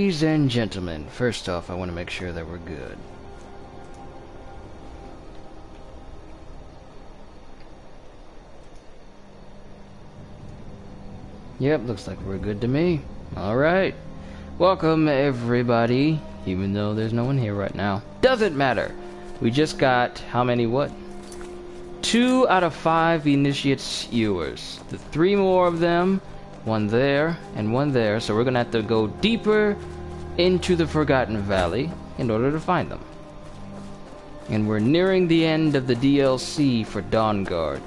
Ladies and gentlemen, first off, I want to make sure that we're good. Yep, looks like we're good to me. Alright. Welcome, everybody. Even though there's no one here right now. Doesn't matter. We just got, how many what? 2 out of 5 initiate skewers. The 3 more of them. One there, and one there. So we're gonna have to go deeper into the Forgotten Valley in order to find them. And we're nearing the end of the DLC for Dawnguard.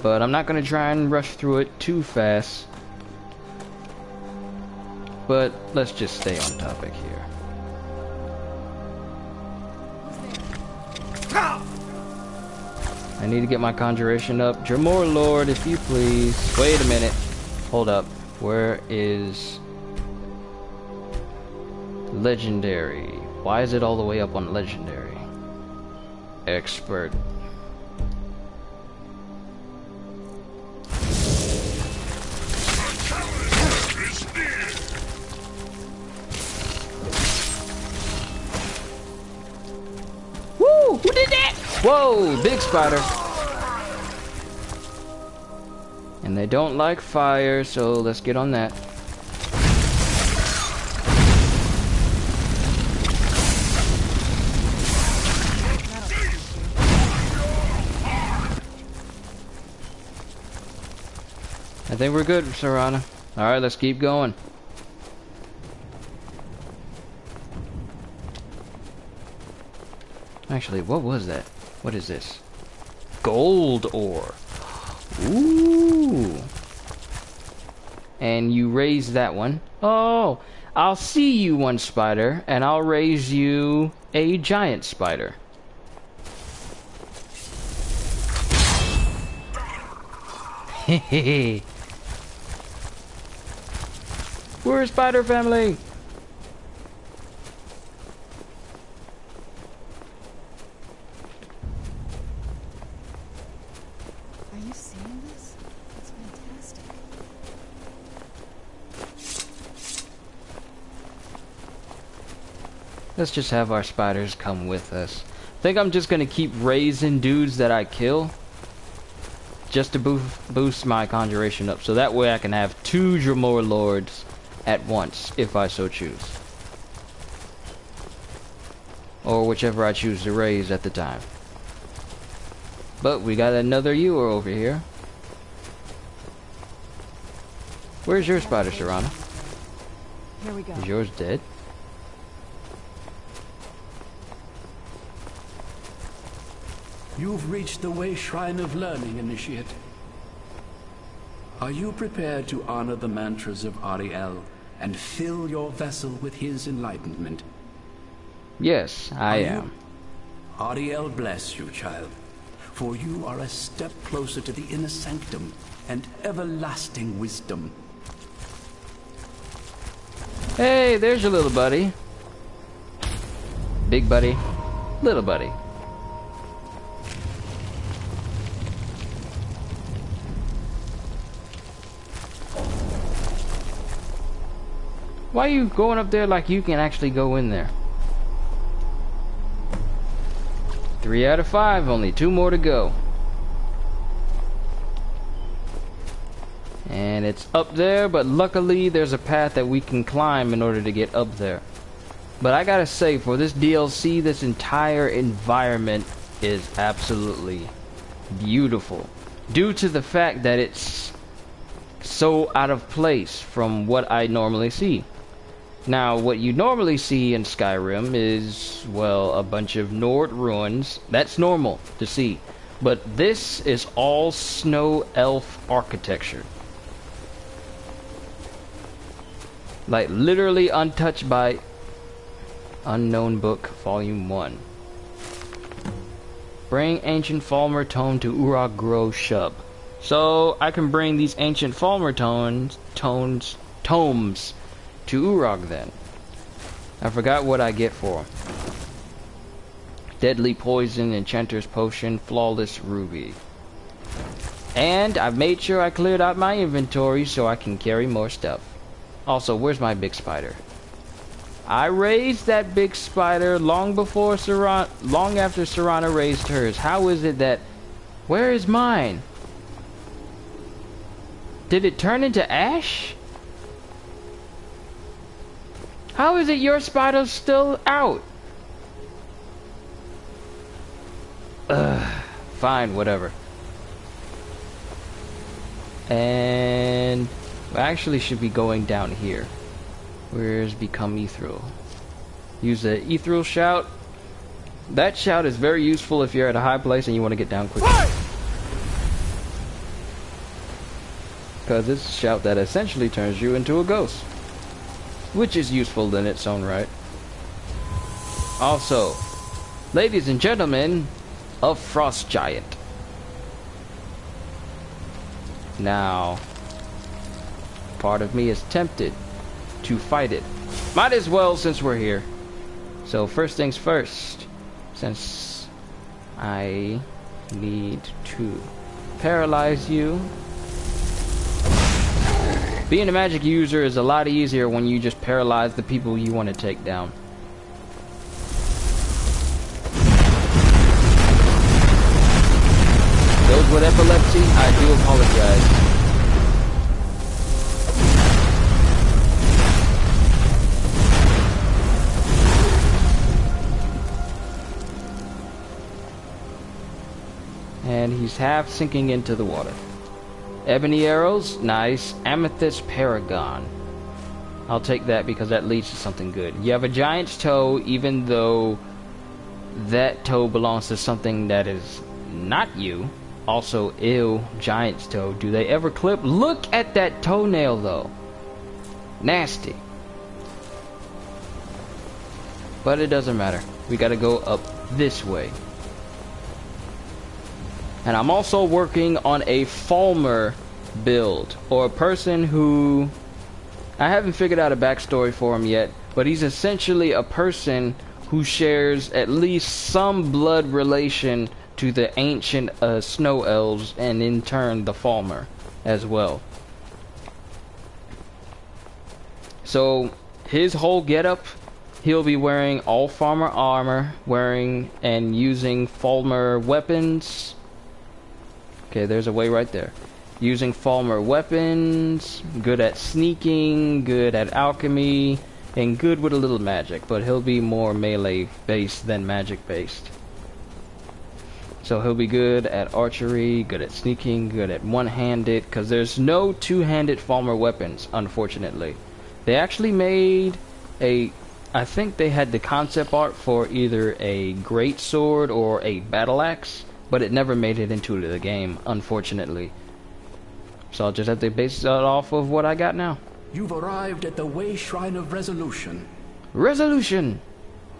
But I'm not gonna try and rush through it too fast. But let's just stay on topic here. I need to get my conjuration up. Dremor Lord, if you please. Wait a minute. Hold up. Where is Legendary? Why is it all the way up on Legendary? Expert. Woo! Who did that? Whoa! Big spider. And they don't like fire, so let's get on that. I think we're good, Serana. Alright, let's keep going. Actually, what was that? What is this? Gold ore. Ooh. And you raise that one. Oh, I'll see you one spider, and I'll raise you a giant spider. Hehehe. We're a spider family. Let's just have our spiders come with us. I think I'm just gonna keep raising dudes that I kill, just to boost my conjuration up, so that way I can have 2 Dremor Lords at once, if I so choose. Or whichever I choose to raise at the time. But we got another ewer over here. Where's your spider, Serana? Here we go. Is yours dead? You've reached the Way Shrine of Learning, Initiate. Are you prepared to honor the mantras of Ariel and fill your vessel with his enlightenment? Yes, I am. Ariel bless you, child, for you are a step closer to the inner sanctum and everlasting wisdom. Hey, there's your little buddy. Big buddy. Little buddy. Why are you going up there like you can actually go in there? 3 out of 5, only 2 more to go. And it's up there, but luckily there's a path that we can climb in order to get up there. But I gotta say, for this DLC, this entire environment is absolutely beautiful. Due to the fact that it's so out of place from what I normally see. Now, what you normally see in Skyrim is, well, a bunch of Nord ruins. That's normal to see. But this is all snow elf architecture. Like, literally untouched by Unknown Book, Volume 1. Bring Ancient Falmer Tome to Urag Grove Shub. So, I can bring these Ancient Falmer tomes to Urag then. I forgot what I get for them. Deadly Poison, Enchanter's Potion, Flawless Ruby. And I've made sure I cleared out my inventory so I can carry more stuff. Also, where's my big spider? I raised that big spider long before long after Serana raised hers. How is it that... Where is mine? Did it turn into ash? How is it your spider's still out? Fine, whatever. And we actually should be going down here. Where's become ethereal? Use the ethereal shout. That shout is very useful if you're at a high place and you want to get down quickly. Because it's a shout that essentially turns you into a ghost, which is useful in its own right. Also, ladies and gentlemen, a frost giant. Now, part of me is tempted to fight it. Might as well since we're here. So first things first, since I need to paralyze you. Being a magic user is a lot easier when you just paralyze the people you want to take down. Those with epilepsy, I do apologize. And he's half sinking into the water. Ebony arrows, nice. Amethyst paragon. I'll take that because that leads to something good. You have a giant's toe, even though that toe belongs to something that is not you. Also, ew, giant's toe. Do they ever clip? Look at that toenail, though. Nasty. But it doesn't matter. We gotta go up this way. And I'm also working on a Falmer build, or a person who... I haven't figured out a backstory for him yet, but he's essentially a person who shares at least some blood relation to the ancient snow elves, and in turn the Falmer as well. So his whole getup, he'll be wearing all Falmer armor, wearing and using Falmer weapons. Okay, there's a way right there. Using Falmer weapons, good at sneaking, good at alchemy, and good with a little magic, but he'll be more melee based than magic based. So he'll be good at archery, good at sneaking, good at one-handed, because there's no two-handed Falmer weapons, unfortunately. They actually made a... I think they had the concept art for either a great sword or a battle axe, but it never made it into the game, unfortunately. So I'll just have to base that off of what I got now. You've arrived at the Way Shrine of Resolution. Resolution!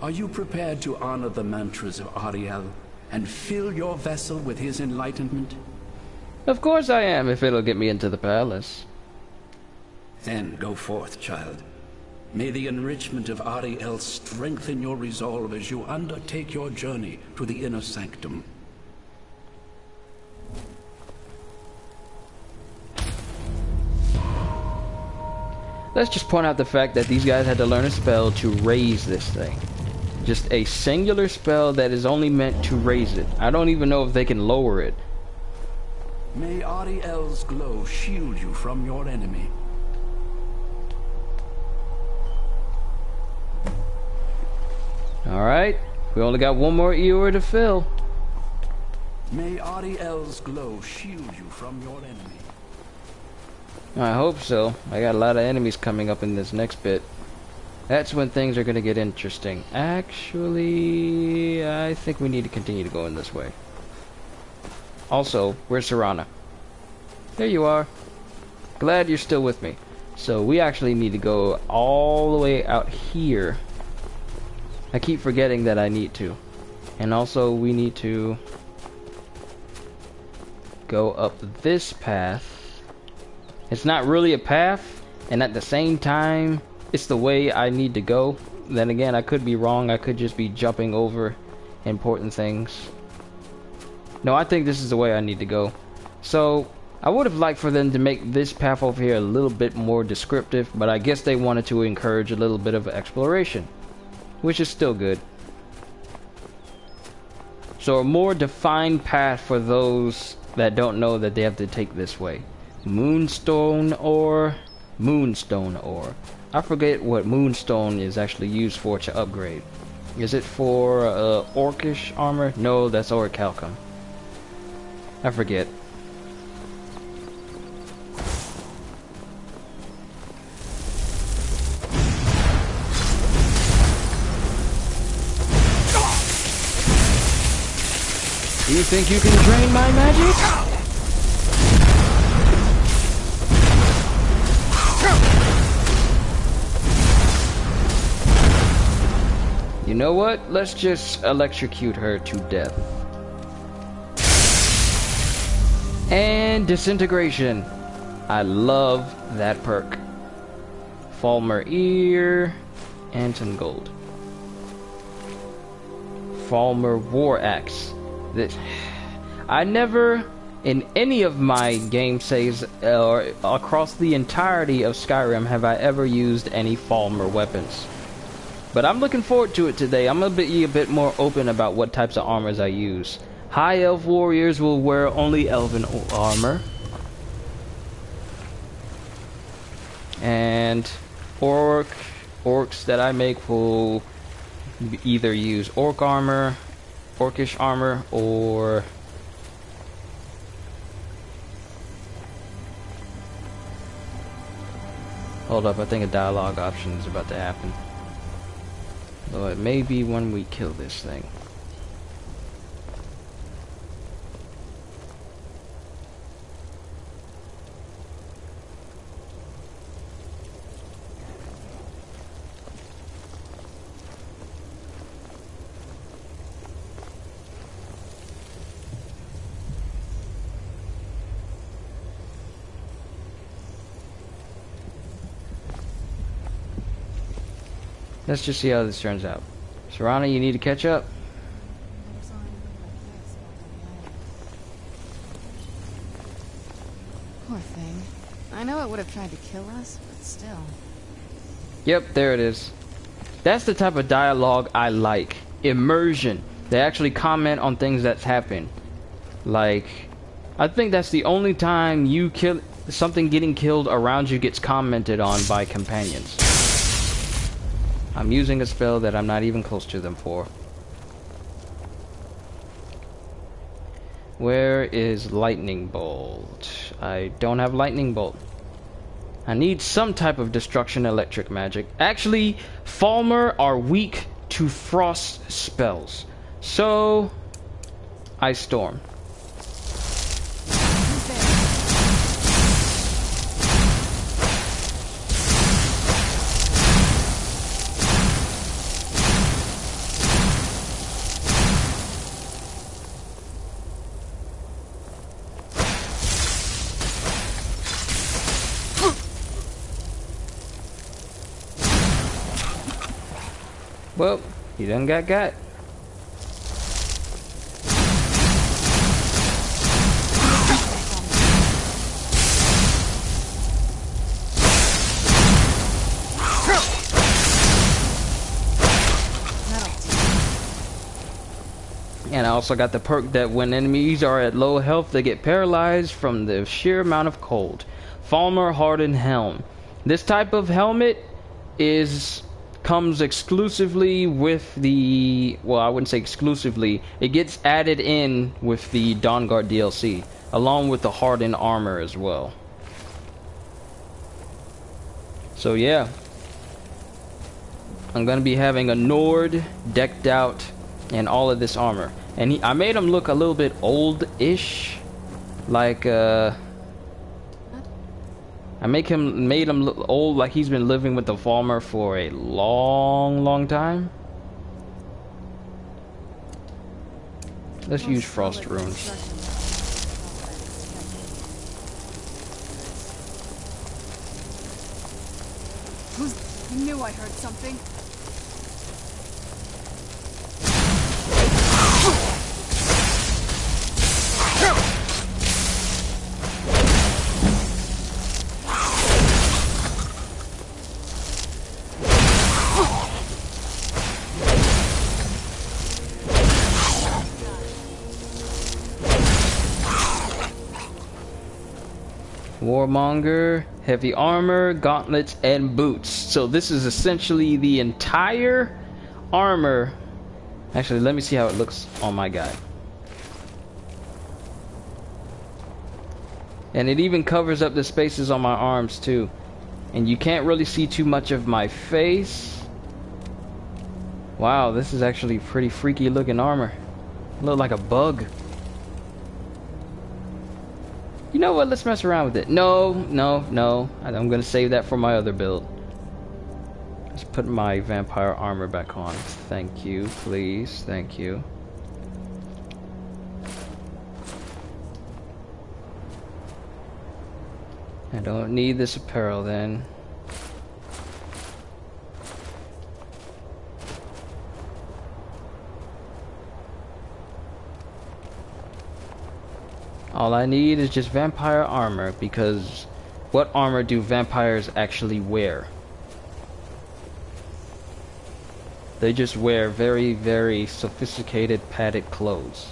Are you prepared to honor the mantras of Ariel and fill your vessel with his enlightenment? Of course I am, if it'll get me into the palace. Then go forth, child. May the enrichment of Ariel strengthen your resolve as you undertake your journey to the inner sanctum. Let's just point out the fact that these guys had to learn a spell to raise this thing. Just a singular spell that is only meant to raise it. I don't even know if they can lower it. May Ariel's glow shield you from your enemy. Alright, we only got one more ear to fill. May Ariel's glow shield you from your enemy. I hope so. I got a lot of enemies coming up in this next bit. That's when things are going to get interesting. Actually, I think we need to continue to go in this way. Also, where's Serana? There you are. Glad you're still with me. So we actually need to go all the way out here. I keep forgetting that I need to. And also we need to go up this path. It's not really a path, and at the same time, it's the way I need to go. Then again, I could be wrong. I could just be jumping over important things. No, I think this is the way I need to go. So, I would have liked for them to make this path over here a little bit more descriptive, but I guess they wanted to encourage a little bit of exploration, which is still good. So a more defined path for those that don't know that they have to take this way. Moonstone ore. I forget what moonstone is actually used for to upgrade. Is it for orcish armor? No, that's orichalcum. I forget. Do you think you can drain my magic? You know what? Let's just electrocute her to death. And disintegration. I love that perk. Falmer ear and some gold. Falmer war axe. This, I never, in any of my game saves or across the entirety of Skyrim, have I ever used any Falmer weapons. But I'm looking forward to it today. I'm gonna be a bit more open about what types of armors I use. High elf warriors will wear only elven armor, and orcs that I make will either use orc armor, orcish armor, or hold up, I think a dialogue option is about to happen. Though it may be when we kill this thing. Let's just see how this turns out. Serana, you need to catch up. Poor thing. I know it would have tried to kill us, but still. Yep, there it is. That's the type of dialogue I like. Immersion. They actually comment on things that's happened. Like, I think that's the only time you kill something getting killed around you gets commented on by companions. I'm using a spell that I'm not even close to them for. Where is lightning bolt? I don't have lightning bolt. I need some type of destruction electric magic. Actually, Falmer are weak to frost spells. So, Ice Storm. Well, he done got. And I also got the perk that when enemies are at low health, they get paralyzed from the sheer amount of cold. Falmer Hardened Helm. This type of helmet comes exclusively with the, well, I wouldn't say exclusively, it gets added in with the Dawnguard DLC, along with the hardened armor as well. So yeah, I'm gonna be having a Nord decked out in all of this armor, and I made him look a little bit old-ish, like I made him look old, like he's been living with the Falmer for a long time. Let's use frost runes. I knew I heard something. Warmonger, heavy armor, gauntlets, and boots. So this is essentially the entire armor. Actually, let me see how it looks on my guy. And it even covers up the spaces on my arms too. And you can't really see too much of my face. Wow, this is actually pretty freaky looking armor. Look like a bug. You know what? Let's mess around with it. No. I'm gonna save that for my other build. Let's put my vampire armor back on. Thank you, please. Thank you. I don't need this apparel then. All I need is just vampire armor, because what armor do vampires actually wear? They just wear very, very sophisticated padded clothes.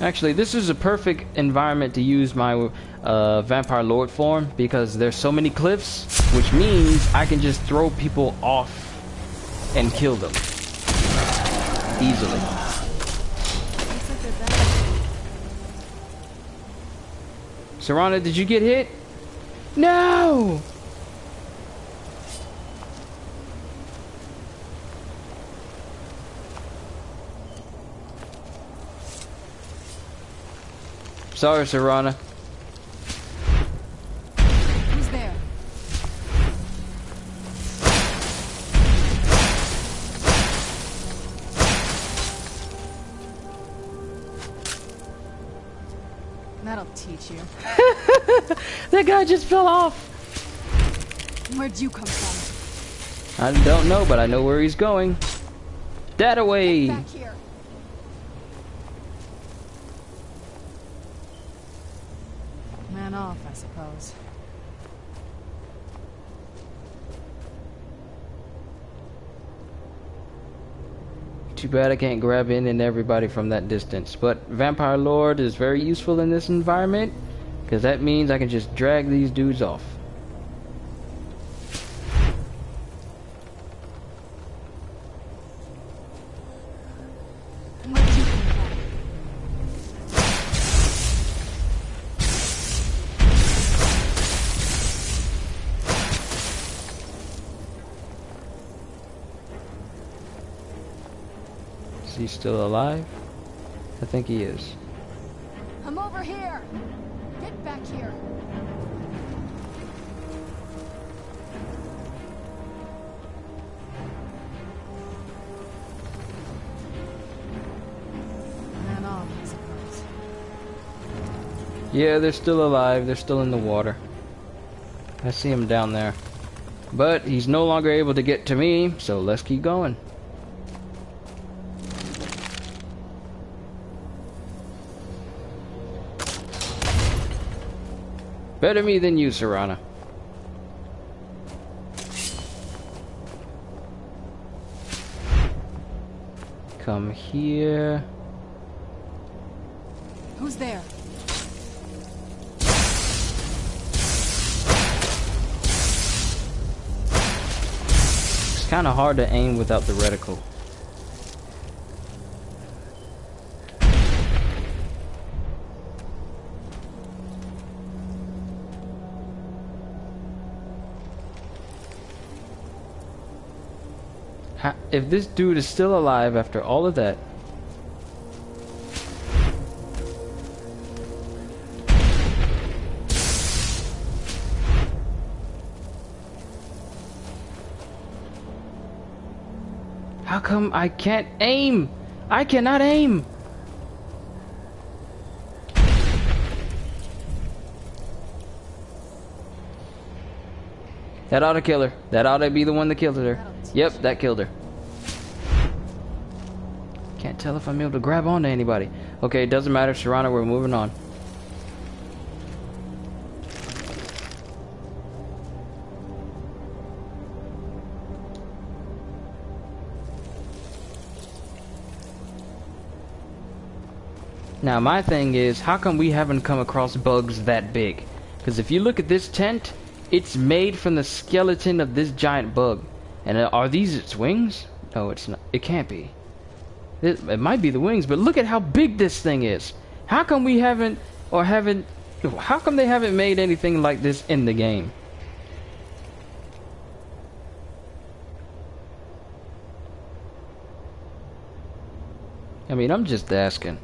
Actually, this is a perfect environment to use my vampire lord form, because there's so many cliffs, which means I can just throw people off and kill them easily. Serana, did you get hit? No! Sorry, Serana. Who's there? That'll teach you. That guy just fell off. Where'd you come from? I don't know, but I know where he's going. That away. Back here. Man off, I suppose. Too bad I can't grab in and everybody from that distance. But Vampire Lord is very useful in this environment, because that means I can just drag these dudes off. Where'd you come from? Is he still alive? I think he is. I'm over here. Get back here. Man off, I suppose. Yeah, they're still alive. They're still in the water. I see him down there. But he's no longer able to get to me, so let's keep going. Better me than you, Serana. Come here. Who's there? It's kind of hard to aim without the reticle. If this dude is still alive after all of that. How come I can't aim? I cannot aim. That ought to kill her. That ought to be the one that killed her. Yep, that killed her. Can't tell if I'm able to grab onto anybody. Okay, it doesn't matter, Serana, we're moving on. Now my thing is, how come we haven't come across bugs that big? Because if you look at this tent, it's made from the skeleton of this giant bug. And are these its wings? No, it's not. It can't be. It might be the wings, but look at how big this thing is. How come we haven't, how come they haven't made anything like this in the game? I mean, I'm just asking.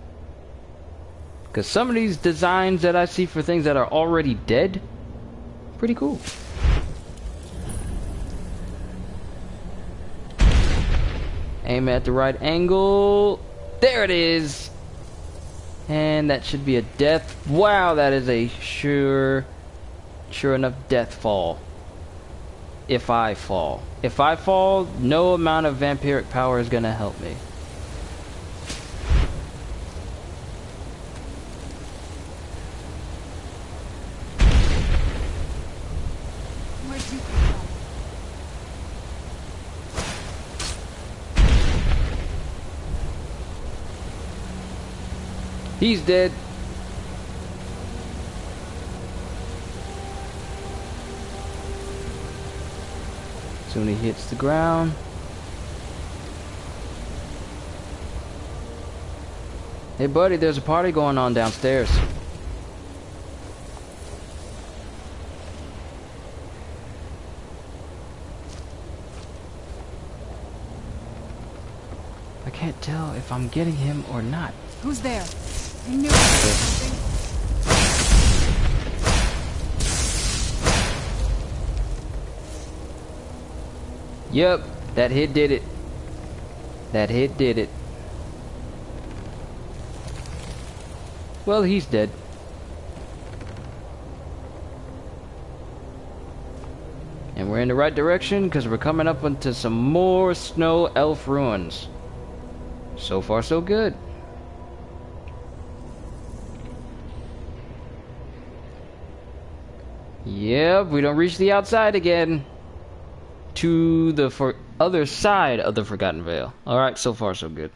Because some of these designs that I see for things that are already dead, pretty cool. Aim at the right angle. There it is. And that should be a death. Wow, that is a sure enough death fall. If I fall. If I fall, no amount of vampiric power is going to help me. He's dead. Soon he hits the ground. Hey buddy, there's a party going on downstairs. I can't tell if I'm getting him or not. Who's there? I knew it was something. Yep, that hit did it. That hit did it. Well, he's dead. And we're in the right direction because we're coming up into some more snow elf ruins. So far, so good. Yep, we don't reach the outside again. To the other side of the Forgotten Vale. Alright, so far so good.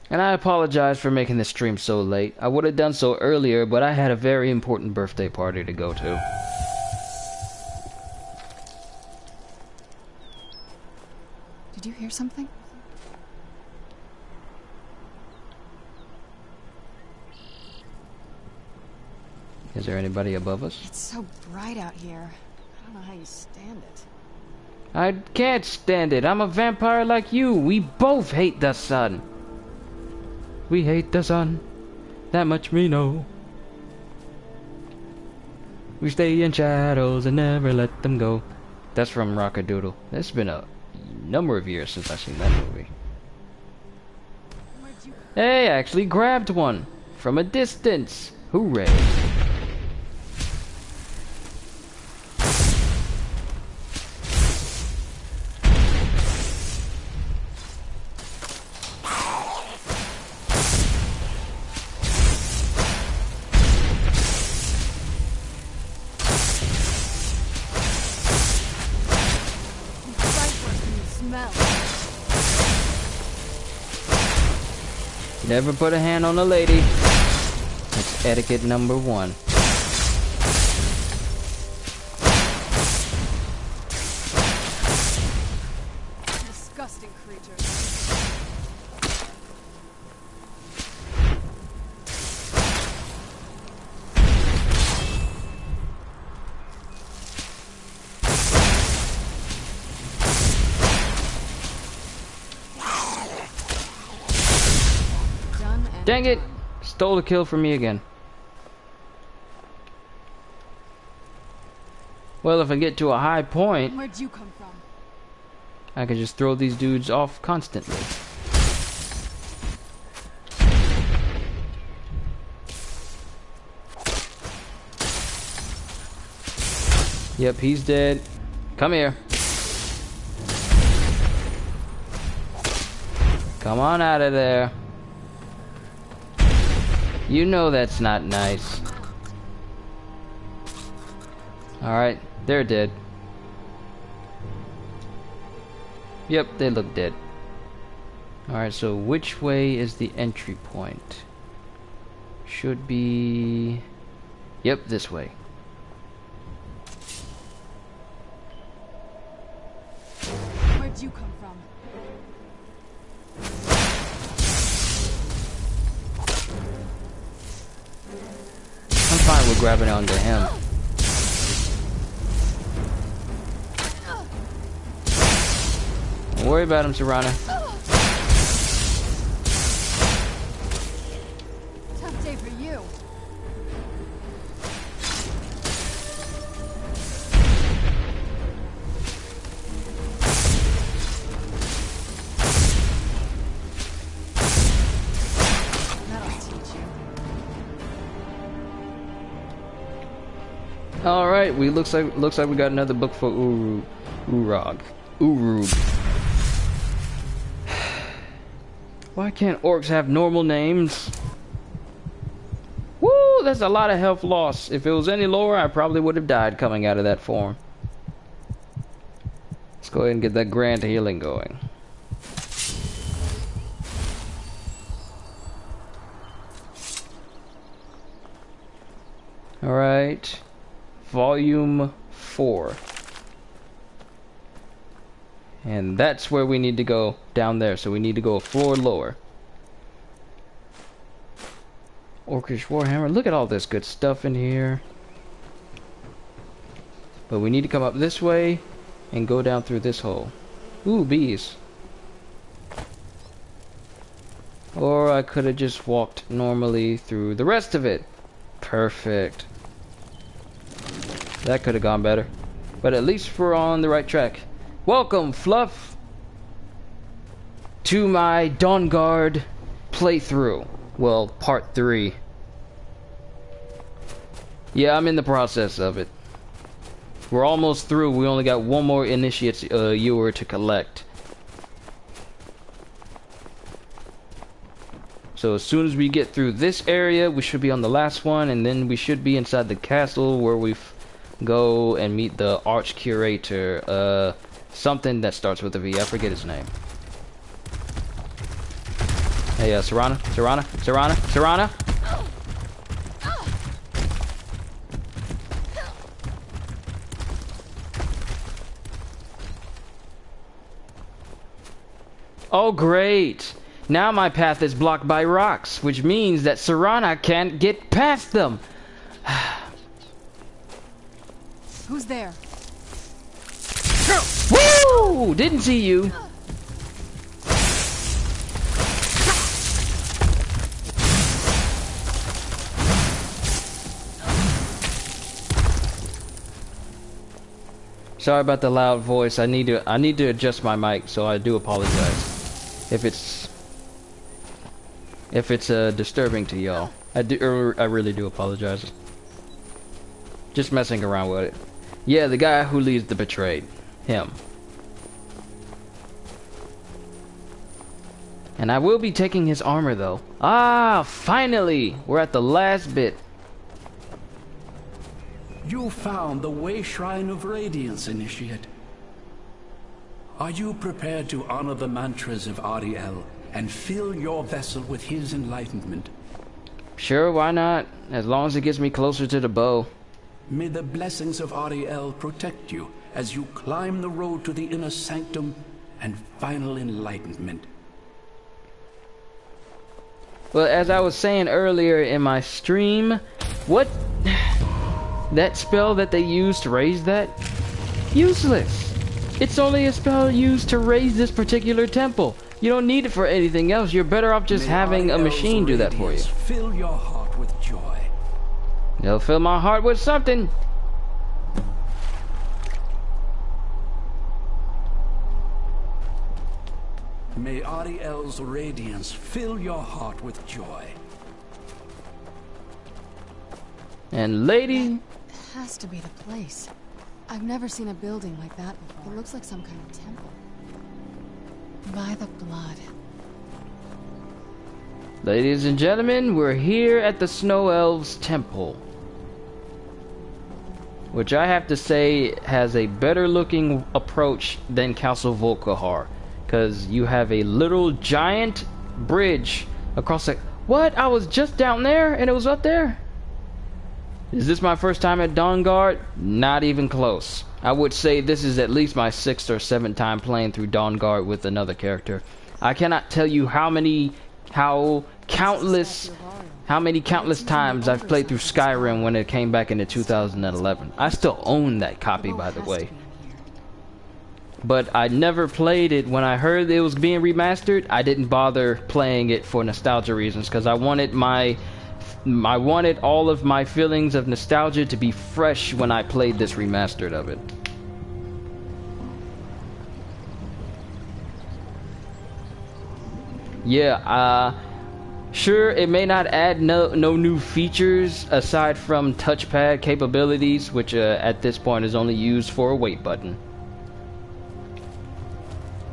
And I apologize for making this stream so late. I would have done so earlier, but I had a very important birthday party to go to. Did you hear something? Is there anybody above us? It's so bright out here. I don't know how you stand it. I can't stand it. I'm a vampire like you. We both hate the sun. We hate the sun. That much we know. We stay in shadows and never let them go. That's from Rockadoodle. It's been a number of years since I've seen that movie. Hey, I actually grabbed one from a distance. Hooray. Never put a hand on a lady. That's etiquette number 1. Disgusting creature. Dang it! Stole a kill from me again. Well, if I get to a high point, Where'd you come from? I can just throw these dudes off constantly. Yep, he's dead. Come here. Come on out of there. You know that's not nice. Alright, they're dead. Yep, they look dead. Alright, so which way is the entry point? Should be... Yep, this way. Where'd you come from? I'm fine with grabbing onto him. Don't worry about him, Serana. Tough day for you. That'll teach you. All right, looks like we got another book for Urug. Why can't orcs have normal names? Woo, that's a lot of health loss. If it was any lower, I probably would have died coming out of that form. Let's go ahead and get that grand healing going. All right, volume 4. And that's where we need to go, down there. So we need to go a floor lower. Orcish Warhammer. Look at all this good stuff in here. But we need to come up this way and go down through this hole. Ooh, bees. Or I could have just walked normally through the rest of it. Perfect. That could have gone better. But at least we're on the right track. Welcome, Fluff, to my Dawnguard playthrough. Well, part 3. Yeah, I'm in the process of it. We're almost through. We only got one more initiate's ewer to collect. So as soon as we get through this area, we should be on the last one, and then we should be inside the castle where we go and meet the Arch Curator. Something that starts with a V. I forget his name. Hey, Serana. Oh, great. Now my path is blocked by rocks, which means that Serana can't get past them. Who's there? Woo! Didn't see you. Sorry about the loud voice. I need to adjust my mic, so I do apologize if it's disturbing to y'all. I really do apologize. Just messing around with it. Yeah, the guy who leads the betrayed. Him. And I will be taking his armor though. Ah, finally! We're at the last bit. You found the Way Shrine of Radiance, Initiate. Are you prepared to honor the mantras of Ariel and fill your vessel with his enlightenment? Sure, why not? As long as it gets me closer to the bow. May the blessings of Ariel protect you as you climb the road to the inner sanctum and final enlightenment. Well, as I was saying earlier in my stream, what... that spell that they used to raise that? Useless! It's only a spell used to raise this particular temple. You don't need it for anything else. You're better off just having a machine do that for you. Fill your heart with joy. It'll fill my heart with something. May Ariel's radiance fill your heart with joy. And lady... It has to be the place. I've never seen a building like that before. It looks like some kind of temple. By the blood. Ladies and gentlemen, we're here at the Snow Elves Temple. Which I have to say has a better looking approach than Castle Volkihar. because you have a little giant bridge across the... What? I was just down there and it was up there? Is this my first time at Dawnguard? Not even close. I would say this is at least my 6th or 7th time playing through Dawnguard with another character. I cannot tell you how countless times I've played through Skyrim when it came back into 2011. I still own that copy, by the way. But I never played it. When I heard it was being remastered, I didn't bother playing it for nostalgia reasons, because I wanted all of my feelings of nostalgia to be fresh when I played this remastered of it. Yeah, sure, it may not add no new features aside from touchpad capabilities, which at this point is only used for a wait button.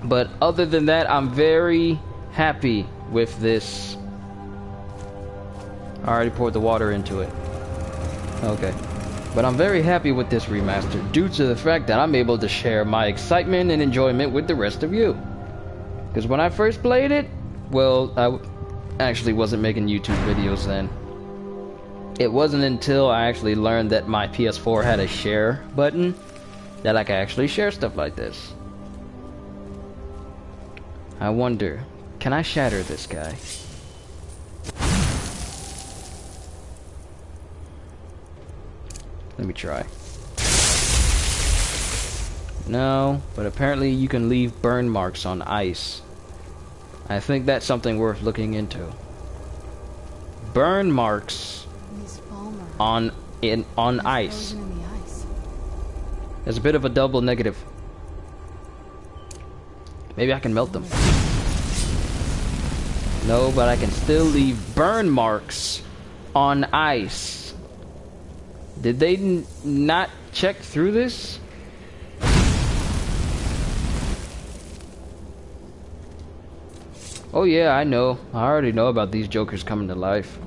But other than that, I'm very happy with this. I already poured the water into it. Okay. But I'm very happy with this remaster due to the fact that I'm able to share my excitement and enjoyment with the rest of you. Because when I first played it, well, I actually wasn't making YouTube videos then. It wasn't until I actually learned that my PS4 had a share button that I could actually share stuff like this. I wonder, can I shatter this guy? Let me try. No, but apparently you can leave burn marks on ice. I think that's something worth looking into. Burn marks on ice. There's a bit of a double negative. Maybe I can melt them. No, but I can still leave burn marks on ice. Did they not check through this? Oh yeah, I know. I already know about these jokers coming to life.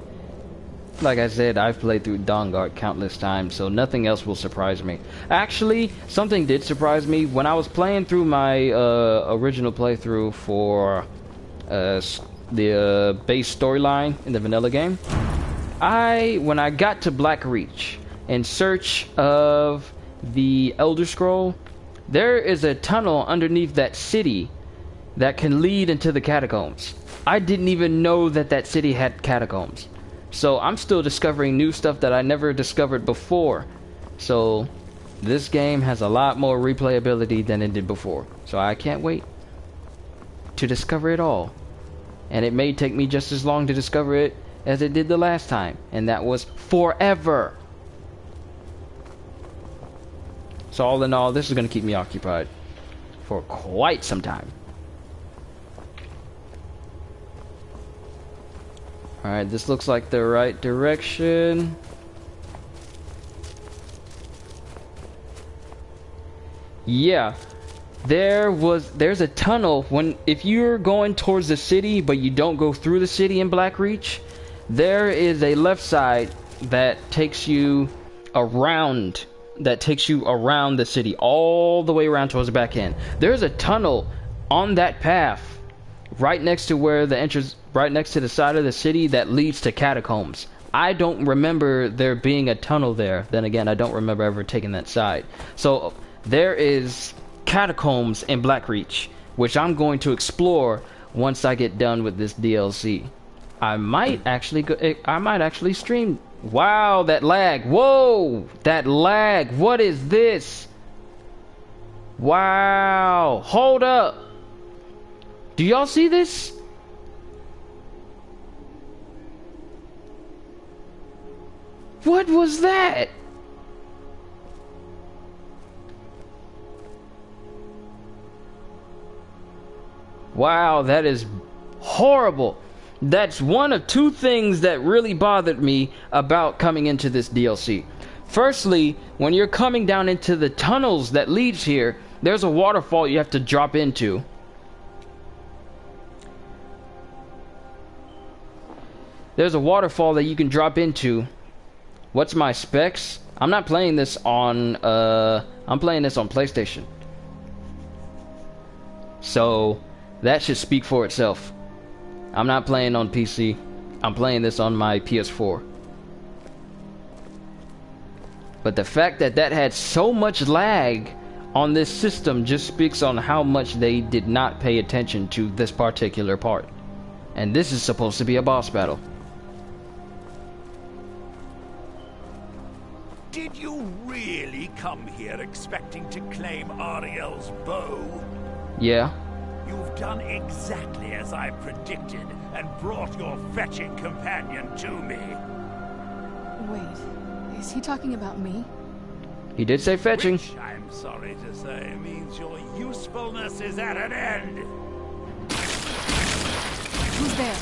Like I said, I've played through Dawnguard countless times, so nothing else will surprise me. Actually, something did surprise me. When I was playing through my original playthrough for the base storyline in the vanilla game, when I got to Black Reach, in search of the Elder Scroll, there is a tunnel underneath that city that can lead into the catacombs. I didn't even know that that city had catacombs. So I'm still discovering new stuff that I never discovered before. So this game has a lot more replayability than it did before. So I can't wait to discover it all. And it may take me just as long to discover it as it did the last time. And that was forever. So all in all, this is going to keep me occupied for quite some time. Alright, this looks like the right direction. Yeah. There's a tunnel if you're going towards the city but you don't go through the city in Black Reach, there is a left side that takes you around the city all the way around towards the back end. There's a tunnel on that path right next to where the entrance, right next to the side of the city that leads to catacombs. I don't remember there being a tunnel there. Then again, I don't remember ever taking that side. So there is catacombs in Black Reach, which I'm going to explore once I get done with this DLC. I might actually stream. Wow, that lag. Whoa, that lag. What is this? Wow, hold up. Do y'all see this? What was that? Wow, that is horrible. That's one of two things that really bothered me about coming into this DLC. Firstly, when you're coming down into the tunnels that leads here, there's a waterfall you have to drop into. There's a waterfall that you can drop into. What's my specs? I'm not playing this on I'm playing this on PlayStation. So That should speak for itself. I'm not playing on PC. I'm playing this on my PS4. But the fact that that had so much lag on this system just speaks on how much they did not pay attention to this particular part. And this is supposed to be a boss battle. Did you really come here expecting to claim Ariel's bow? Yeah. You've done exactly as I predicted and brought your fetching companion to me. Wait, is he talking about me? He did say fetching. Which, I'm sorry to say, means your usefulness is at an end. Who's there?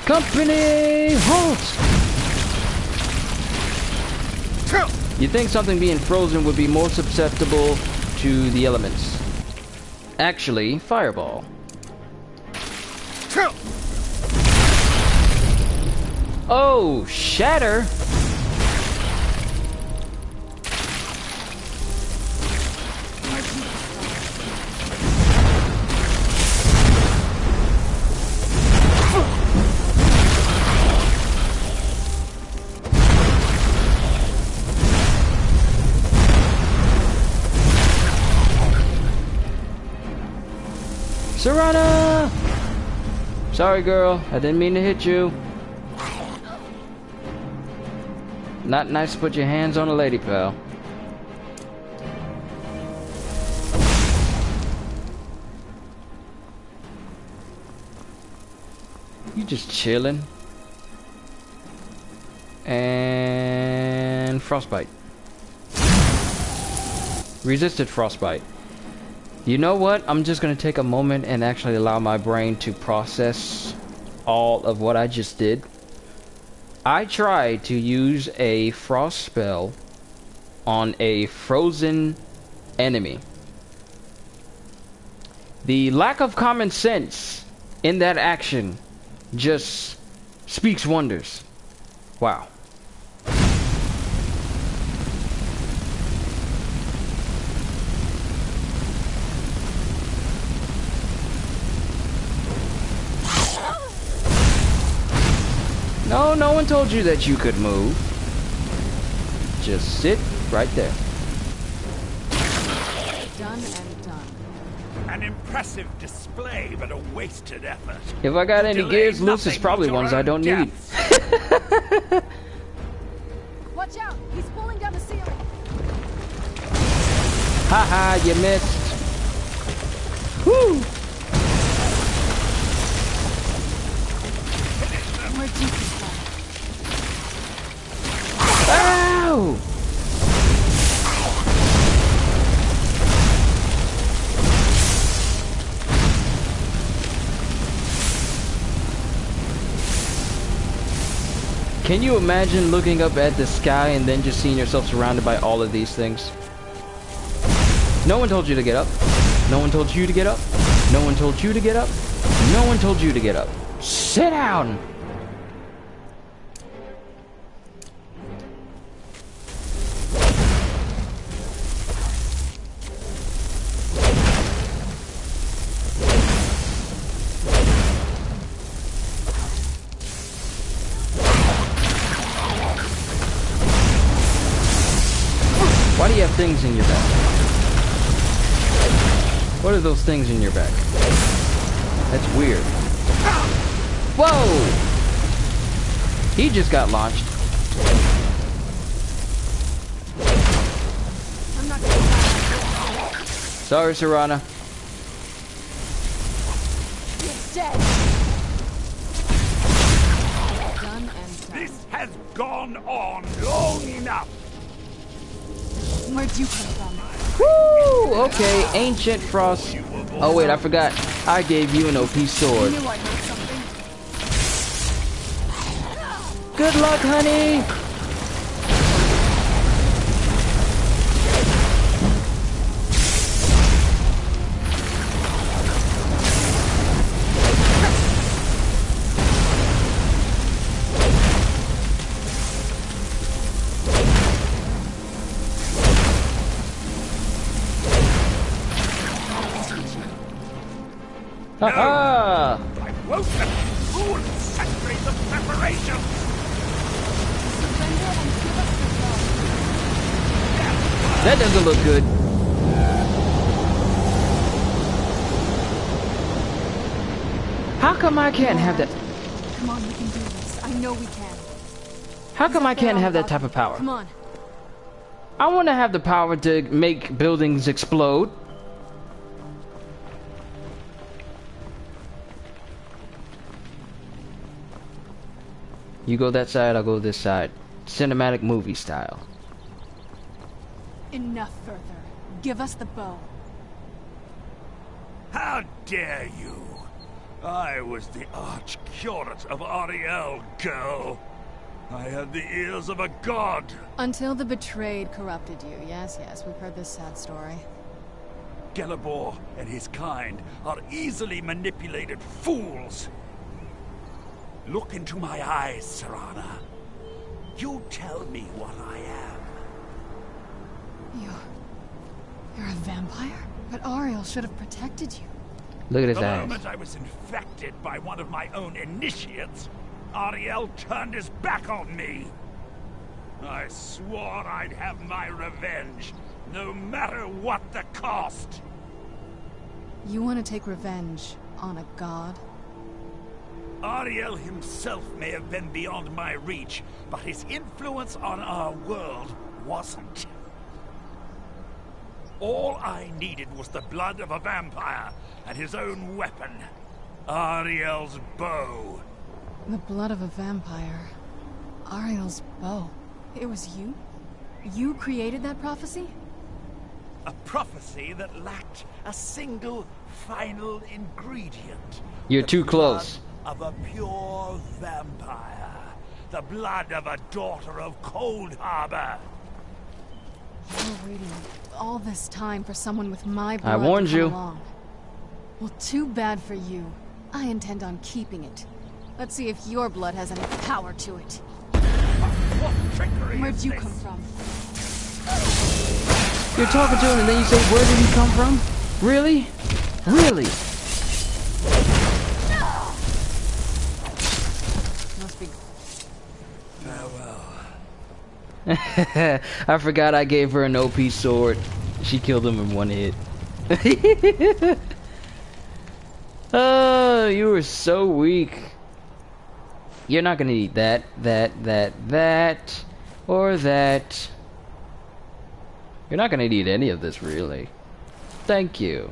Company, halt! You think something being frozen would be more susceptible to the elements. Actually, fireball. Oh, shatter! Serana! Sorry, girl. I didn't mean to hit you. Not nice to put your hands on a lady, pal. You just chilling. And frostbite. Resisted frostbite. You know what? I'm just gonna take a moment and actually allow my brain to process all of what I just did. I tried to use a frost spell on a frozen enemy. The lack of common sense in that action just speaks wonders. Wow. No, no one told you that you could move. Just sit right there. Done and done. An impressive display, but a wasted effort. If I got any gears loose, it's probably ones I don't need. Watch out! He's pulling down the ceiling. Haha, you missed. Whoo! Where'd you come from? Ow! Can you imagine looking up at the sky and then just seeing yourself surrounded by all of these things? No one told you to get up. No one told you to get up. No one told you to get up. No one told you to get up. Sit down! Why do you have things in your back? What are those things in your back? That's weird. Whoa! He just got launched. I'm not gonna lie. Sorry, Serana. He's dead. Done and done. This has gone on long enough. Where'd you come from? Woo! Okay, ancient frost. Oh wait, I forgot. I gave you an OP You sword. knew I heard something. Good luck, honey. Ha I won't let you fool centuries of preparation! Surrender and give us the bow. That doesn't look good. How come I can't have that? Come on, we can do this. I know we can. How come I He's up there can't on have the that type of power? Come on. I want to have the power to make buildings explode. You go that side, I'll go this side. Cinematic movie style. Enough further. Give us the bow. How dare you! I was the arch-curate of Ariel, girl. I had the ears of a god. Until the betrayed corrupted you. Yes, yes, we've heard this sad story. Gelibor and his kind are easily manipulated fools. Look into my eyes, Serana. You tell me what I am. You're a vampire? But Ariel should have protected you. Look at his The eyes. moment I was infected by one of my own initiates, Ariel turned his back on me. I swore I'd have my revenge, no matter what the cost. You want to take revenge on a god? Ariel himself may have been beyond my reach, but his influence on our world wasn't. All I needed was the blood of a vampire and his own weapon, Ariel's bow. The blood of a vampire. Ariel's bow. It was you? You created that prophecy? A prophecy that lacked a single final ingredient. You're The too close. blood of a pure vampire. The blood of a daughter of Cold Harbor. You were waiting all this time for someone with my blood I warned to come you. along. Well, too bad for you. I intend on keeping it. Let's see if your blood has any power to it. What trickery Where'd is you this? come from? You're talking to him and then you say, where did he come from? Really? Really? Must be I forgot I gave her an OP sword. She killed him in one hit. Oh, you were so weak. You're not gonna eat that, or that. You're not gonna eat any of this, really. Thank you.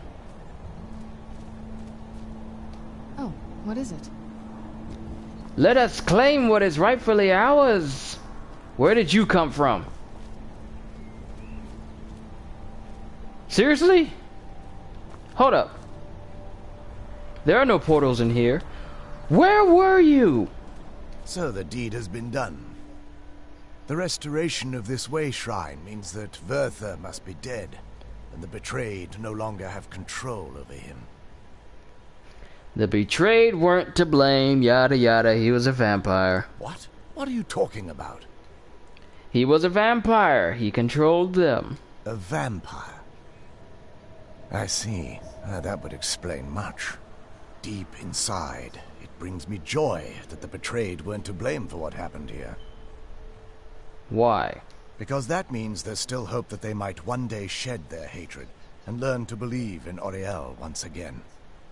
Oh, what is it? Let us claim what is rightfully ours. Where did you come from? Seriously? Hold up. There are no portals in here. Where were you? So the deed has been done. The restoration of this way shrine means that Verther must be dead, and the betrayed no longer have control over him. The betrayed weren't to blame, yada yada, he was a vampire. What? What are you talking about? He was a vampire, he controlled them. A vampire? I see. That would explain much. Deep inside, it brings me joy that the betrayed weren't to blame for what happened here. Why? Because that means there's still hope that they might one day shed their hatred and learn to believe in Oriel once again.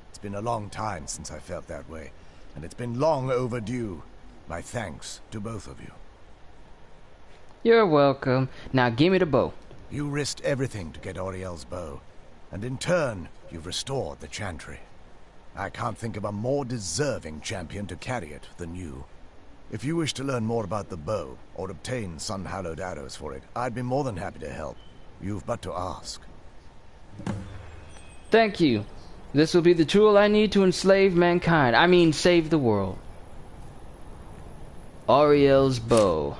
It's been a long time since I felt that way, and it's been long overdue. My thanks to both of you. You're welcome. Now give me the bow. You risked everything to get Oriel's bow, and in turn, you've restored the Chantry. I can't think of a more deserving champion to carry it than you. If you wish to learn more about the bow, or obtain sun-hallowed arrows for it, I'd be more than happy to help. You've but to ask. Thank you. This will be the tool I need to enslave mankind. I mean, save the world. Ariel's bow.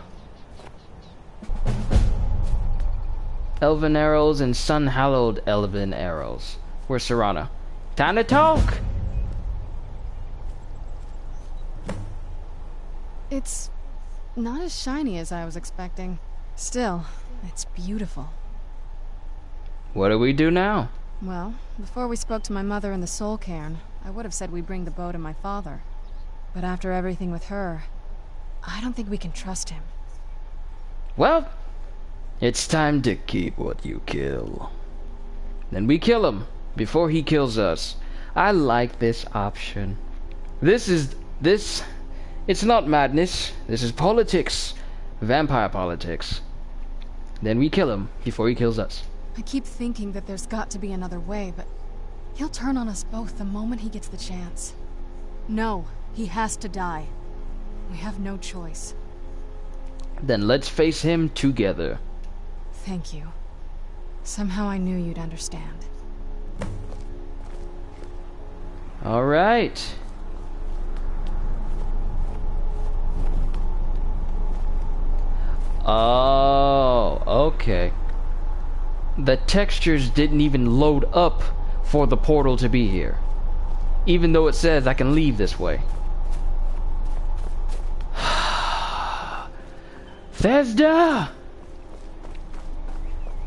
Elven arrows and sun-hallowed elven arrows. Where's Serana? Time to talk! It's not as shiny as I was expecting. Still, it's beautiful. What do we do now? Well, before we spoke to my mother in the Soul Cairn, I would have said we bring the bow to my father. But after everything with her, I don't think we can trust him. Well, it's time to keep what you kill. Then we kill him before he kills us. I like this option. It's not madness. This is politics. Vampire politics. Then we kill him before he kills us. I keep thinking that there's got to be another way, but he'll turn on us both the moment he gets the chance. No, he has to die. We have no choice. Then let's face him together. Thank you. Somehow I knew you'd understand. All right. Oh, okay. The textures didn't even load up for the portal to be here. Even though it says I can leave this way. Thesda!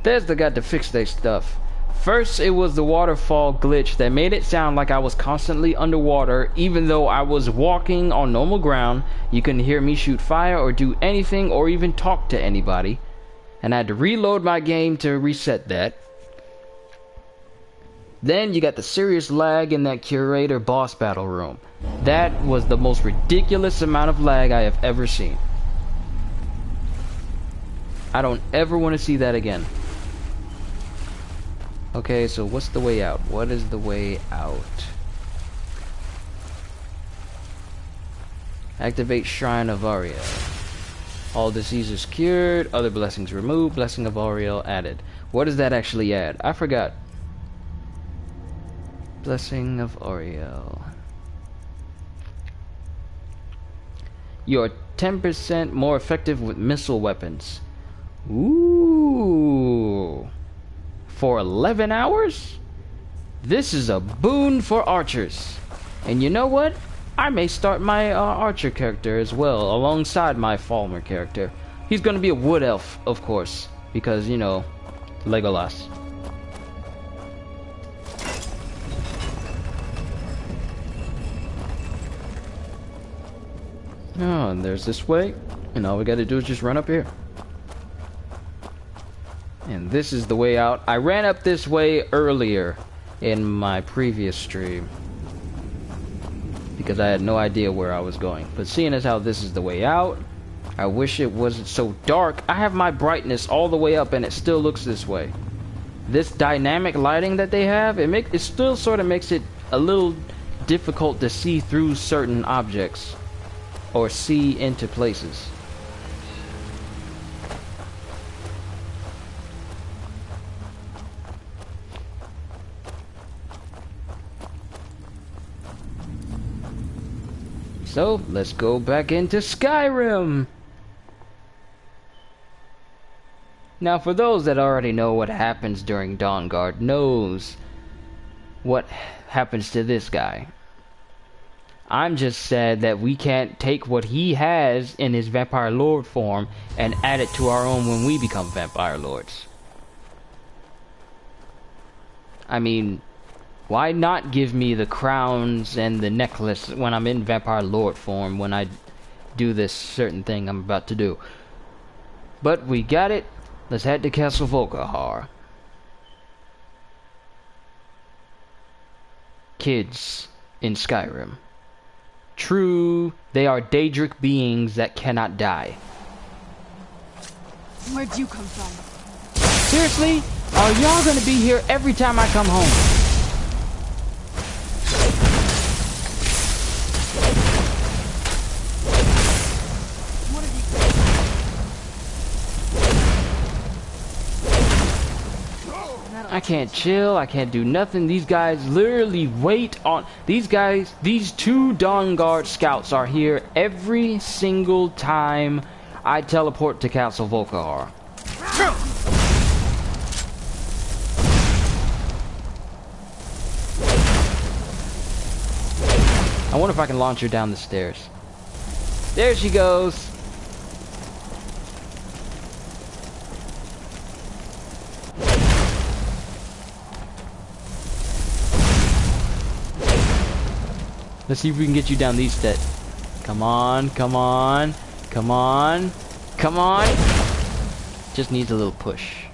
Thesda got to fix their stuff. First, it was the waterfall glitch that made it sound like I was constantly underwater, even though I was walking on normal ground. You couldn't hear me shoot fire or do anything or even talk to anybody. And I had to reload my game to reset that. Then you got the serious lag in that curator boss battle room. That was the most ridiculous amount of lag I have ever seen. I don't ever want to see that again. Okay, so what's the way out? What is the way out? Activate Shrine of Ariel. All diseases cured, other blessings removed, Blessing of Ariel added. What does that actually add? I forgot. Blessing of Ariel. You're 10% more effective with missile weapons. Ooh. For 11 hours? This is a boon for archers. And you know what? I may start my archer character as well, alongside my Falmer character. He's gonna be a wood elf, of course, because, you know, Legolas. Oh, and there's this way, and all we gotta do is just run up here. And this is the way out. I ran up this way earlier in my previous stream because I had no idea where I was going. But seeing as how this is the way out, I wish it wasn't so dark. I have my brightness all the way up and it still looks this way. This dynamic lighting that they have, it still sort of makes it a little difficult to see through certain objects or see into places. So, let's go back into Skyrim! Now, for those that already know what happens during Dawnguard knows what happens to this guy. I'm just sad that we can't take what he has in his Vampire Lord form and add it to our own when we become Vampire Lords. I mean, why not give me the crowns and the necklace when I'm in Vampire Lord form when I do this certain thing I'm about to do? But we got it. Let's head to Castle Volkihar. Kids in Skyrim. True, they are Daedric beings that cannot die. Where'd you come from? Seriously? Are y'all gonna be here every time I come home? I can't chill, I can't do nothing. These guys literally wait on... These two Dawnguard scouts are here every single time I teleport to Castle Volkihar. I wonder if I can launch her down the stairs. There she goes. Let's see if we can get you down these steps. Come on, come on, come on, come on. Just needs a little push.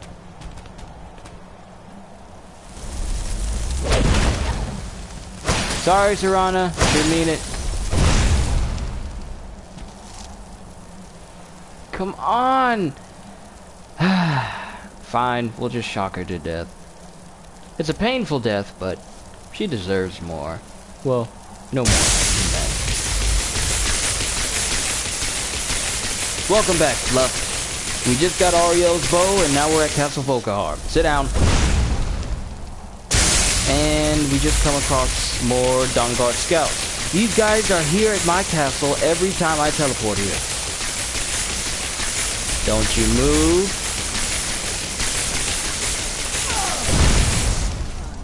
Sorry, Serana. Didn't mean it. Come on. Fine, we'll just shock her to death. It's a painful death, but she deserves more. Well, no more than that. Welcome back, Fluff. We just got Ariel's bow, and now we're at Castle Volkihar. Sit down. And we just come across more Dawnguard scouts. These guys are here at my castle every time I teleport here. Don't you move.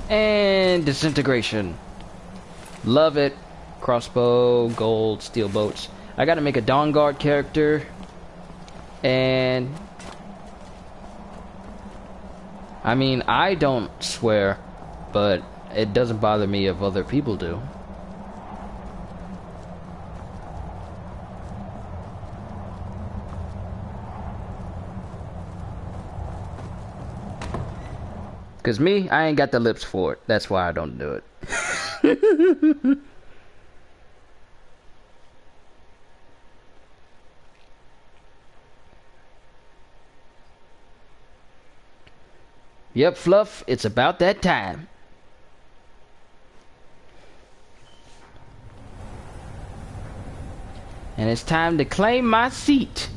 And disintegration. Love it. Crossbow, gold, steel boats. I gotta make a Dawnguard character. And I mean, I don't swear, but it doesn't bother me if other people do. Cause me, I ain't got the lips for it. That's why I don't do it. Yep, Fluff, it's about that time. And it's time to claim my seat.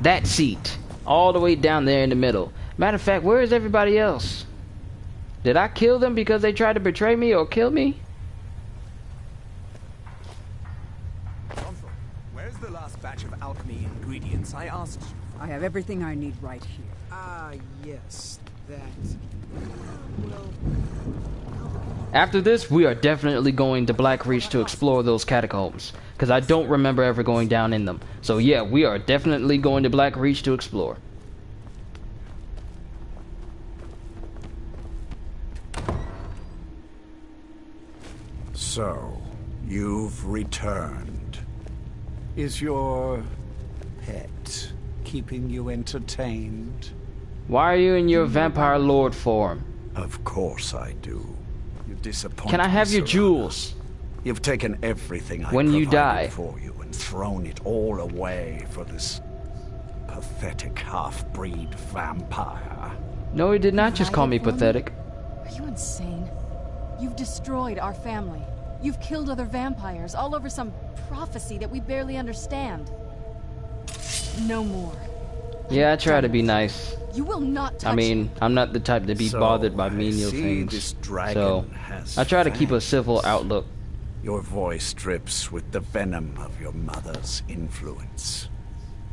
That seat. All the way down there in the middle. Matter of fact, where is everybody else? Did I kill them because they tried to betray me or kill me? Consul, where's the last batch of alchemy ingredients I asked you? I have everything I need right here. Ah, yes, that. Well, After this, we are definitely going to Blackreach to explore those catacombs. Because I don't remember ever going down in them. So yeah, we are definitely going to Blackreach to explore. So, you've returned. Is your pet keeping you entertained? Why are you in your vampire lord form? Of course I do. You disappoint Can I have me, your Serana. jewels? You've taken everything I When you provided die. for you and thrown it all away for this pathetic half-breed vampire. No, he did not just call me Lied for pathetic. Are you insane? You've destroyed our family. You've killed other vampires, all over some prophecy that we barely understand. No more. Yeah, I try to be nice. You will not touch I mean, I'm not the type to be So, bothered by I menial see things. this dragon So, has I try to keep a fangs. civil outlook. Your voice drips with the venom of your mother's influence.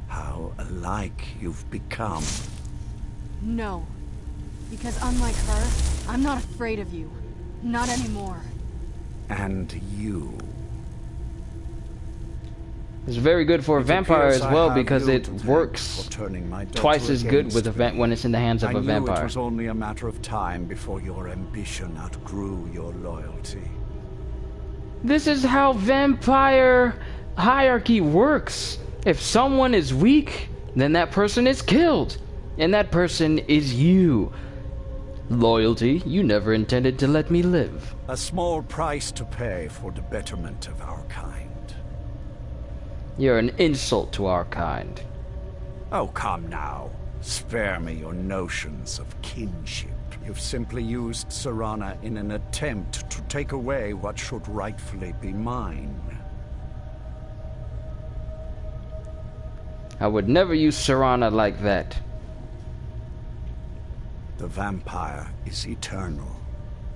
How alike you've become. No. Because unlike her, I'm not afraid of you. Not anymore. And you. It's very good for a It vampire appears as I well have because you it to thank works for turning my daughter twice as good with against me. when it's in the hands of I a knew vampire. it was only a matter of time before your ambition outgrew your loyalty. This is how vampire hierarchy works. If someone is weak, then that person is killed. And that person is you. Loyalty, you never intended to let me live. A small price to pay for the betterment of our kind. You're an insult to our kind. Oh, come now. Spare me your notions of kinship. You've simply used Serana in an attempt to take away what should rightfully be mine. I would never use Serana like that. The vampire is eternal,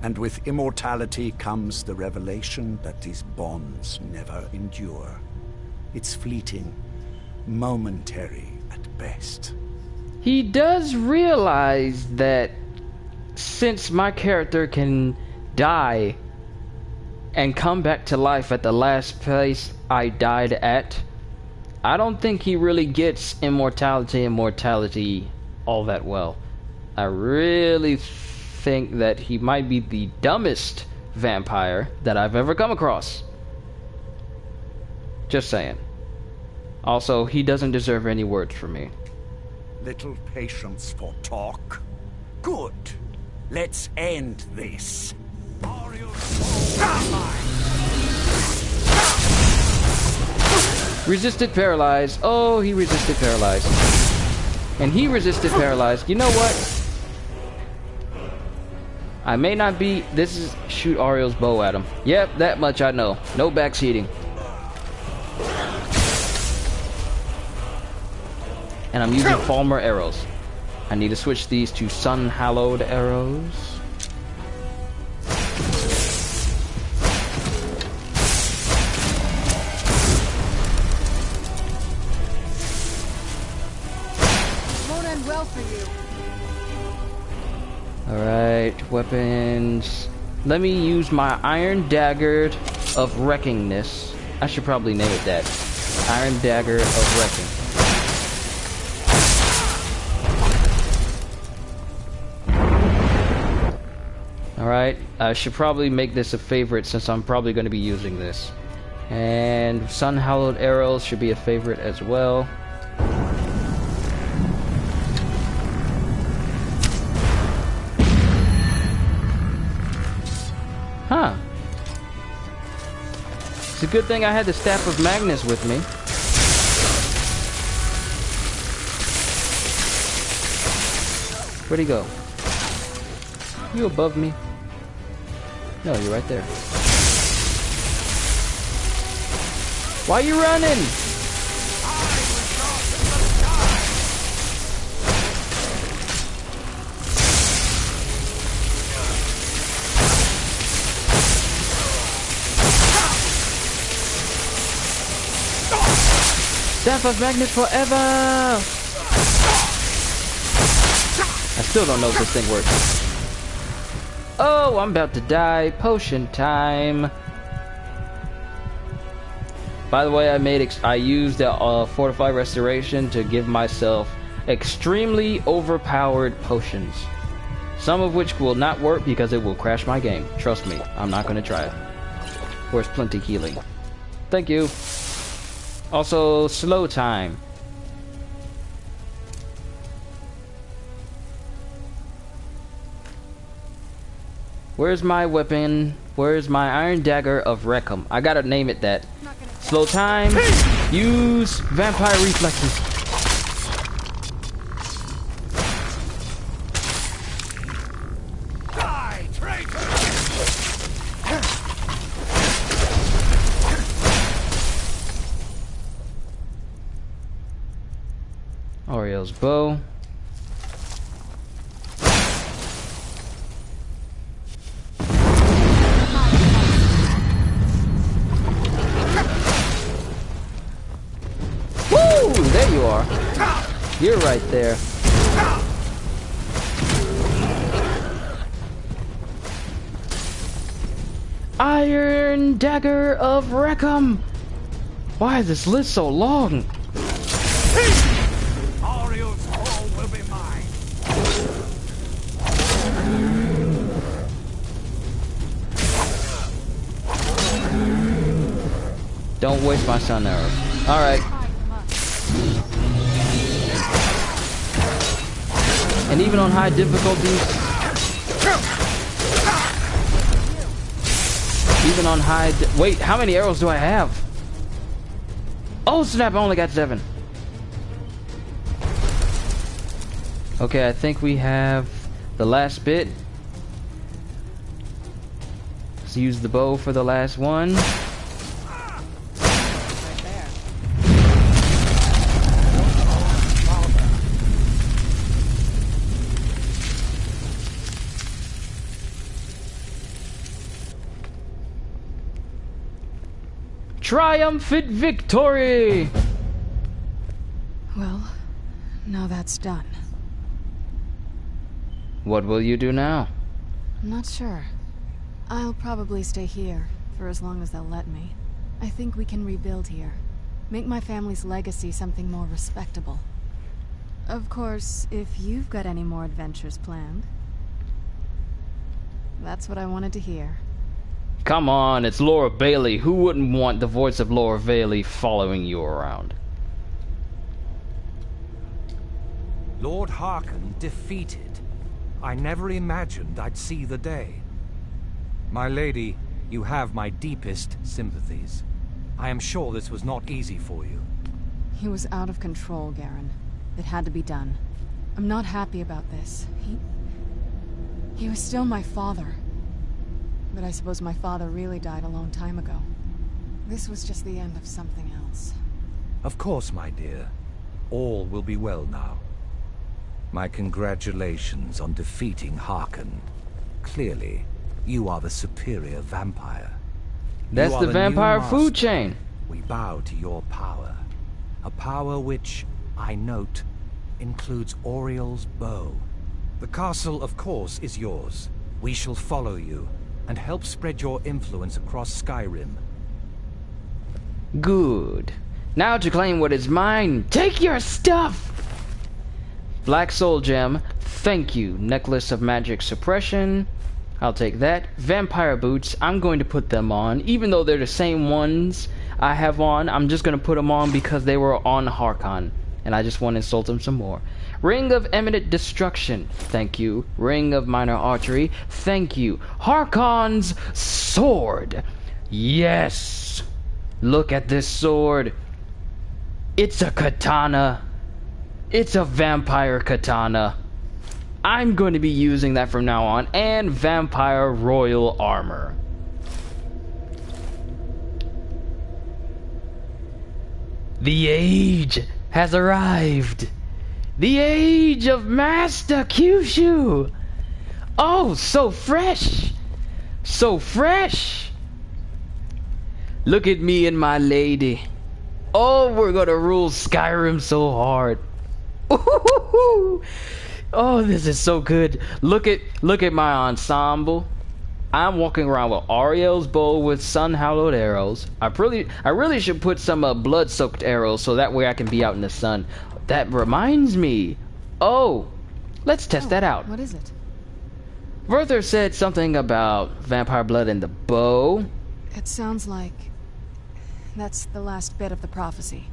and with immortality comes the revelation that these bonds never endure. It's fleeting, momentary at best. He does realize that since my character can die and come back to life at the last place I died at, I don't think he really gets immortality and mortality all that well. I really think that he might be the dumbest vampire that I've ever come across. Just saying. Also, he doesn't deserve any words from me. Little patience for talk. Good. Let's end this. Resisted paralyzed. Oh, he resisted paralyzed. And he resisted paralyzed. You know what? I may not be... This is... Shoot Ariel's bow at him. Yep, that much I know. No backseating. And I'm using Falmer arrows. I need to switch these to Sun-Hallowed arrows. Won't end well for you. Alright, weapons. Let me use my Iron Dagger of Wreckingness. I should probably name it that. Iron Dagger of Wrecking. Alright, I should probably make this a favorite since I'm probably going to be using this. And Sun-Hallowed arrows should be a favorite as well. Huh. It's a good thing I had the Staff of Magnus with me. Where'd he go? You above me? No, you're right there. Why are you running? Staff of Magnus forever! I still don't know if this thing works. Oh, I'm about to die. Potion time. By the way, I used the Fortify Restoration to give myself extremely overpowered potions. Some of which will not work because it will crash my game. Trust me, I'm not going to try it. Where's plenty healing? Thank you. Also, slow time. Where's my weapon? Where's my Iron Dagger of Reckham? I gotta name it that. Slow time. Use Vampire Reflexes. Die, traitor! Ariel's bow. There you are. You're right there. Iron Dagger of Reckham. Why is this list so long? Ariel's hall will be mine. Don't waste my sun arrows. All right. And even on high difficulties, even on high, wait, how many arrows do I have? Oh snap, I only got 7. Okay, I think we have the last bit. Let's use the bow for the last one. Triumphant victory! Well, now that's done. What will you do now? I'm not sure. I'll probably stay here, for as long as they'll let me. I think we can rebuild here. Make my family's legacy something more respectable. Of course, if you've got any more adventures planned. That's what I wanted to hear. Come on, it's Laura Bailey. Who wouldn't want the voice of Laura Bailey following you around? Lord Harkon defeated. I never imagined I'd see the day. My lady, you have my deepest sympathies. I am sure this was not easy for you. He was out of control, Garen. It had to be done. I'm not happy about this. He was still my father. But I suppose my father really died a long time ago. This was just the end of something else. Of course, my dear. All will be well now. My congratulations on defeating Harkon. Clearly, you are the superior vampire. That's the vampire food chain. We bow to your power. A power which, I note, includes Auriel's bow. The castle, of course, is yours. We shall follow you and help spread your influence across Skyrim. Good. Now to claim what is mine. Take your stuff! Black Soul Gem. Thank you. Necklace of Magic Suppression. I'll take that. Vampire Boots. I'm going to put them on. Even though they're the same ones I have on, I'm just going to put them on because they were on Harkon. And I just want to insult him some more. Ring of Eminent Destruction. Thank you. Ring of Minor Archery. Thank you. Harkon's Sword. Yes. Look at this sword. It's a katana. It's a vampire katana. I'm going to be using that from now on. And Vampire Royal Armor. The age has arrived. The age of Master Kyushu. Oh, so fresh. So fresh. Look at me and my lady. Oh, we're gonna rule Skyrim so hard. Ooh, oh, this is so good. Look at my ensemble. I'm walking around with Auriel's bow with sun-hallowed arrows. I really should put some blood-soaked arrows so that way I can be out in the sun. That reminds me. Oh, let's test that out. What is it? Werther said something about vampire blood in the bow. It sounds like that's the last bit of the prophecy.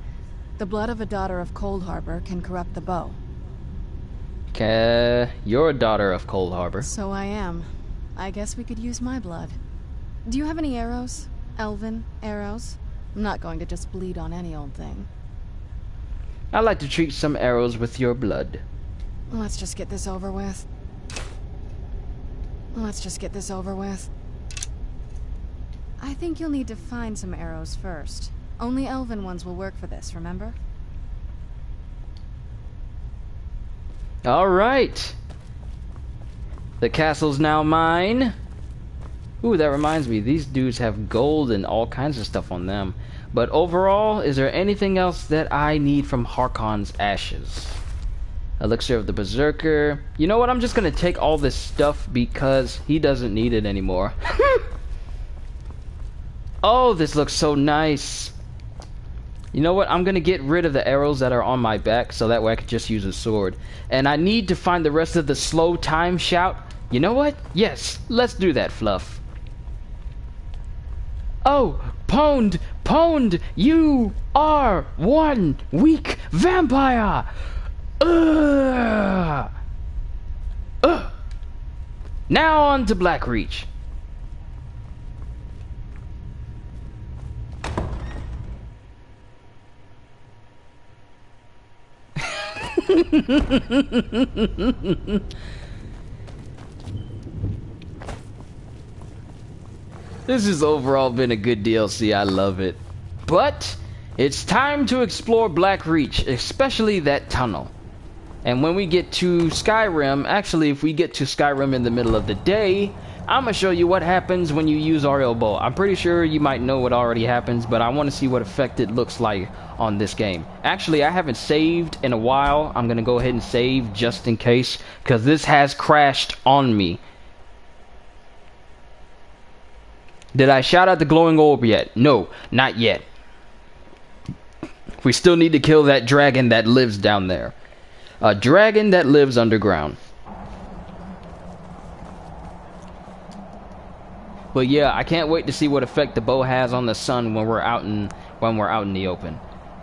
The blood of a daughter of Cold Harbor can corrupt the bow. You're a daughter of Cold Harbor. So I am. I guess we could use my blood. Do you have any arrows? Elven arrows? I'm not going to just bleed on any old thing. I'd like to treat some arrows with your blood. Let's just get this over with. I think you'll need to find some arrows first. Only elven ones will work for this, remember? Alright. The castle's now mine. Ooh, that reminds me. These dudes have gold and all kinds of stuff on them. But overall, is there anything else that I need from Harkon's ashes? Elixir of the Berserker. You know what? I'm just going to take all this stuff because he doesn't need it anymore. Oh, this looks so nice. You know what? I'm going to get rid of the arrows that are on my back so that way I can just use a sword. And I need to find the rest of the slow time shout. You know what? Yes, let's do that, Fluff. Oh, Pwned, you are one weak vampire. Now on to Blackreach. This has overall been a good DLC. I love it. But it's time to explore Blackreach, especially that tunnel. And when we get to Skyrim, actually if we get to Skyrim in the middle of the day, I'm gonna show you what happens when you use Auriel Bow. I'm pretty sure you might know what already happens, but I want to see what effect it looks like on this game. Actually, I haven't saved in a while. I'm gonna go ahead and save just in case, because this has crashed on me. Did I shout out the glowing orb yet? No, not yet. We still need to kill that dragon that lives down there. A dragon that lives underground. But yeah, I can't wait to see what effect the bow has on the sun when we're out in the open.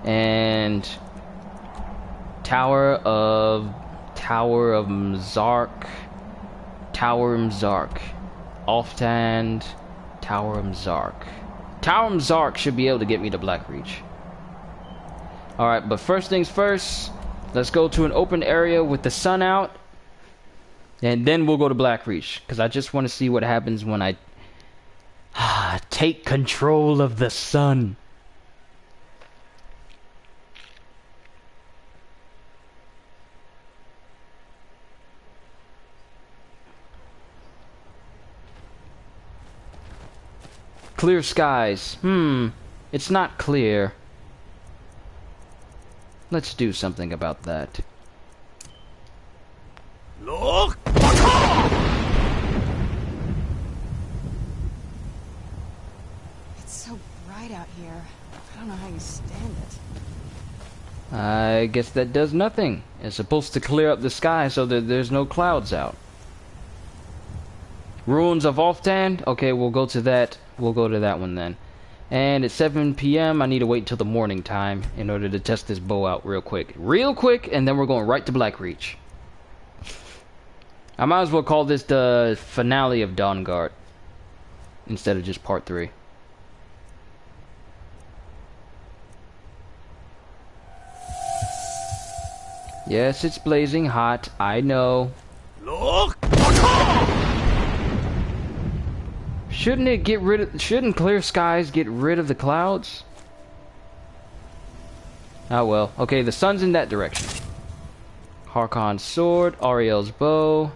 And Tower of Mzark, Oftand, Tower of Mzark. Tower of Mzark should be able to get me to Blackreach. Alright, but first things first, let's go to an open area with the sun out, and then we'll go to Blackreach, because I just want to see what happens when I take control of the sun. Clear skies. It's not clear. Let's do something about that. Look! It's so bright out here. I don't know how you stand it. I guess that does nothing. It's supposed to clear up the sky so that there's no clouds out. Ruins of Oftand? Okay, we'll go to that. We'll go to that one then. And it's 7 p.m. I need to wait until the morning time in order to test this bow out real quick. Real quick, and then we're going right to Blackreach. I might as well call this the finale of Dawnguard instead of just part 3. Yes, it's blazing hot. I know. Look! Shouldn't clear skies get rid of the clouds? Oh well. Okay, the sun's in that direction. Harkon's sword, Ariel's bow.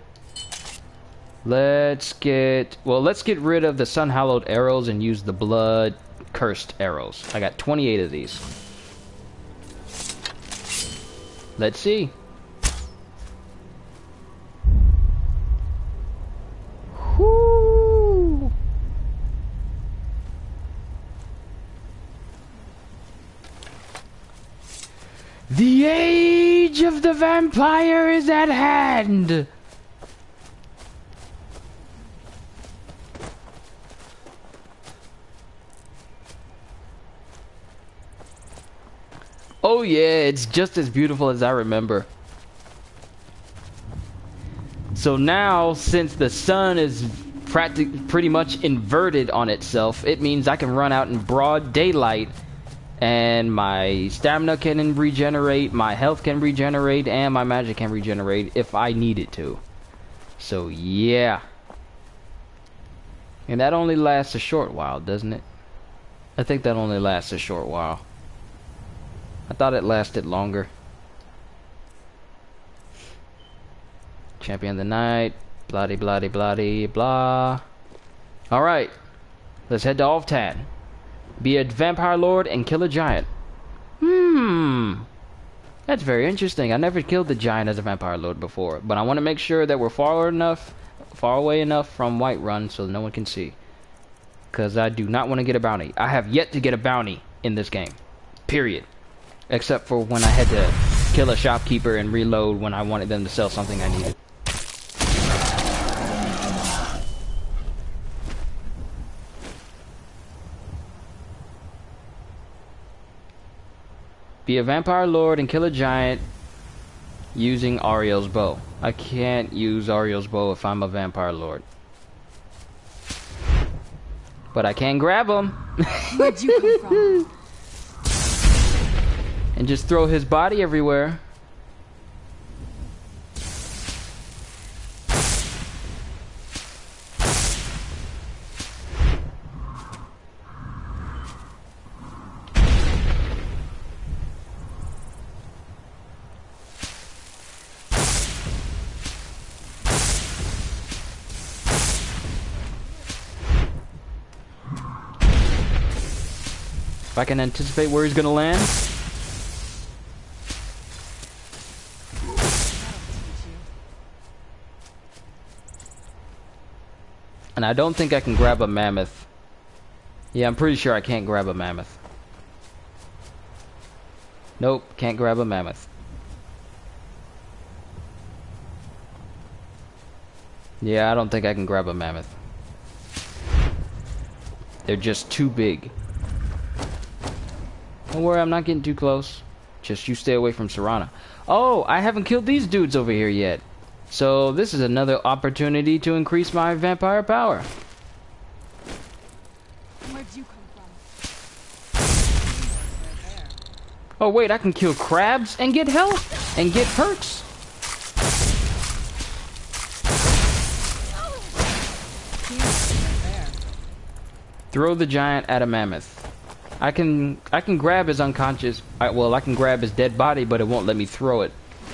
Let's get rid of the sun-hallowed arrows and use the blood-cursed arrows. I got 28 of these. Let's see. Whoo! The age of the vampire is at hand! Oh yeah, it's just as beautiful as I remember. So now, since the sun is pretty much inverted on itself, it means I can run out in broad daylight and my stamina can regenerate, my health can regenerate, and my magic can regenerate if I need it to. So yeah. And that only lasts a short while, doesn't it? I think that only lasts a short while. I thought it lasted longer. Champion of the night. Bloody, bloody, bloody, blah. Alright. Let's head to Oftand. Be a vampire lord and kill a giant. That's very interesting. I never killed the giant as a vampire lord before. But I want to make sure that we're far away enough from Whiterun so no one can see. Because I do not want to get a bounty. I have yet to get a bounty in this game. Period. Except for when I had to kill a shopkeeper and reload when I wanted them to sell something I needed. Be a vampire lord and kill a giant using Ariel's bow. I can't use Ariel's bow if I'm a vampire lord. But I can grab him. Where'd you come from? And just throw his body everywhere. If I can anticipate where he's gonna land. And I don't think I can grab a mammoth. Yeah, I'm pretty sure I can't grab a mammoth. Nope, can't grab a mammoth. Yeah, I don't think I can grab a mammoth. They're just too big. Don't worry, I'm not getting too close. Just you stay away from Serana. Oh, I haven't killed these dudes over here yet. So this is another opportunity to increase my vampire power. Where'd you come from? Oh wait, I can kill crabs and get health and get perks. Throw the giant at a mammoth. I can grab his unconscious. I can grab his dead body, but it won't let me throw it.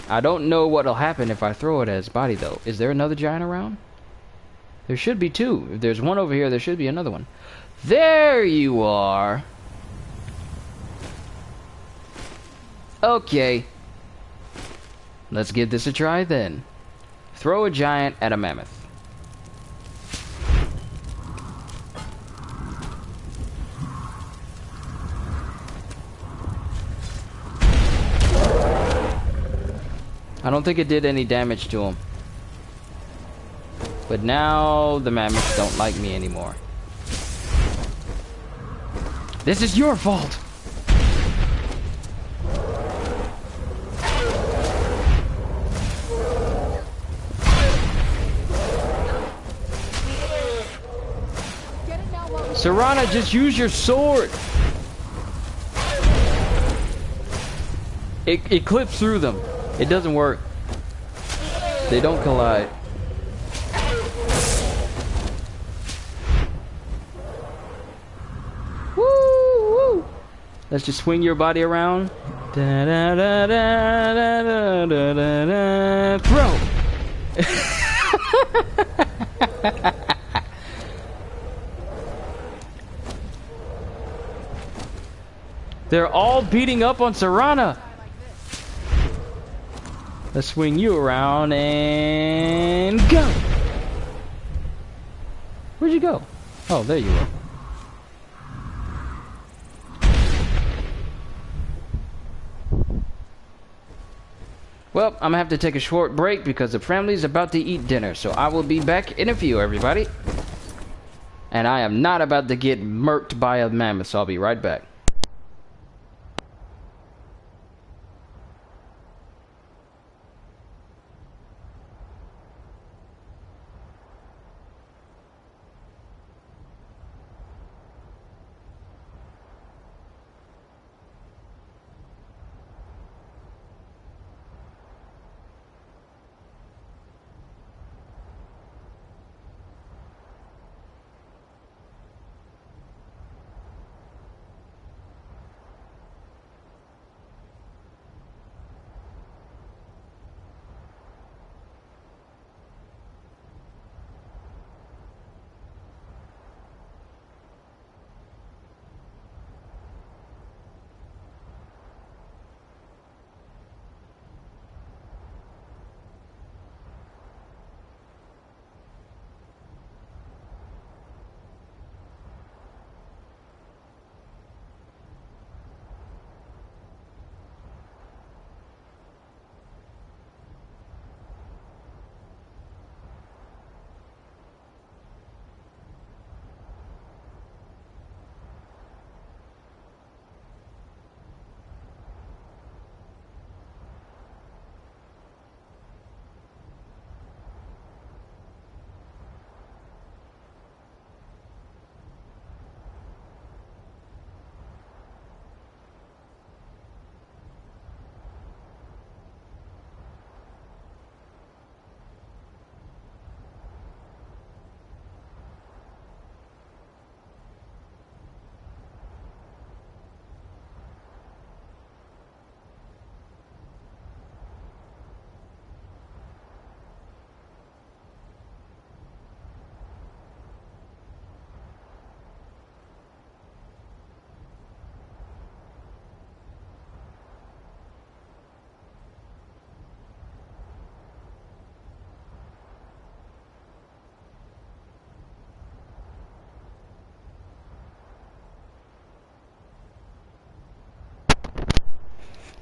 I don't know what'll happen if I throw it at his body, though. Is there another giant around? There should be two. If there's one over here, there should be another one. There you are. Okay. Let's give this a try then. Throw a giant at a mammoth. I don't think it did any damage to him. But now the mammoths don't like me anymore. This is your fault! Serana, just use your sword! It clips through them. It doesn't work. They don't collide. Woo! Let's just swing your body around. Da, da, da, da, da, da, da, da. Throw! They're all beating up on Serana. Let's swing you around and go. Where'd you go? Oh, there you are. Well, I'm gonna have to take a short break because the family's about to eat dinner, so I will be back in a few, everybody. And I am not about to get murked by a mammoth, so I'll be right back.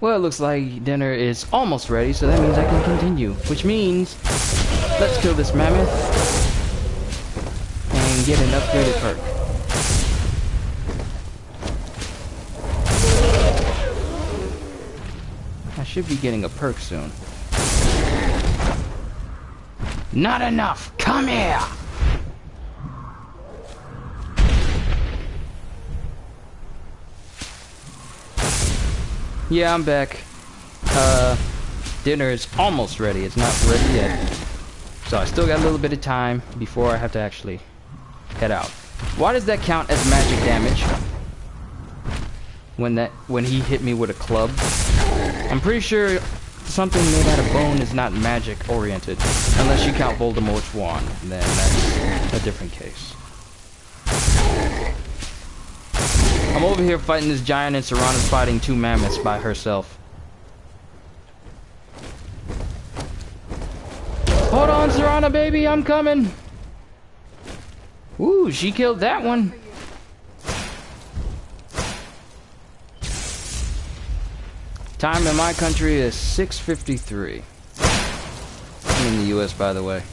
Well, it looks like dinner is almost ready, so that means I can continue. Which means, let's kill this mammoth and get an upgraded perk. should be getting a perk soon. Not enough! Come here! Yeah, I'm back. Dinner is almost ready. It's not ready yet. So I still got a little bit of time before I have to actually head out. Why does that count as magic damage? When he hit me with a club? I'm pretty sure something made out of bone is not magic oriented. Unless you count Voldemort's wand. Then that's a different case. I'm over here fighting this giant and Serana's fighting two mammoths by herself. Hold on, Serana, baby, I'm coming. Ooh, she killed that one. Time in my country is 6:53. I'm in the US, by the way.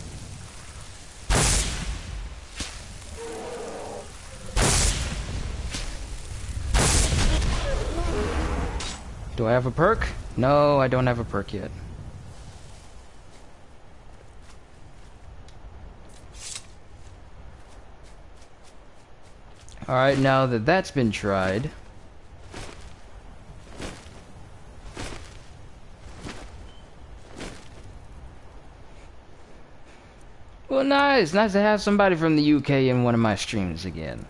Do I have a perk? No, I don't have a perk yet. Alright, now that that's been tried. Well, nice. Nice to have somebody from the UK in one of my streams again.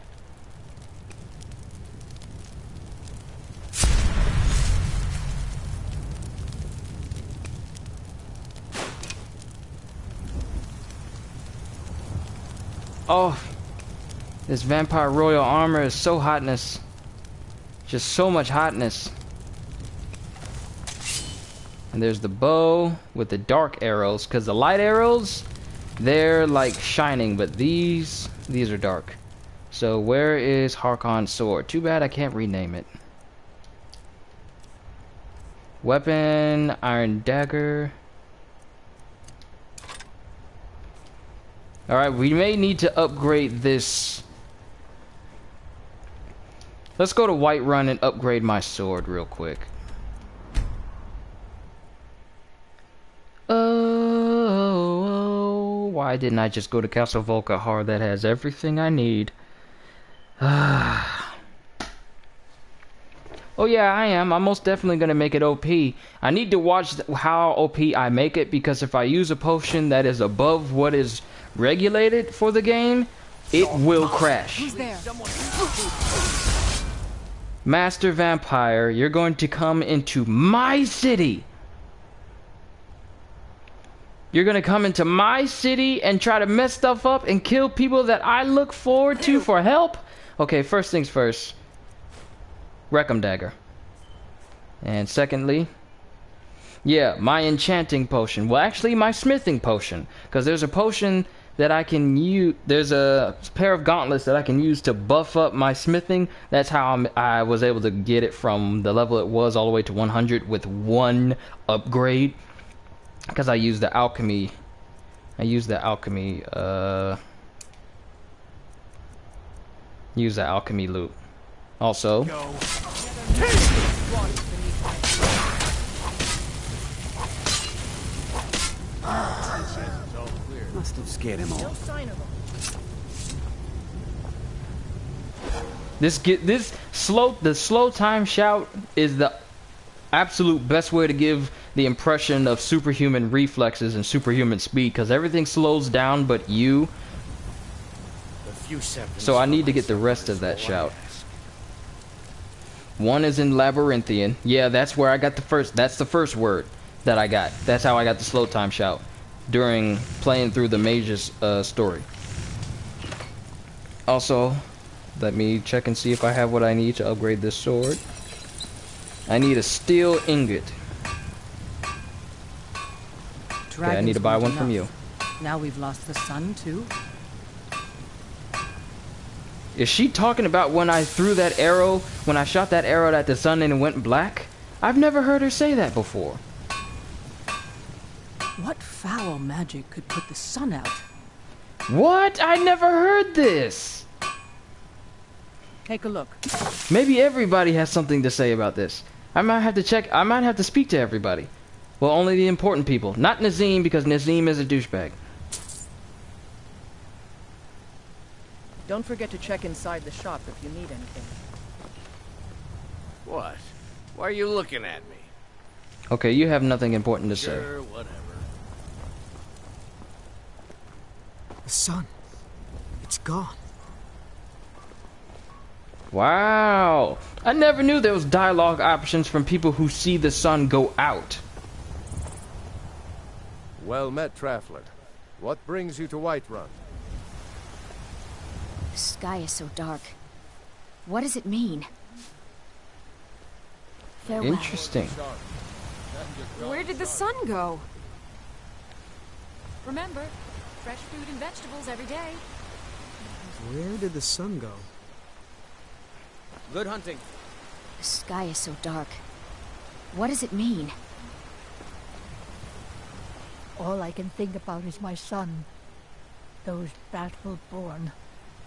Oh, this vampire royal armor is so hotness. Just so much hotness. And there's the bow with the dark arrows, because the light arrows, they're like shining, but these are dark. So where is Harkon's sword? Too bad I can't rename it. Weapon, iron dagger. Alright, we may need to upgrade this. Let's go to Whiterun and upgrade my sword real quick. Oh, why didn't I just go to Castle Volkihar that has everything I need? Oh yeah, I am. I'm most definitely going to make it OP. I need to watch how OP I make it, because if I use a potion that is above what is regulated for the game, it will crash. Who's there? Master Vampire, you're going to come into my city. You're going to come into my city and try to mess stuff up and kill people that I look forward to for help? Okay, first things first. Reckham Dagger. And secondly, yeah, my enchanting potion. Well, actually, my smithing potion. Because there's a potion that I can use. There's a pair of gauntlets that I can use to buff up my smithing. That's how I was able to get it from the level it was all the way to 100 with one upgrade. Because I used the alchemy. Use the alchemy loot. Also, must have scared him off. The slow time shout is the absolute best way to give the impression of superhuman reflexes and superhuman speed, because everything slows down but you. So I need to get the rest of that shout. One is in Labyrinthian. Yeah, that's where I got the first. That's the first word that I got. That's how I got the slow time shout during playing through the mage's story. Also, let me check and see if I have what I need to upgrade this sword. I need a steel ingot. Okay, I need to buy one from you. Now we've lost the sun too. Is she talking about when I threw that arrow, when I shot that arrow at the sun and it went black? I've never heard her say that before. What foul magic could put the sun out? What? I never heard this. Take a look. Maybe everybody has something to say about this. I might have to check. I might have to speak to everybody. Well, only the important people. Not Nazim, because Nazim is a douchebag. Don't forget to check inside the shop if you need anything. What? Why are you looking at me? Okay, you have nothing important to say. Sure, whatever. The sun. It's gone. Wow. I never knew there was dialogue options from people who see the sun go out. Well met, Traveler. What brings you to Whiterun? The sky is so dark. What does it mean? Farewell. Interesting. Where did the sun go? Remember, fresh fruit and vegetables every day. Where did the sun go? Good hunting. The sky is so dark. What does it mean? All I can think about is my son. Those battle-born.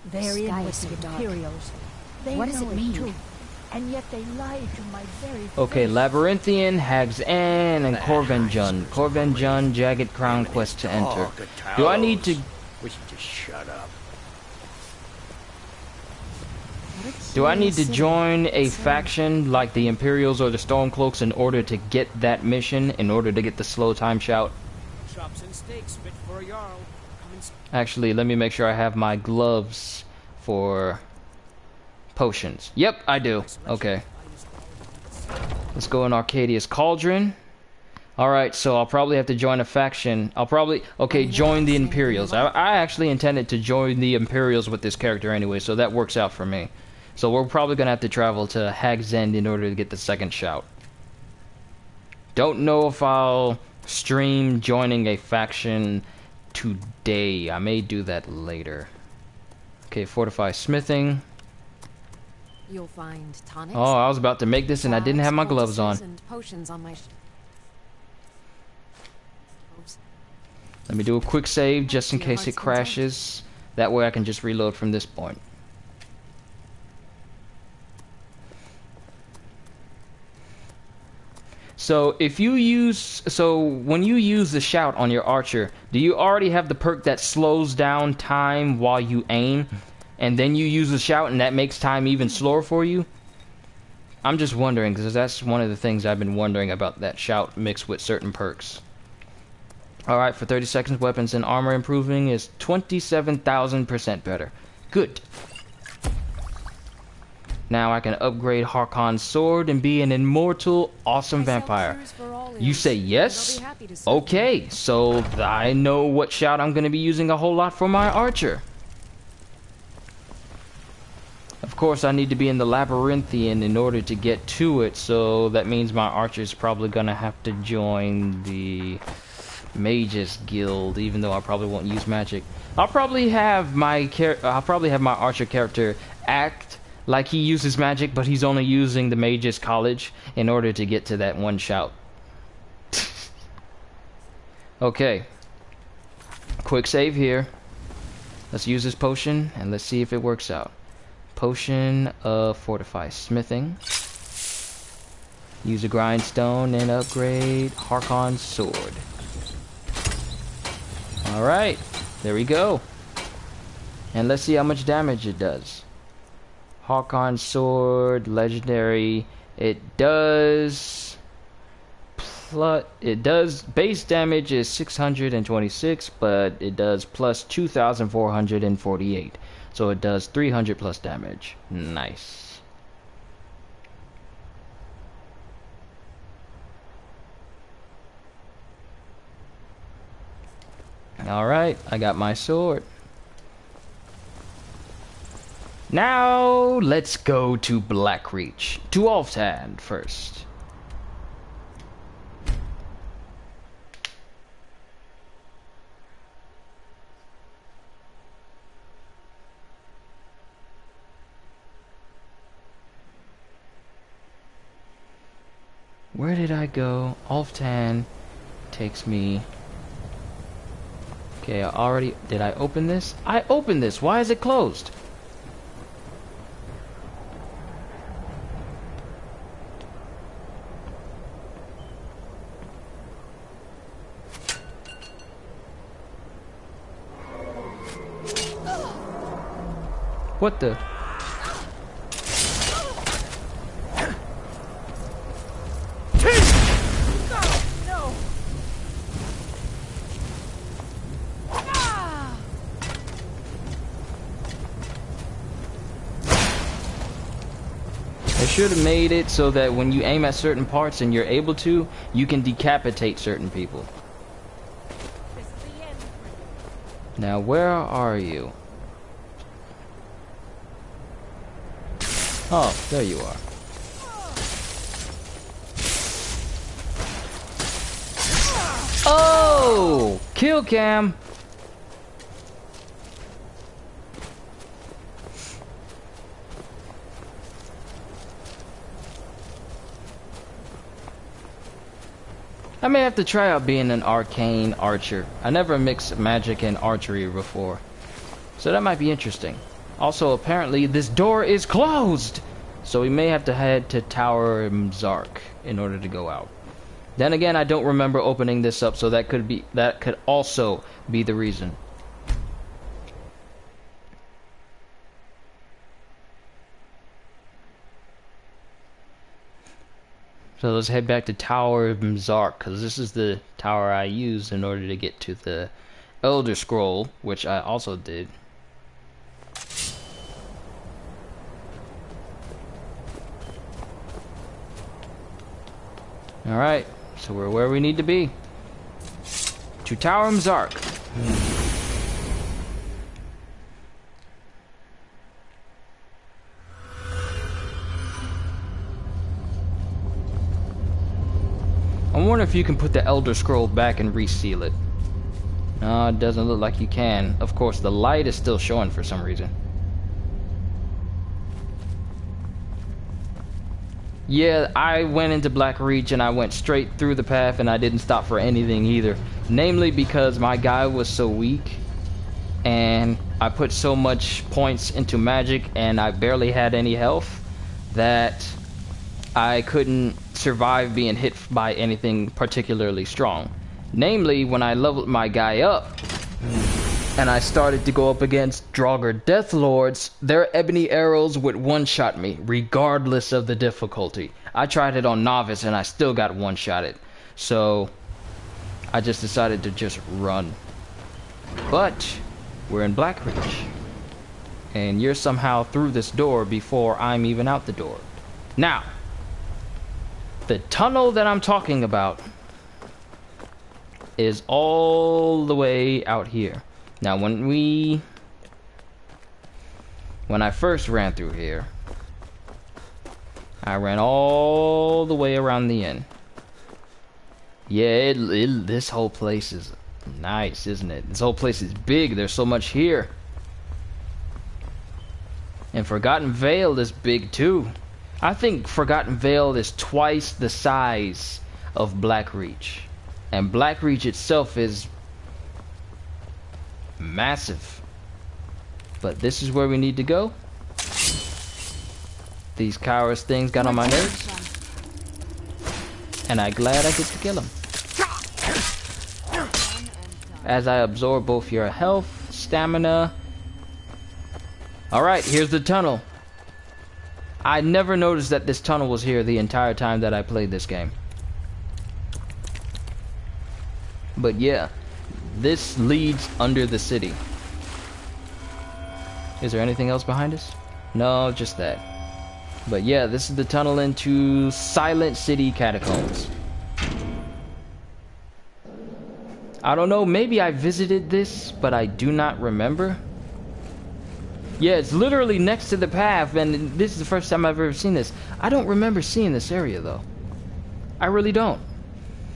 They're in with the Imperials. They what does know it mean? Too. And yet they lie to my very face. Okay, Labyrinthian, Hag's End, and Corvenjun. Corvenjun, Jagged Crown quest to enter. Do I need to... We should just shut up. Do I need to join a faction like the Imperials or the Stormcloaks in order to get that mission, in order to get the slow time shout? Chops and steaks fit for a Jarl. Actually, let me make sure I have my gloves for potions. Yep, I do. Okay. Let's go in Arcadia's Cauldron. Alright, so I'll probably have to join a faction. I'll probably... Okay, join the Imperials. I actually intended to join the Imperials with this character anyway, so that works out for me. So we're probably going to have to travel to Hag's End in order to get the second shout. Don't know if I'll stream joining a faction today. I may do that later. Okay, fortify smithing. You'll find tonics. Oh, I was about to make this and I didn't have my gloves on. And potions on my Let me do a quick save just in case it crashes. That way I can just reload from this point. So if you use, when you use the shout on your archer, do you already have the perk that slows down time while you aim, and then you use the shout and that makes time even slower for you? I'm just wondering, because that's one of the things I've been wondering about that shout mixed with certain perks. Alright, for 30 seconds, weapons and armor improving is 27,000% better. Good. Now I can upgrade Harkon's sword and be an immortal, awesome vampire. You say yes? Okay, so I know what shout I'm going to be using a whole lot for my archer. Of course, I need to be in the Labyrinthian in order to get to it, so that means my archer's probably going to have to join the Mages Guild, even though I probably won't use magic. I'll probably have my archer character act like he uses magic, but he's only using the Mages College in order to get to that one shout. Okay. Quick save here. Let's use this potion, and let's see if it works out. Potion of Fortify Smithing. Use a grindstone and upgrade Harkon's sword. Alright, there we go. And let's see how much damage it does. Harkon's sword, legendary. It does base damage is 626, but it does plus 2,448. So it does 300 plus damage. Nice. Alright, I got my sword. Now, let's go to Blackreach. To Alftan first. Where did I go? Alftan takes me... Okay, did I open this? I opened this! Why is it closed? What the? No. They should have made it so that when you aim at certain parts and you're able to, you can decapitate certain people. Now, where are you? Oh, there you are. Oh! Kill cam! I may have to try out being an arcane archer. I never mixed magic and archery before, so that might be interesting. Also, apparently this door is closed, so we may have to head to Tower Mzark in order to go out. Then again, I don't remember opening this up, so that could also be the reason. So let's head back to Tower Mzark, because this is the tower I used in order to get to the Elder Scroll, which I also did. Alright, so we're where we need to be. To Tower Mzark. I wonder if you can put the Elder Scroll back and reseal it. No, it doesn't look like you can. Of course, the light is still showing for some reason. Yeah, I went into Black Reach and I went straight through the path and I didn't stop for anything either. Namely because my guy was so weak and I put so much points into magic and I barely had any health that I couldn't survive being hit by anything particularly strong. Namely, when I leveled my guy up and I started to go up against Dawnguard Death Lords, their ebony arrows would one-shot me, regardless of the difficulty. I tried it on Novice and I still got one-shotted. So, I just decided to just run. But, we're in Black Reach. And you're somehow through this door before I'm even out the door. Now, the tunnel that I'm talking about is all the way out here. Now when I first ran through here, I ran all the way around the end. Yeah, this whole place is nice, isn't it? This whole place is big. There's so much here. And Forgotten Vale is big too. I think Forgotten Vale is twice the size of Black Reach. And Black Reach itself is massive. But this is where we need to go. These cowards things got on my nerves. And I'm glad I get to kill them. As I absorb both your health, stamina. Alright, here's the tunnel. I never noticed that this tunnel was here the entire time that I played this game. But yeah, this leads under the city. Is there anything else behind us? No, just that. But yeah, this is the tunnel into Silent City Catacombs. I don't know, maybe I visited this, but I do not remember. Yeah, it's literally next to the path, and this is the first time I've ever seen this. I don't remember seeing this area, though. I really don't.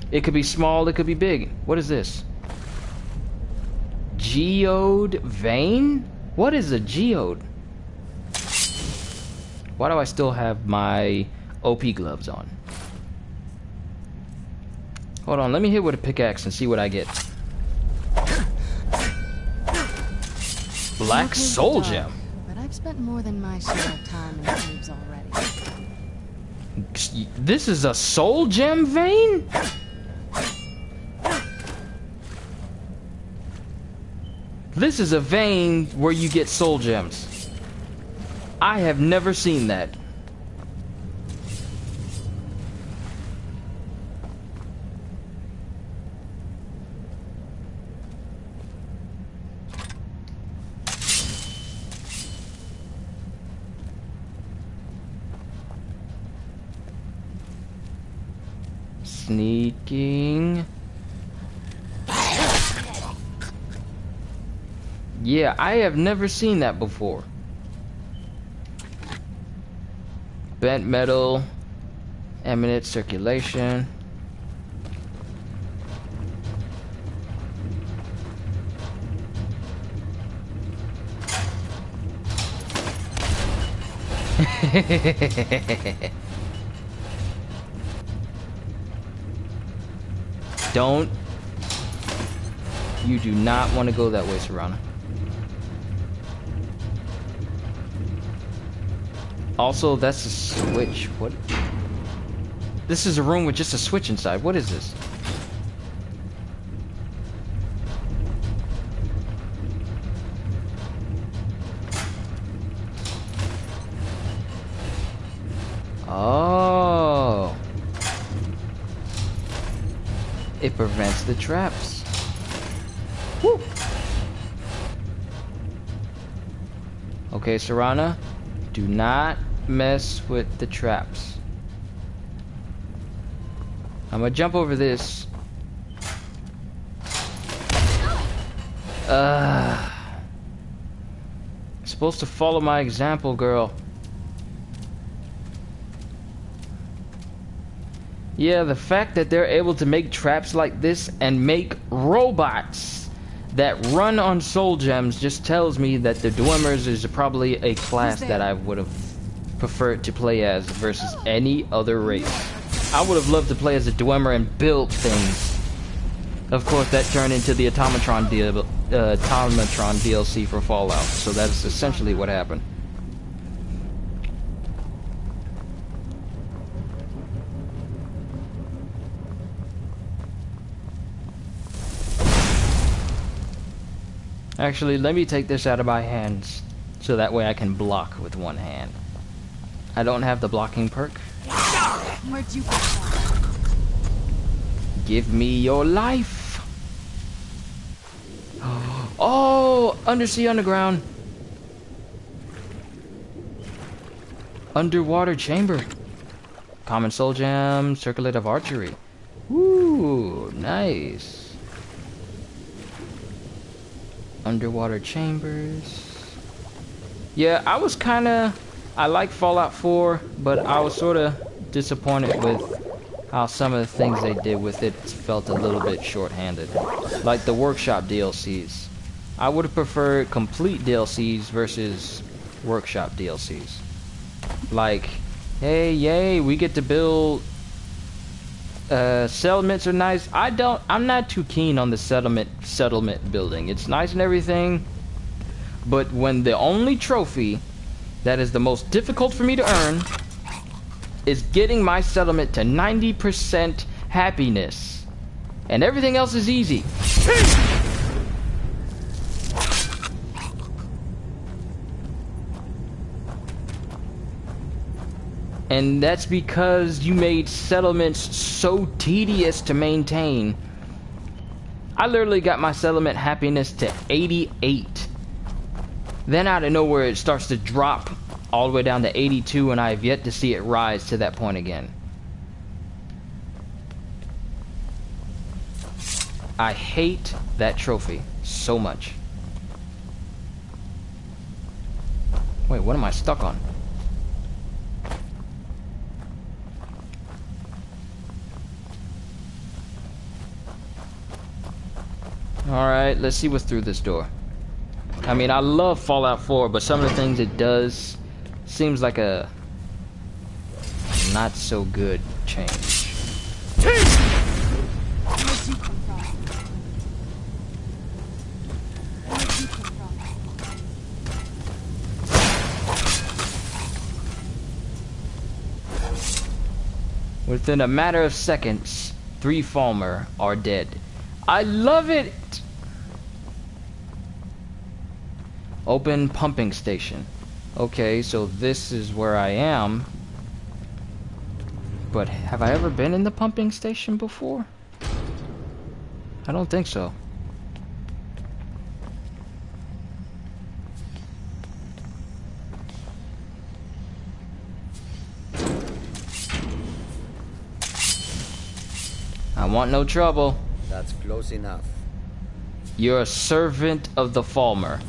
It could be small, it could be big. What is this? Geode vein? What is a geode? Why do I still have my OP gloves on? Hold on, let me hit with a pickaxe and see what I get. Black Soul Gem. But I've spent more than my share of time in caves already. This is a Soul Gem vein? This is a vein where you get soul gems. I have never seen that. Sneaking. Yeah, I have never seen that before. Bent metal, eminent circulation. Don't. You do not want to go that way, Serana. Also, that's a switch. What? This is a room with just a switch inside. What is this? Oh. It prevents the traps. Woo. Okay, Serana, do not mess with the traps. I'm gonna jump over this. Supposed to follow my example, girl. Yeah, the fact that they're able to make traps like this and make robots that run on soul gems just tells me that the Dwemer is probably a class that I would have preferred to play as versus any other race. I would have loved to play as a Dwemer and build things. Of course, that turned into the Automatron DLC for Fallout, so that is essentially what happened. Actually, let me take this out of my hands, so that way I can block with one hand. I don't have the blocking perk. Where'd you get that? Give me your life. Oh, undersea, underground. Underwater chamber. Common soul gem, circlet of archery. Ooh, nice. Underwater chambers. Yeah, I like Fallout 4, but I was sort of disappointed with how some of the things they did with it felt a little bit short-handed. Like the workshop DLCs. I would have preferred complete DLCs versus workshop DLCs. Like, hey, yay, we get to build settlements are nice. I'm not too keen on the settlement building. It's nice and everything, but when the only trophy that is the most difficult for me to earn is getting my settlement to 90% happiness, and everything else is easy. And that's because you made settlements so tedious to maintain. I literally got my settlement happiness to 88. Then out of nowhere it starts to drop all the way down to 82, and I have yet to see it rise to that point again. I hate that trophy so much. Wait, what am I stuck on? Alright, let's see what's through this door. I mean, I love Fallout 4, but some of the things it does seems like a not so good change. Within a matter of seconds, 3 Falmer are dead. I love it! Open pumping station. Okay, so this is where I am. But have I ever been in the pumping station before? I don't think so. I want no trouble. That's close enough. You're a servant of the Falmer.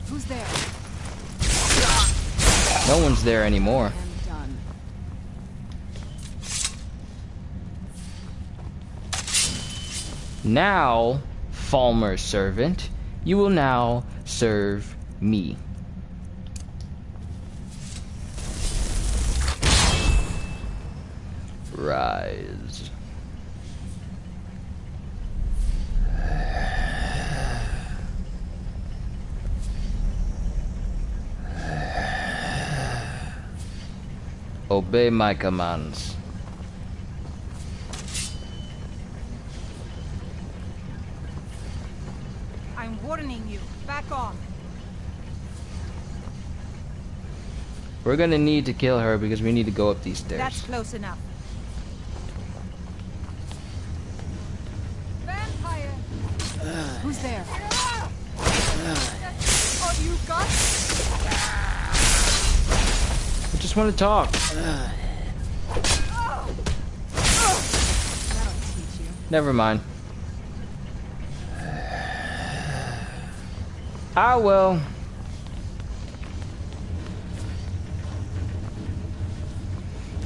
Who's there? No one's there anymore. Done. Now, Falmer's servant, you will now serve me. Rise. Obey my commands. I'm warning you. Back off. We're gonna need to kill her because we need to go up these stairs. That's close enough. Vampire! Who's there? All you got? I just want to talk. That'll teach you. Never mind. I will.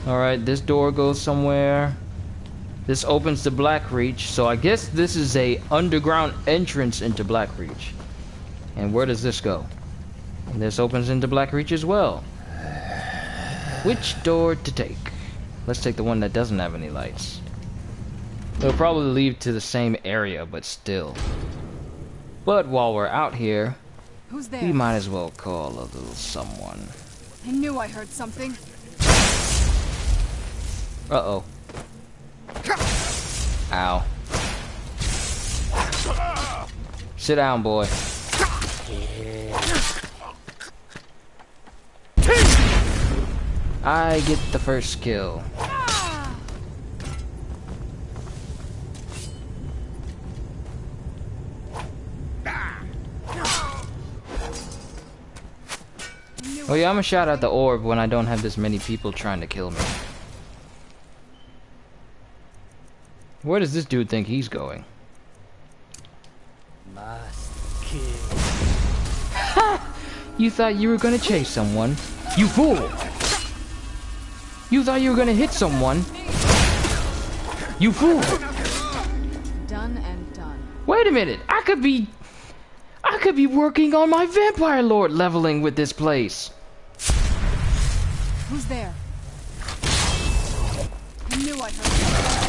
Alright, this door goes somewhere. This opens to Blackreach, so I guess this is a underground entrance into Blackreach. And where does this go? And this opens into Blackreach as well. Which door to take? Let's take the one that doesn't have any lights. It'll probably lead to the same area, but still. But while we're out here, Who's there? we might as well call a little someone. I knew I heard something. Uh-oh. Ow. Sit down, boy. I get the first kill. Oh yeah, I'm gonna shout out the orb when I don't have this many people trying to kill me. Where does this dude think he's going? Must kill. You thought you were gonna chase someone? You fool! You thought you were gonna hit someone? You fool! Done and done. Wait a minute! I could be working on my Vampire Lord leveling with this place. Who's there? I knew I heard something.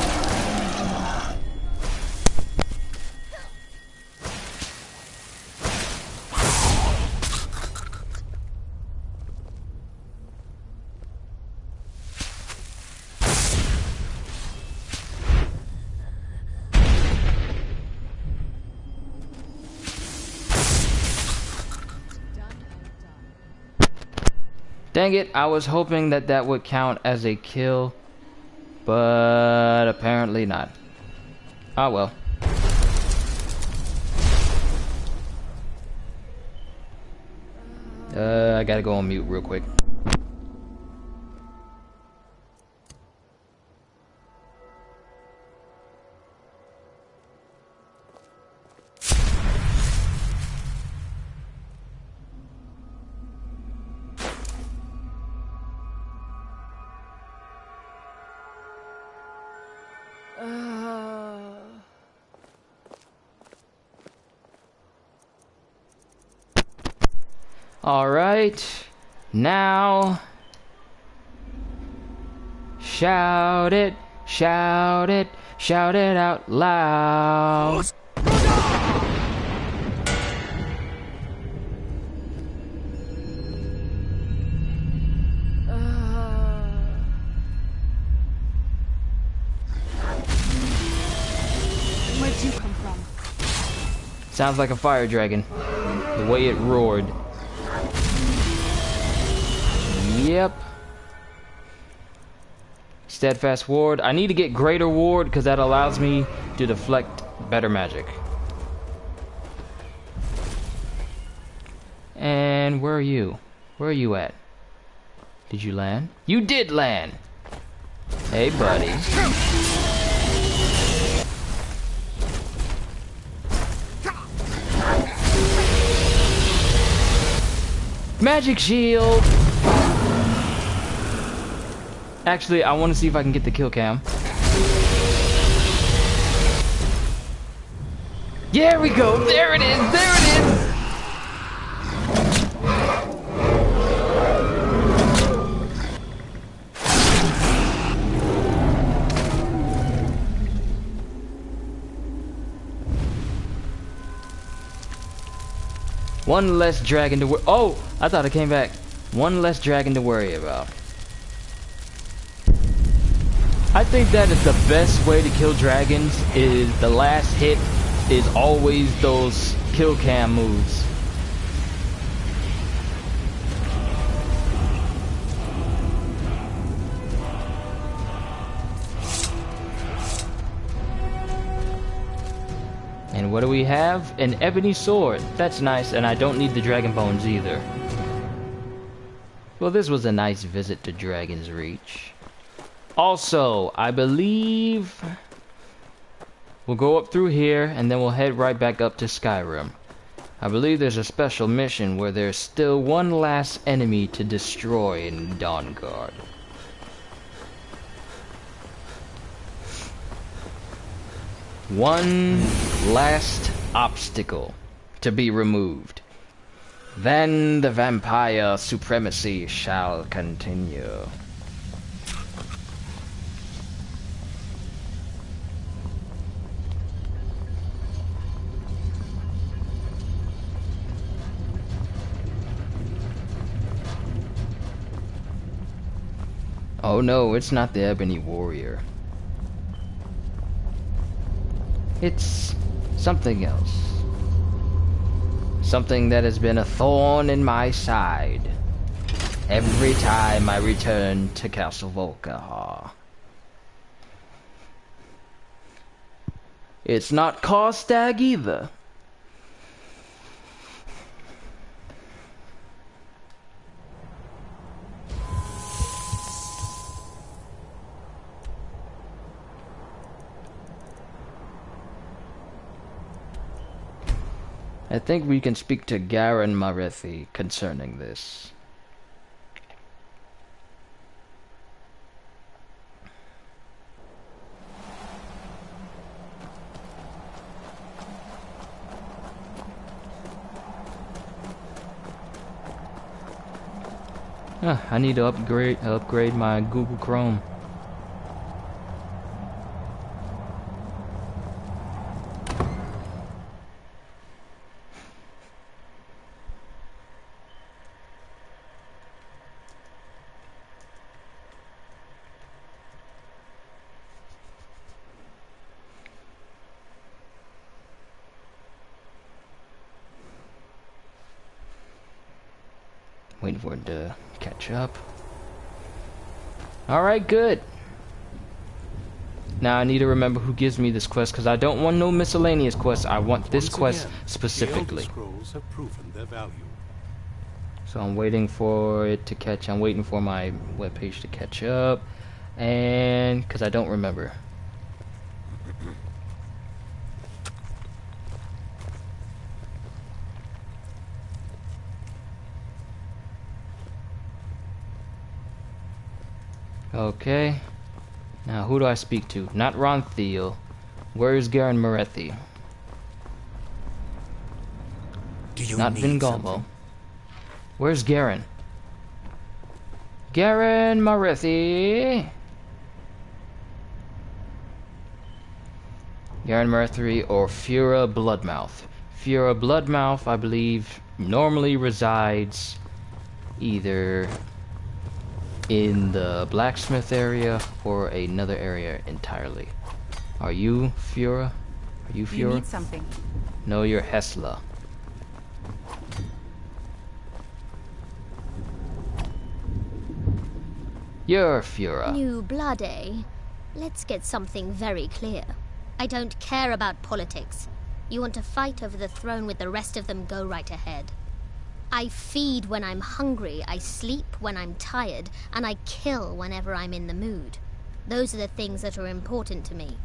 Dang it, I was hoping that that would count as a kill, but apparently not. Ah well. I gotta go on mute real quick. Alright, now shout it, shout it, shout it out loud. Where'd you come from? Sounds like a fire dragon, the way it roared. Yep. Steadfast ward. I need to get greater ward because that allows me to deflect better magic. And where are you? Where are you at? Did you land? You did land! Hey, buddy. Magic shield! Actually, I want to see if I can get the kill cam. There we go! There it is! There it is! One less dragon to worry. Oh, I thought it came back. One less dragon to worry about. I think that is the best way to kill dragons. Is the last hit is always those kill cam moves. And what do we have? An ebony sword. That's nice, and I don't need the dragon bones either. Well, this was a nice visit to Dragon's Reach. Also, I believe we'll go up through here, and then we'll head right back up to Skyrim. I believe there's a special mission where there's still one last enemy to destroy in Dawnguard. One last obstacle to be removed. Then the vampire supremacy shall continue. Oh no, it's not the Ebony Warrior. It's something else. Something that has been a thorn in my side every time I return to Castle Volkihar. It's not Karstag either. I think we can speak to Garen Marethi concerning this. I need to upgrade my Google Chrome. Waiting for it to catch up. Alright, good. Now I need to remember who gives me this quest, because I don't want no miscellaneous quests. I want this quest specifically. The Elder Scrolls have proven their value. So I'm waiting for it to catch. I'm waiting for my webpage to catch up. And because I don't remember. Okay. Now, who do I speak to? Not Ronthiel. Where's Garen Marethi? Not Vingalmo. Where's Garen? Garen Marethi. Garen Marethi or Fura Bloodmouth. Fura Bloodmouth, I believe, normally resides either in the blacksmith area or another area entirely. Are you Fura? Are you Fura? You need something. No, you're Hesla. You're Fura. New blood, eh? Let's get something very clear. I don't care about politics. You want to fight over the throne with the rest of them, go right ahead. I feed when I'm hungry, I sleep when I'm tired, and I kill whenever I'm in the mood. Those are the things that are important to me.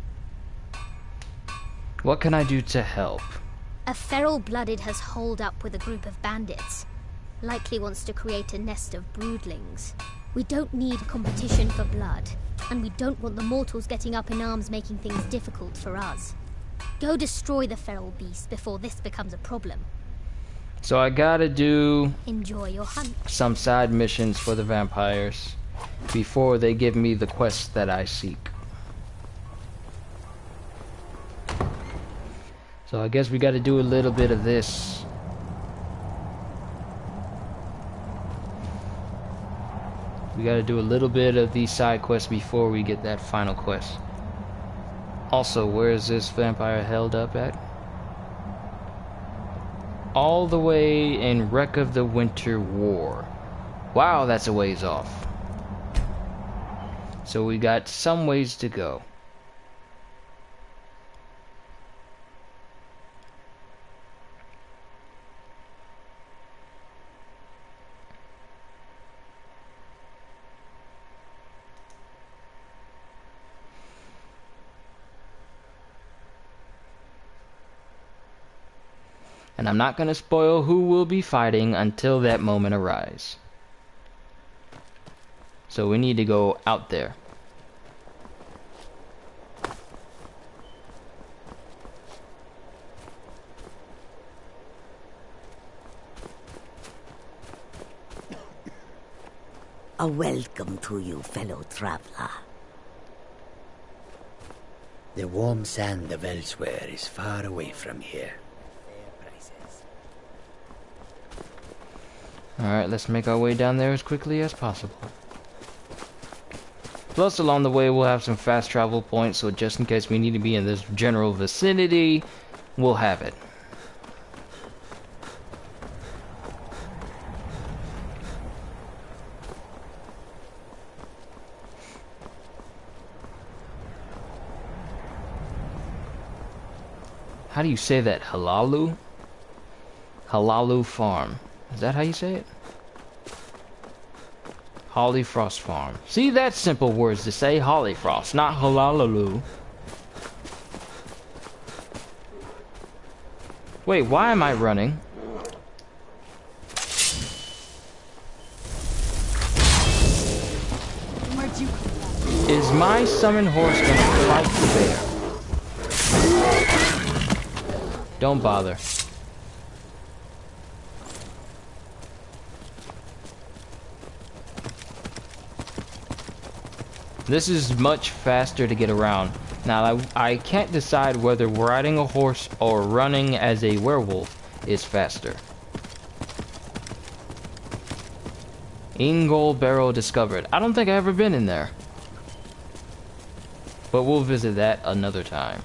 What can I do to help? A feral-blooded has holed up with a group of bandits. Likely wants to create a nest of broodlings. We don't need competition for blood, and we don't want the mortals getting up in arms making things difficult for us. Go destroy the feral beast before this becomes a problem. So I gotta do... Enjoy your hunt. Some side missions for the vampires before they give me the quests that I seek. So I guess we gotta do a little bit of this. We gotta do a little bit of these side quests before we get that final quest. Also, where is this vampire held up at? All the way in Wreck of the Winter War. Wow, that's a ways off. So we got some ways to go. And I'm not going to spoil who we'll be fighting until that moment arrives. So we need to go out there. A welcome to you, fellow traveler. The warm sand of elsewhere is far away from here. Alright, let's make our way down there as quickly as possible. Plus, along the way, we'll have some fast travel points, so just in case we need to be in this general vicinity, we'll have it. How do you say that? Halalu? Halalu Farm. Is that how you say it? Holly Frost Farm. See, that's simple words to say. Holly Frost, not Halalu. Wait, why am I running? Is my summon horse gonna fight the bear? Don't bother. This is much faster to get around. Now, I can't decide whether riding a horse or running as a werewolf is faster. Ingol Barrow discovered. I don't think I've ever been in there. But we'll visit that another time.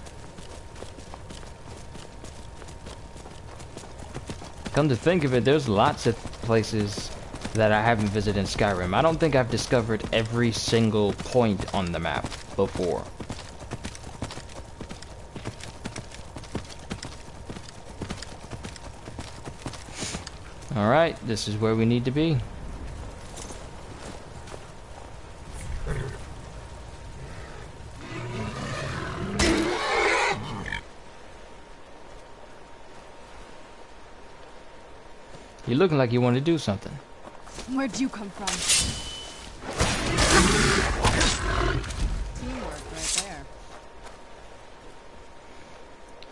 Come to think of it, there's lots of places that I haven't visited in Skyrim. I don't think I've discovered every single point on the map before. Alright, this is where we need to be. You're looking like you want to do something. Where'd you come from? Teamwork right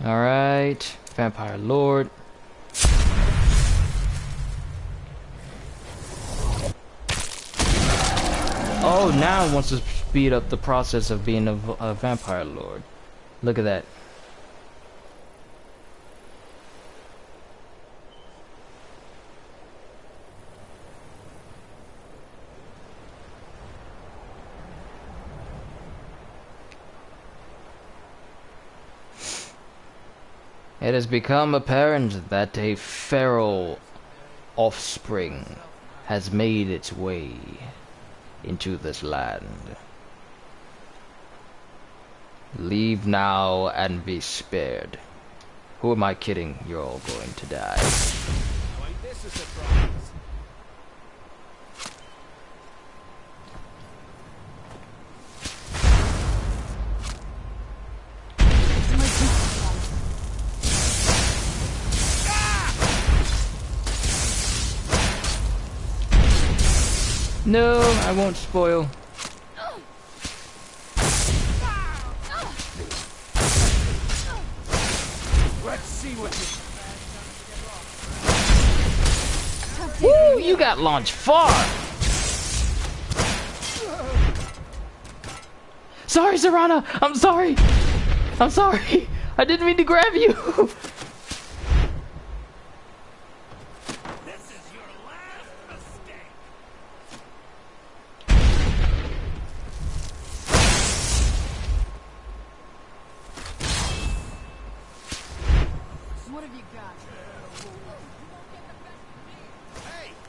there. Alright, Vampire Lord. Oh, now it wants to speed up the process of being a Vampire Lord. Look at that. It has become apparent that a feral offspring has made its way. into this land. Leave now and be spared. Who am I kidding? You're all going to die. Oh, ain't this a surprise? No, I won't spoil. Let's see what you... Woo! You got launched far. Sorry, Serana. I'm sorry. I'm sorry. I didn't mean to grab you.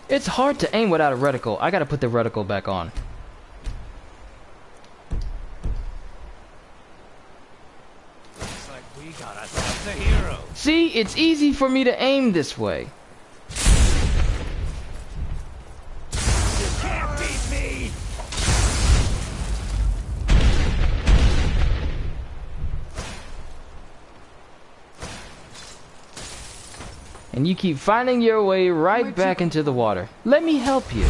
It's hard to aim without a reticle. I gotta put the reticle back on. Looks like we got ourselves a hero. See, it's easy for me to aim this way. You can't beat me! And you keep finding your way right back into the water. Let me help you.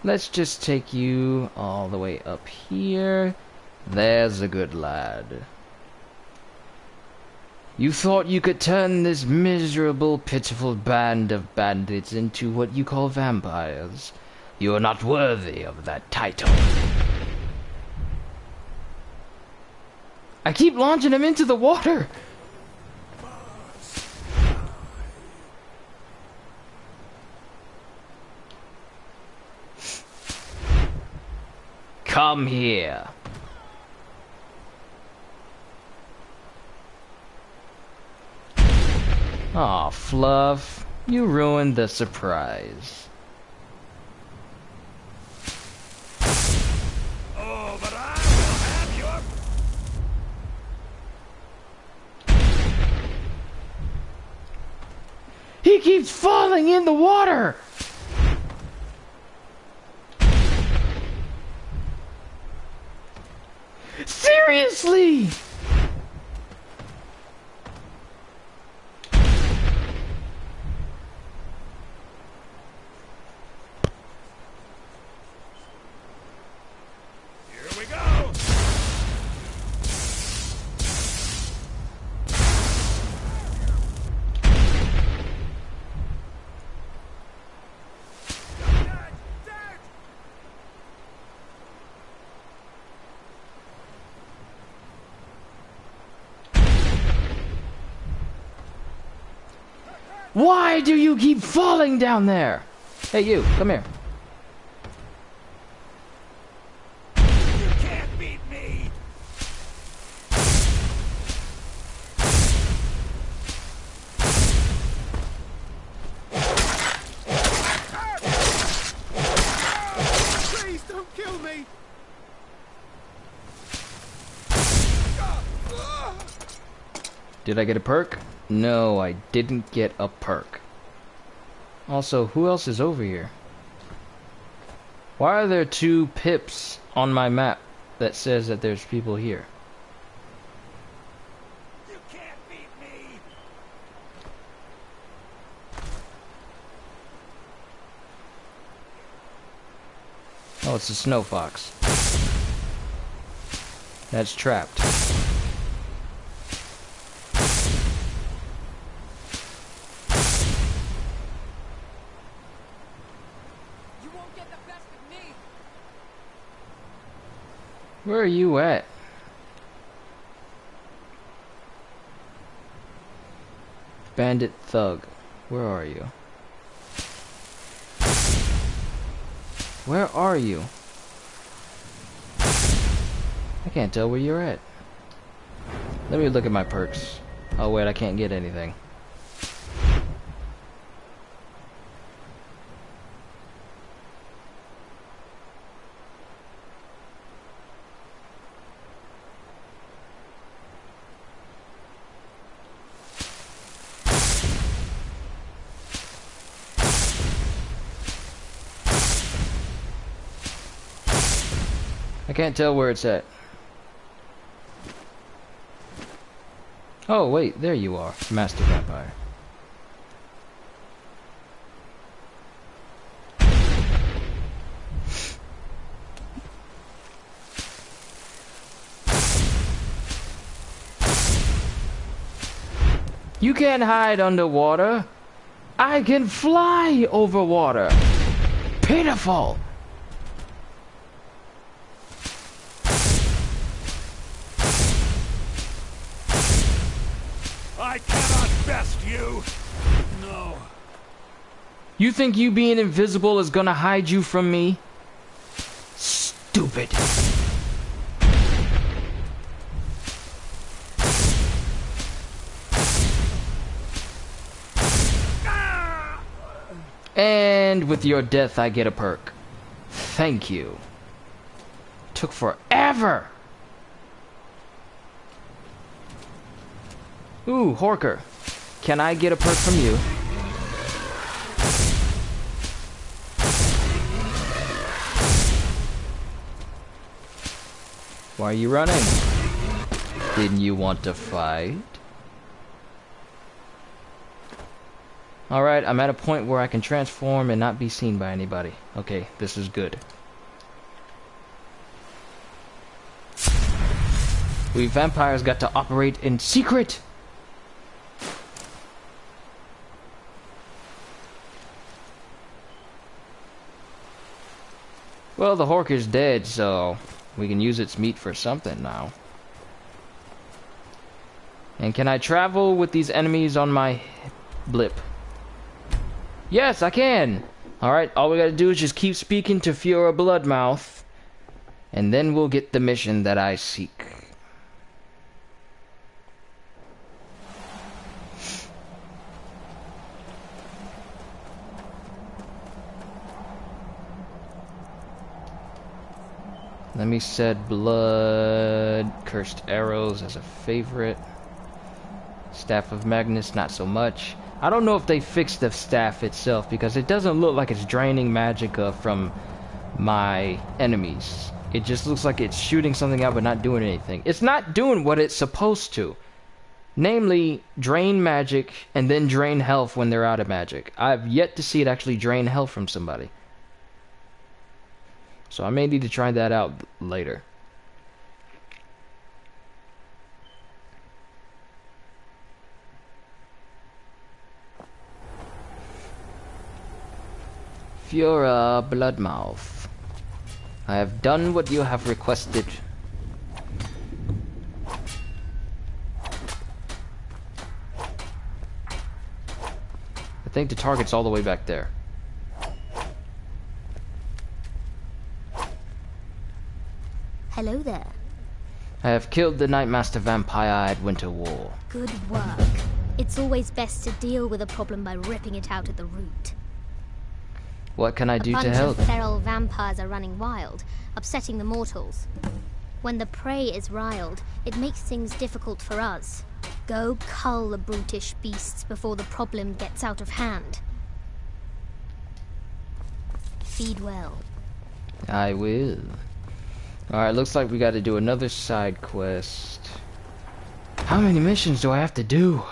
Let's just take you all the way up here. There's a good lad. You thought you could turn this miserable, pitiful band of bandits into what you call vampires. You are not worthy of that title. I keep launching him into the water. Come here. Aw, Fluff. You ruined the surprise. Oh, but I will have your... He keeps falling in the water! Seriously! Here we go! Why do you keep falling down there? Hey, you, come here. You can't beat me! Please don't kill me! Did I get a perk? No, I didn't get a perk. Also, who else is over here? Why are there 2 pips on my map that says that there's people here? You can't beat me! Oh, it's a snow fox. That's trapped. Where are you at? Bandit Thug. Where are you? Where are you? I can't tell where you're at. Let me look at my perks. Oh wait, I can't get anything. I can't tell where it's at. Oh, wait, there you are, Master Vampire. You can't hide underwater. I can fly over water. Pitiful. I cannot best you. No. You think you being invisible is gonna hide you from me? Stupid. And with your death, I get a perk. Thank you. Took forever. Ooh, Horker. Can I get a perk from you? Why are you running? Didn't you want to fight? Alright, I'm at a point where I can transform and not be seen by anybody. Okay, this is good. We vampires got to operate in secret! Well, the Horker's dead, so we can use its meat for something now. And can I travel with these enemies on my blip? Yes, I can! Alright, all we gotta do is just keep speaking to Fiora Bloodmouth, and then we'll get the mission that I seek. Let me set blood, cursed arrows as a favorite. Staff of Magnus, not so much. I don't know if they fixed the staff itself because it doesn't look like it's draining magicka from my enemies. It just looks like it's shooting something out but not doing anything. It's not doing what it's supposed to. Namely, drain magic and then drain health when they're out of magic. I've yet to see it actually drain health from somebody. So I may need to try that out later. Fiora Bloodmouth, I have done what you have requested. I think the target's all the way back there. Hello there. I have killed the Nightmaster Vampire at Winter War. Good work. It's always best to deal with a problem by ripping it out at the root. What can I do to help? A bunch of feral vampires are running wild, upsetting the mortals. When the prey is riled, it makes things difficult for us. Go cull the brutish beasts before the problem gets out of hand. Feed well. I will. Alright, looks like we got to do another side quest. How many missions do I have to do?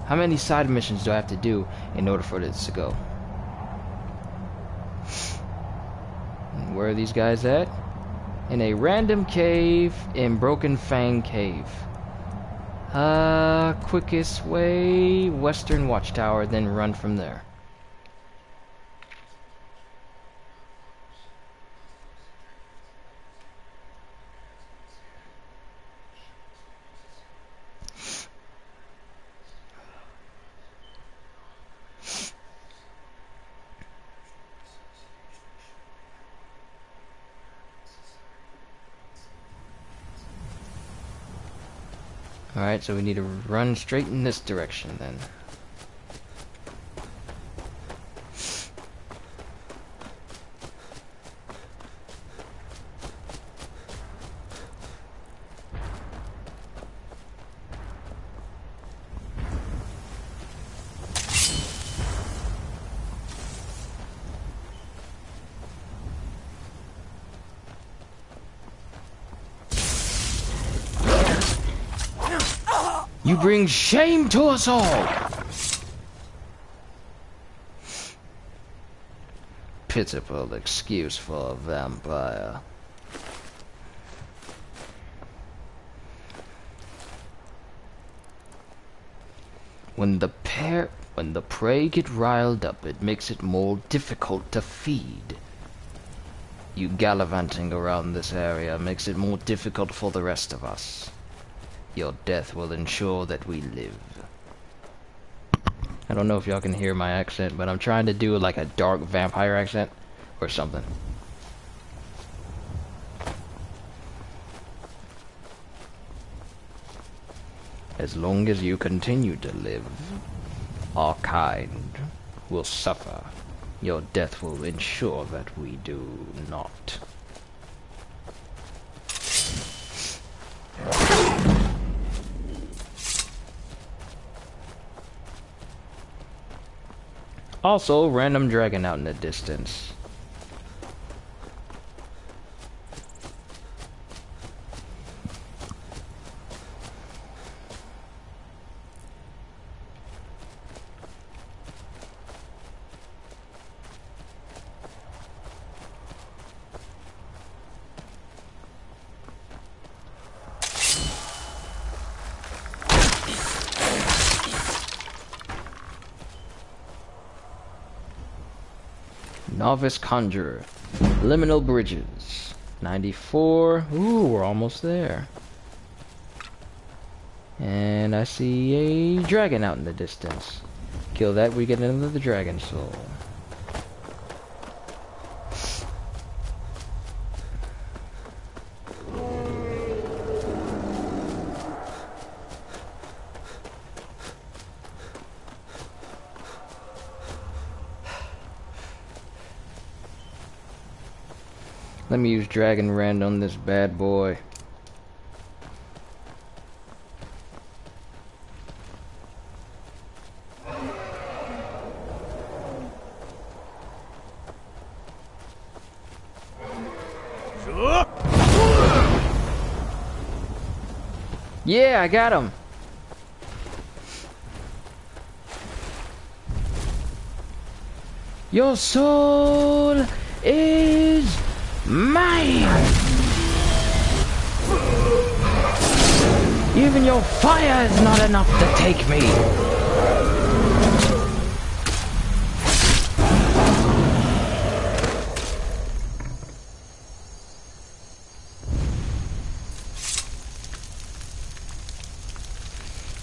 How many side missions do I have to do in order for this to go? And where are these guys at? In a random cave in Broken Fang Cave. Quickest way, Western Watchtower, then run from there. Alright, so we need to run straight in this direction then. You bring shame to us all! Pitiful excuse for a vampire. When the prey get riled up, it makes it more difficult to feed. You gallivanting around this area makes it more difficult for the rest of us. Your death will ensure that we live. I don't know if y'all can hear my accent, but I'm trying to do like a dark vampire accent or something. As long as you continue to live, our kind will suffer. Your death will ensure that we do not. Also, random dragon out in the distance. Novice Conjurer. Liminal Bridges. 94. Ooh, we're almost there. And I see a dragon out in the distance. Kill that, we get another dragon soul. Let me use Dragon Rend on this bad boy. Yeah, I got him. Your soul is mine. Even your fire is not enough to take me.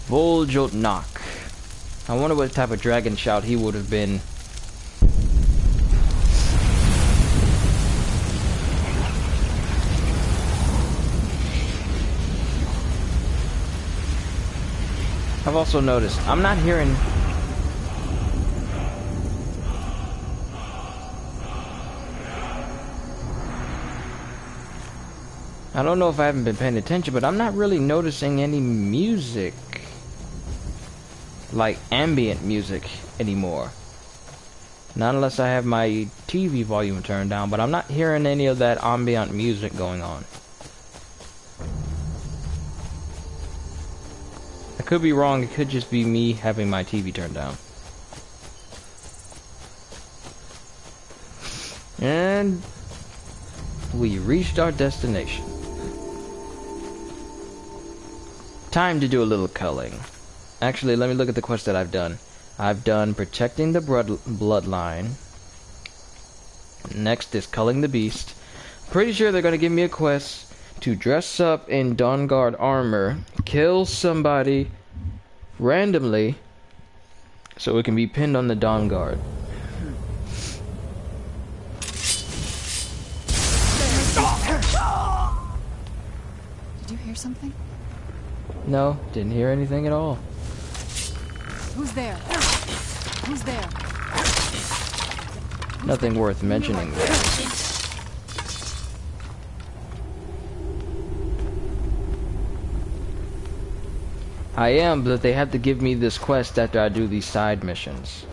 Voljolt knock. I wonder what type of dragon shout he would have been. I've also noticed I'm not hearing. I don't know if I haven't been paying attention, but I'm not really noticing any music, like ambient music anymore. Not unless I have my TV volume turned down, but I'm not hearing any of that ambient music going on. I could be wrong, it could just be me having my TV turned down. And we reached our destination. Time to do a little culling. Actually, let me look at the quest that I've done. I've done protecting the bloodline. Next is culling the beast. Pretty sure they're going to give me a quest to dress up in Dawnguard armor, kill somebody randomly, so it can be pinned on the Dawnguard. Did you hear something? No, didn't hear anything at all. Who's there? Who's there? Nothing worth mentioning there. I am, but they have to give me this quest after I do these side missions.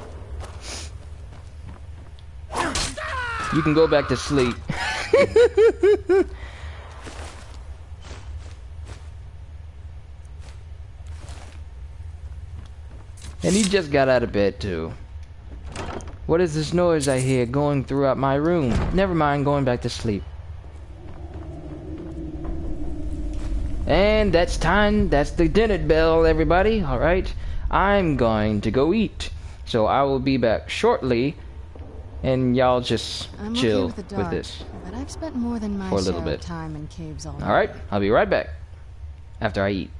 You can go back to sleep. And he just got out of bed too. What is this noise I hear going throughout my room? Never mind, going back to sleep. And that's time. That's the dinner bell, everybody. Alright. I'm going to go eat. So I will be back shortly. And y'all just chill with, the dark, with this. But I've spent more than my for a little share bit. of time in caves already. Alright. I'll be right back. After I eat.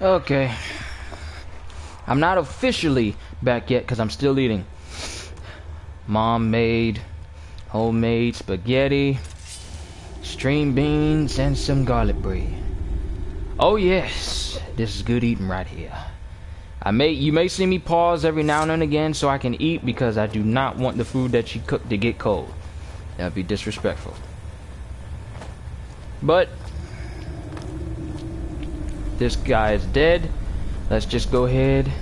Okay. I'm not officially back yet because I'm still eating. Mom made homemade spaghetti, string beans, and some garlic bread. Oh yes, this is good eating right here. You may see me pause every now and again so I can eat because I do not want the food that she cooked to get cold. That'd be disrespectful. But this guy is dead. Let's just go ahead,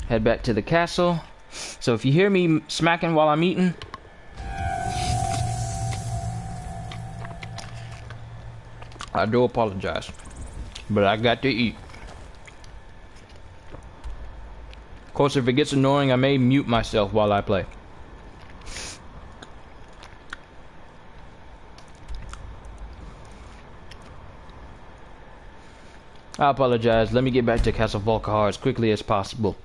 head back to the castle. So if you hear me smacking while I'm eating, I do apologize, but I got to eat. Of course, if it gets annoying, I may mute myself while I play. I apologize. Let me get back to Castle Volkihar as quickly as possible.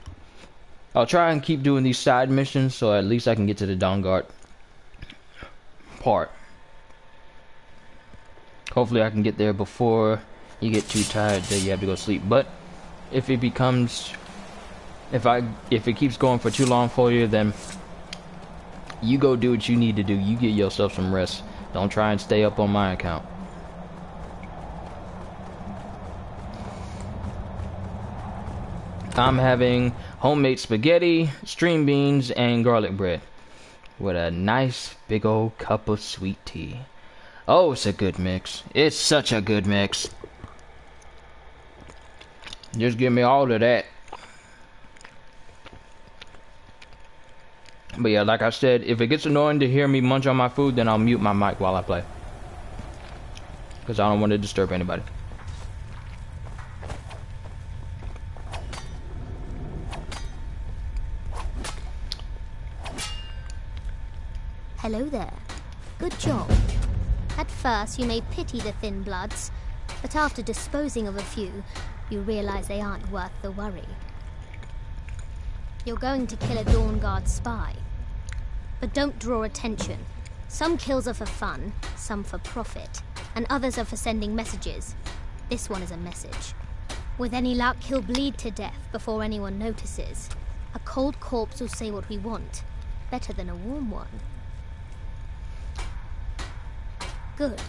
I'll try and keep doing these side missions so at least I can get to the Dawnguard part. Hopefully I can get there before you get too tired that you have to go sleep. But if it keeps going for too long for you, then you go do what you need to do. You get yourself some rest. Don't try and stay up on my account. I'm having homemade spaghetti, string beans, and garlic bread with a nice big old cup of sweet tea. Oh, it's a good mix. It's such a good mix. Just give me all of that. But yeah, like I said, if it gets annoying to hear me munch on my food, then I'll mute my mic while I play. Because I don't want to disturb anybody. Hello there. Good job. At first, you may pity the thin bloods, but after disposing of a few, you realize they aren't worth the worry. You're going to kill a Dawnguard spy. But don't draw attention. Some kills are for fun, some for profit, and others are for sending messages. This one is a message. With any luck, he'll bleed to death before anyone notices. A cold corpse will say what we want. Better than a warm one. Good.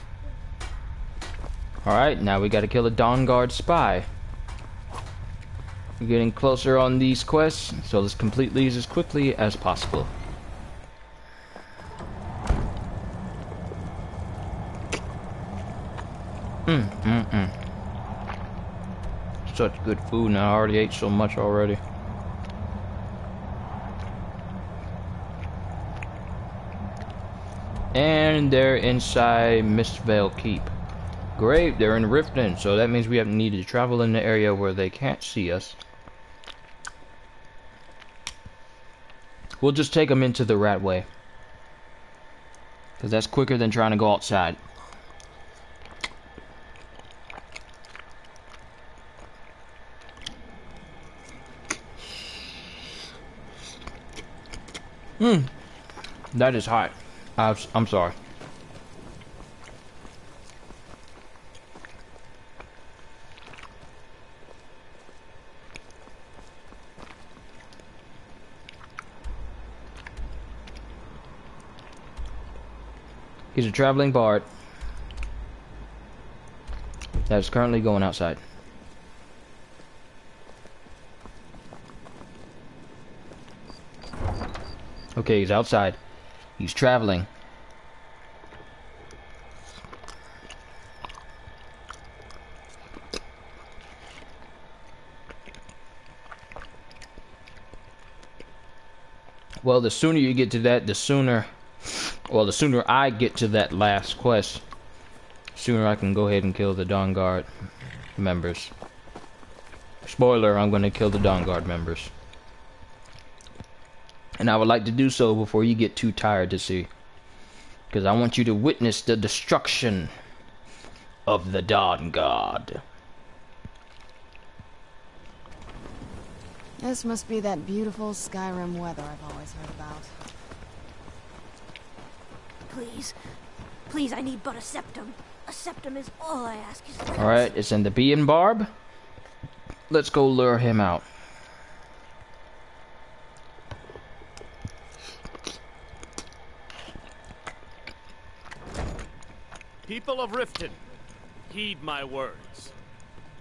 Alright, now we gotta kill a Dawnguard spy. We're getting closer on these quests, so let's complete these as quickly as possible. Such good food, and I already ate so much already. And they're inside Mistvale Keep. Great, they're in Riften, so that means we have needed to travel in the area where they can't see us. We'll just take them into the Ratway, because that's quicker than trying to go outside. That is hot. I'm sorry. He's a traveling bard that is currently going outside. Okay, he's outside. He's traveling. Well, the sooner you get to that, the sooner I get to that last quest, sooner I can go ahead and kill the Dawnguard members. Spoiler, I'm going to kill the Dawnguard members. And I would like to do so before you get too tired to see. Because I want you to witness the destruction of the Dawnguard. This must be that beautiful Skyrim weather I've always heard about. Please. Please, I need but a septum. A septum is all I ask. Alright, it's in the Bee and Barb. Let's go lure him out. People of Riften, heed my words.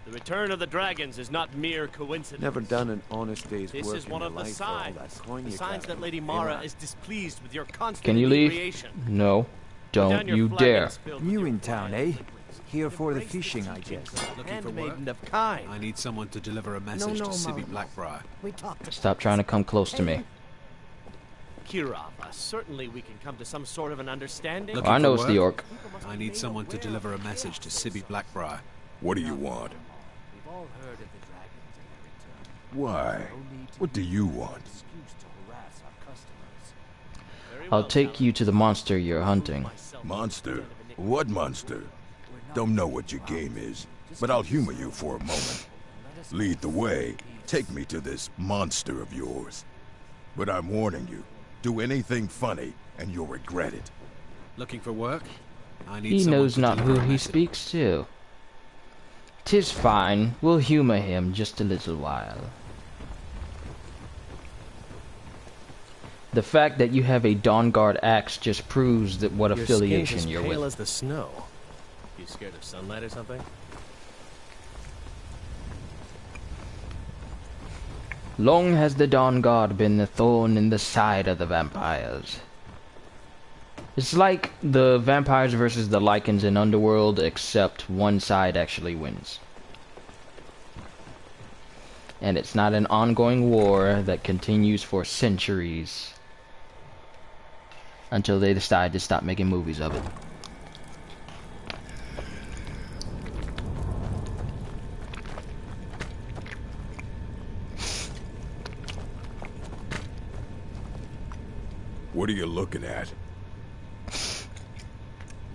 The return of the dragons is not mere coincidence. Never done an honest day's This work is one in of my the life for all signs. that coin The you signs got. that Lady Mara is displeased with your constant Can you leave? inebriation. No. Don't you dare. New in town, eh? Here for the fishing, I guess. Looking for maiden of kind. I need someone to deliver a message to Sibby Blackbriar. Stop trying to come close to me. Kirava, certainly we can come to some sort of an understanding. I know it's the orc. I need someone to deliver a message to Sibby Blackbriar. What do you want? We've all heard of the dragons and their return. Why? What do you want? I'll take you to the monster you're hunting. Monster? What monster? Don't know what your game is, but I'll humor you for a moment. Lead the way. Take me to this monster of yours. But I'm warning you, do anything funny and you'll regret it. Looking for work? I need He knows to not deliver who a he message. speaks to. 'Tis fine. We'll humor him just a little while. The fact that you have a Dawnguard axe just proves that what affiliation you're Your skin is pale with. as the snow. You scared of sunlight or something? Long has the Dawnguard been the thorn in the side of the vampires. It's like the vampires versus the Lycans in Underworld, except one side actually wins. And it's not an ongoing war that continues for centuries until they decide to stop making movies of it. What are you looking at?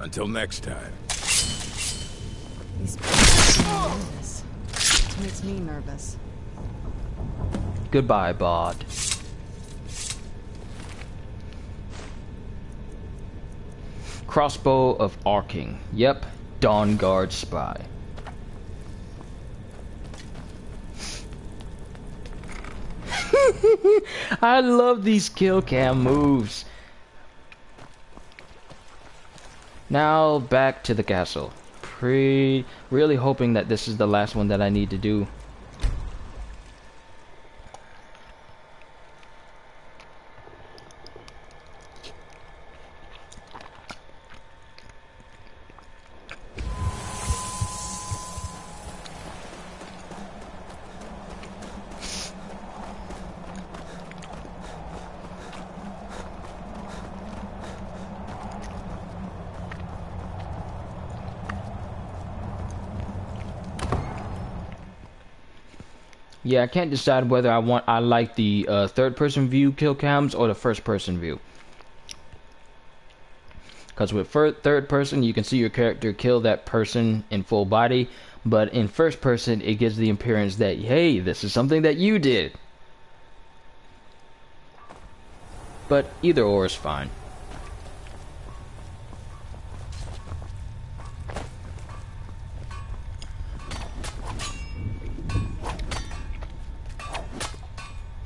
Until next time. These people are nervous. It makes me nervous. Goodbye, Bod. Crossbow of Arcing. Yep, Dawnguard spy. I love these kill cam moves. Now back to the castle. Really hoping that this is the last one that I need to do. Yeah, I can't decide whether I like the third-person view kill cams or the first-person view. Because with third-person, you can see your character kill that person in full body, but in first-person, it gives the appearance that, hey, this is something that you did. But either or is fine.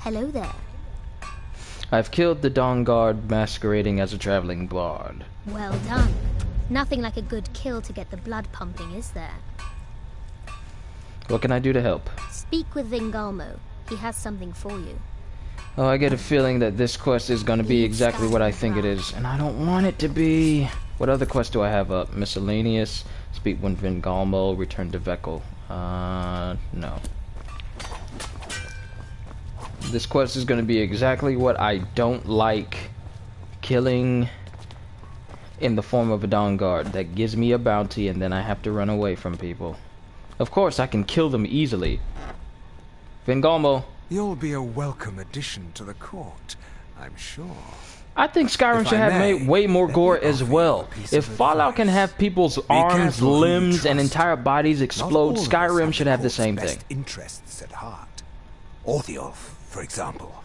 Hello there. I've killed the Dawnguard masquerading as a traveling bard. Well done. Nothing like a good kill to get the blood pumping, is there? What can I do to help? Speak with Vingalmo. He has something for you. Oh, I get a feeling that this quest is going to be exactly what I think it is, and I don't want it to be. What other quest do I have up? Miscellaneous, speak with Vingalmo, return to Vekel. No. This quest is going to be exactly what I don't like. Killing in the form of a Dawnguard that gives me a bounty and then I have to run away from people. Of course, I can kill them easily. Vingalmo. You'll be a welcome addition to the court, I'm sure. I think Skyrim should have way more gore as well. If Fallout can have people's arms, limbs, and entire bodies explode, Skyrim should have the same thing. Interests at heart. Orthiolf, for example.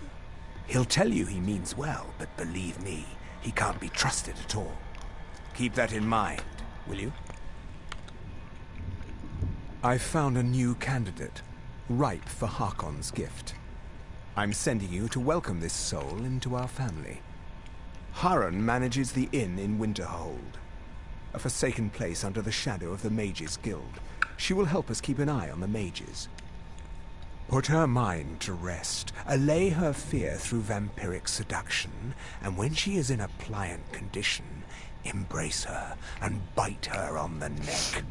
He'll tell you he means well, but believe me, he can't be trusted at all. Keep that in mind, will you? I've found a new candidate. ripe for Harkon's gift. I'm sending you to welcome this soul into our family. Harun manages the inn in Winterhold, a forsaken place under the shadow of the Mages Guild. She will help us keep an eye on the mages. Put her mind to rest, allay her fear through vampiric seduction, and when she is in a pliant condition, embrace her and bite her on the neck.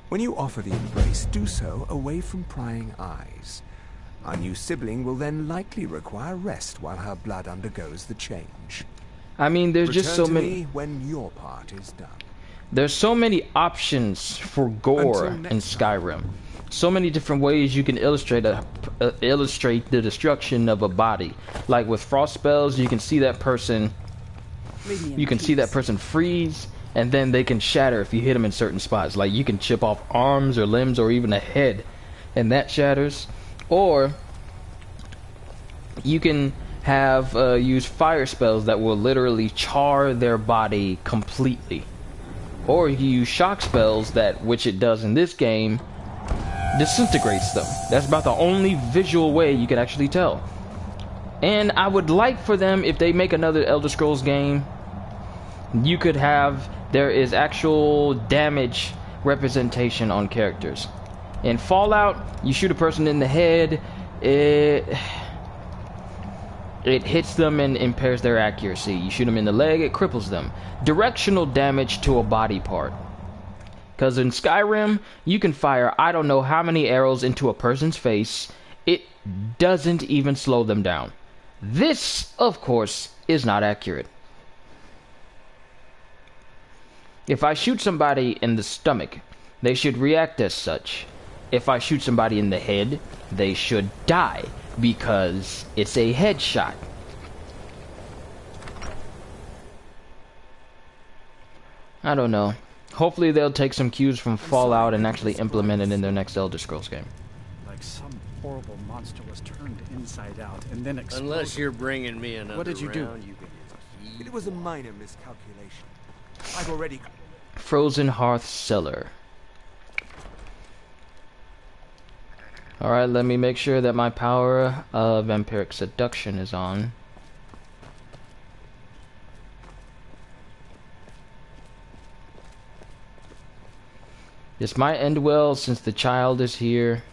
When you offer the embrace, do so away from prying eyes. Our new sibling will then likely require rest while her blood undergoes the change. I mean, there's Return just so to many. me when your part is done. There's so many options for gore in Skyrim. So many different ways you can illustrate the destruction of a body. Like with frost spells, you can see that person. You can see that person freeze, and then they can shatter if you hit them in certain spots. Like you can chip off arms or limbs or even a head, and that shatters. Or you can have use fire spells that will literally char their body completely. Or you use shock spells that, which it does in this game, disintegrates them. That's about the only visual way you can actually tell. And I would like for them, if they make another Elder Scrolls game, you could have, there is actual damage representation on characters. In Fallout, you shoot a person in the head, it hits them and impairs their accuracy. You shoot them in the leg, it cripples them. Directional damage to a body part. Because in Skyrim, you can fire I don't know how many arrows into a person's face. It doesn't even slow them down. This, of course, is not accurate. If I shoot somebody in the stomach, they should react as such. If I shoot somebody in the head, they should die, because it's a headshot. I don't know. Hopefully they'll take some cues from Fallout and actually implement it in their next Elder Scrolls game. Like some horrible monster was turned inside out and then exploded. Unless you're bringing me another What did you do? round, you can just keep It was a minor miscalculation. I've already... Frozen Hearth Cellar. Alright, let me make sure that my power of vampiric seduction is on. This might end well since the child is here.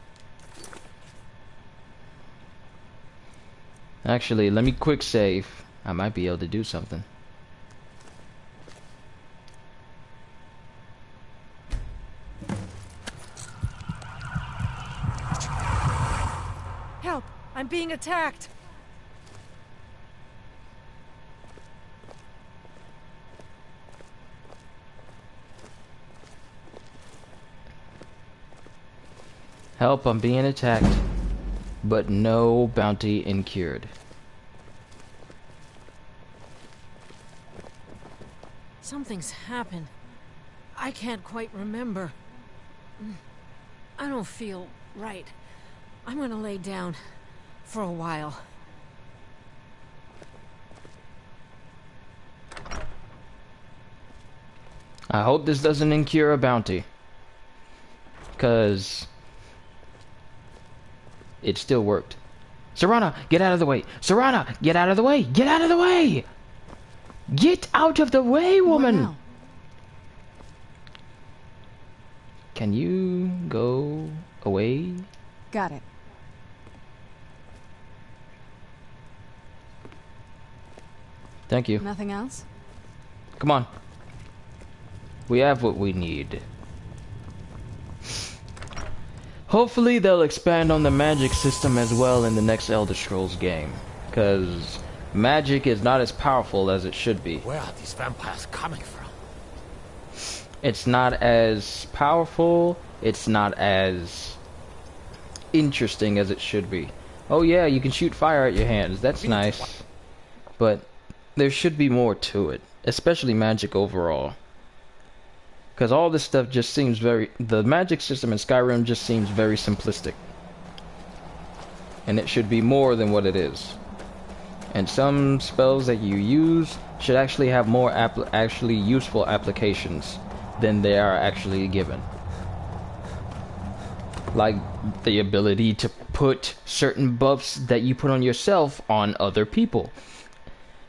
Actually, let me quick save. I might be able to do something. Help! I'm being attacked! Help, I'm being attacked. But no bounty incurred. Something's happened. I can't quite remember. I don't feel right. I'm gonna lay down for a while. I hope this doesn't incur a bounty. 'Cause it still worked. Serana, get out of the way! Serana, get out of the way! Get out of the way! Get out of the way, woman! Can you go away? Got it. Thank you. Nothing else? Come on. We have what we need. Hopefully they'll expand on the magic system as well in the next Elder Scrolls game. Because magic is not as powerful as it should be. Where are these vampires coming from? It's not as powerful, it's not as interesting as it should be. Oh yeah, you can shoot fire at your hands, that's nice. But there should be more to it, especially magic overall. Because all this stuff just seems the magic system in Skyrim just seems very simplistic. And it should be more than what it is. And some spells that you use should actually have more actually useful applications than they are actually given. Like the ability to put certain buffs that you put on yourself on other people.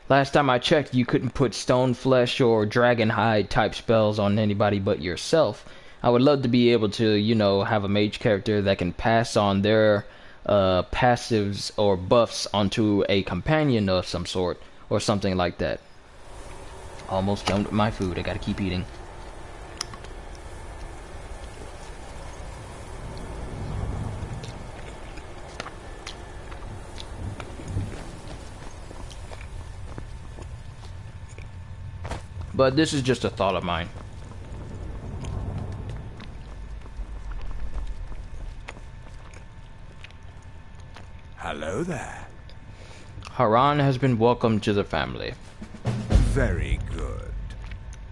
Last time I checked, you couldn't put stone flesh or dragon hide type spells on anybody but yourself. I would love to be able to, you know, have a mage character that can pass on their passives or buffs onto a companion of some sort or something like that. Almost done with my food. I gotta keep eating. But this is just a thought of mine. Hello there. Haran has been welcomed to the family. Very good.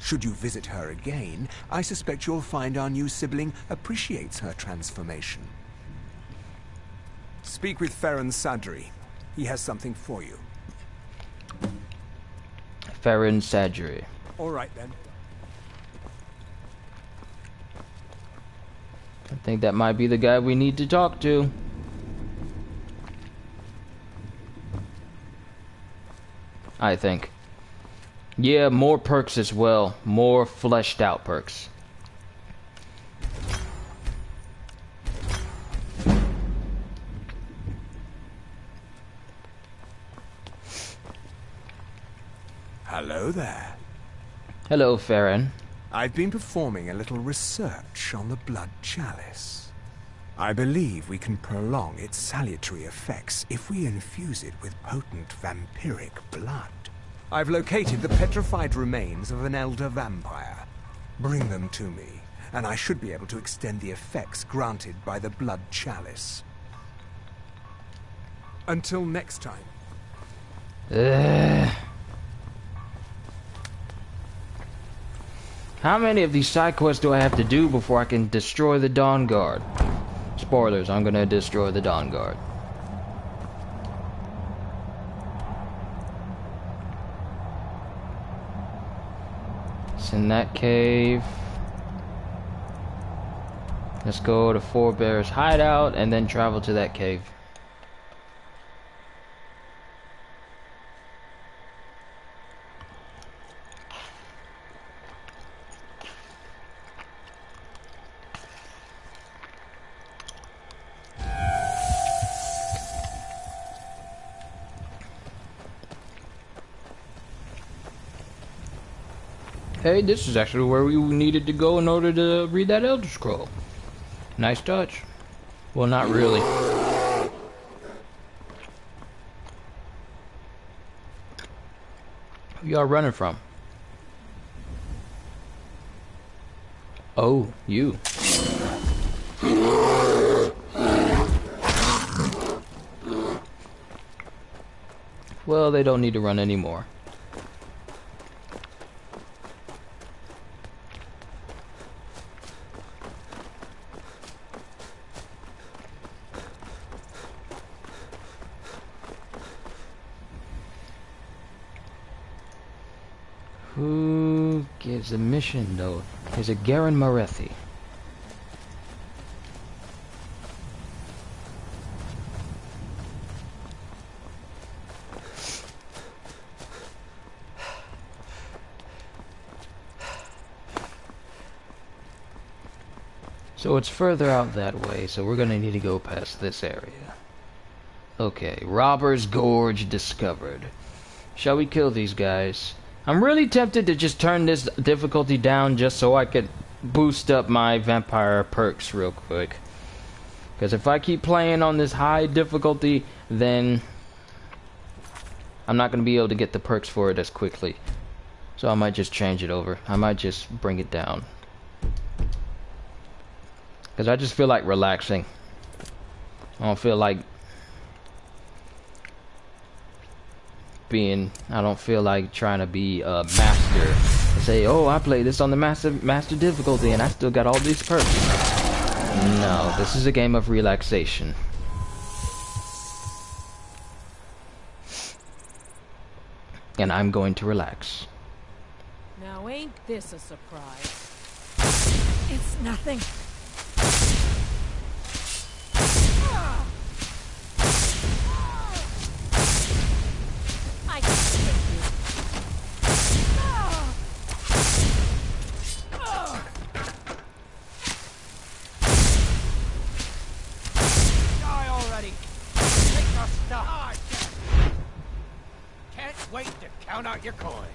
Should you visit her again, I suspect you'll find our new sibling appreciates her transformation. Speak with Ferran Sadri. He has something for you. Ferran Sadri. All right, then. I think that might be the guy we need to talk to. I think. Yeah, more perks as well. More fleshed out perks. Hello there. Hello, Ferran. I've been performing a little research on the Blood Chalice. I believe we can prolong its salutary effects if we infuse it with potent vampiric blood. I've located the petrified remains of an elder vampire. Bring them to me, and I should be able to extend the effects granted by the Blood Chalice. Until next time. How many of these side quests do I have to do before I can destroy the Dawnguard? Spoilers, I'm gonna destroy the Dawnguard. It's in that cave. Let's go to Four Bears hideout and then travel to that cave. Hey, this is actually where we needed to go in order to read that Elder Scroll. Nice touch. Well, not really. Who y'all running from? Oh, you. Well, they don't need to run anymore. Who gives a mission though? Is it Garen Marethi? So it's further out that way, so we're gonna need to go past this area. Okay, Robber's Gorge discovered. Shall we kill these guys? I'm really tempted to just turn this difficulty down just so I could boost up my vampire perks real quick. Because if I keep playing on this high difficulty, then I'm not going to be able to get the perks for it as quickly. So I might just change it over. I might just bring it down. Because I just feel like relaxing. I don't feel like I don't feel like trying to be a master and say, oh, I played this on the master difficulty and I still got all these perks. No, this is a game of relaxation. And I'm going to relax. Now ain't this a surprise? It's nothing. I can hit you. Die already! Take your stuff! Can't wait to count out your coin.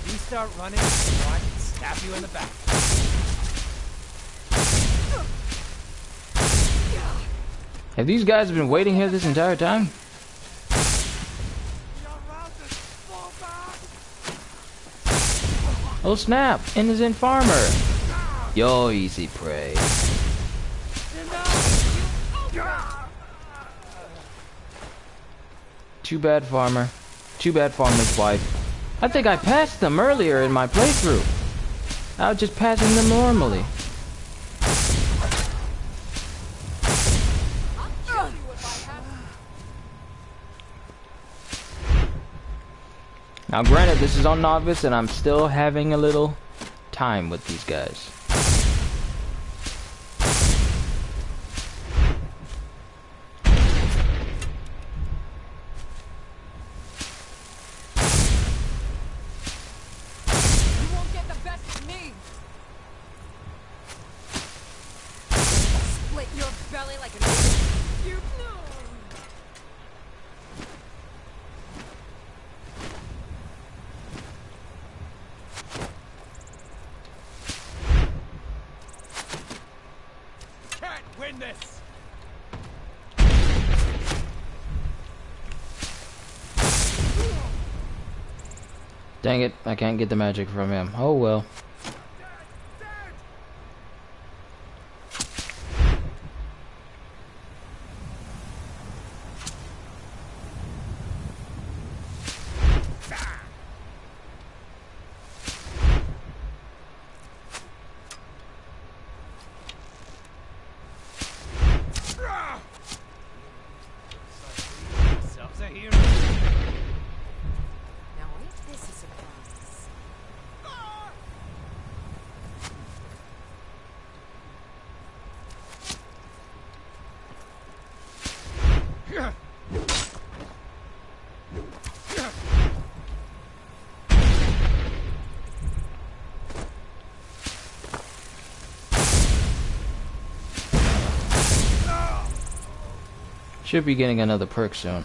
You start running, or I can stab you in the back. Have these guys been waiting here this entire time? Oh snap! Innocent farmer! Yo, easy prey. Too bad, farmer. Too bad, farmer's wife. I think I passed them earlier in my playthrough. I was just passing them normally. Now granted, this is on novice and I'm still having a little time with these guys. You won't get the best of me. Split your belly like an you know. Win this! Dang it, I can't get the magic from him. Oh well. Should be getting another perk soon.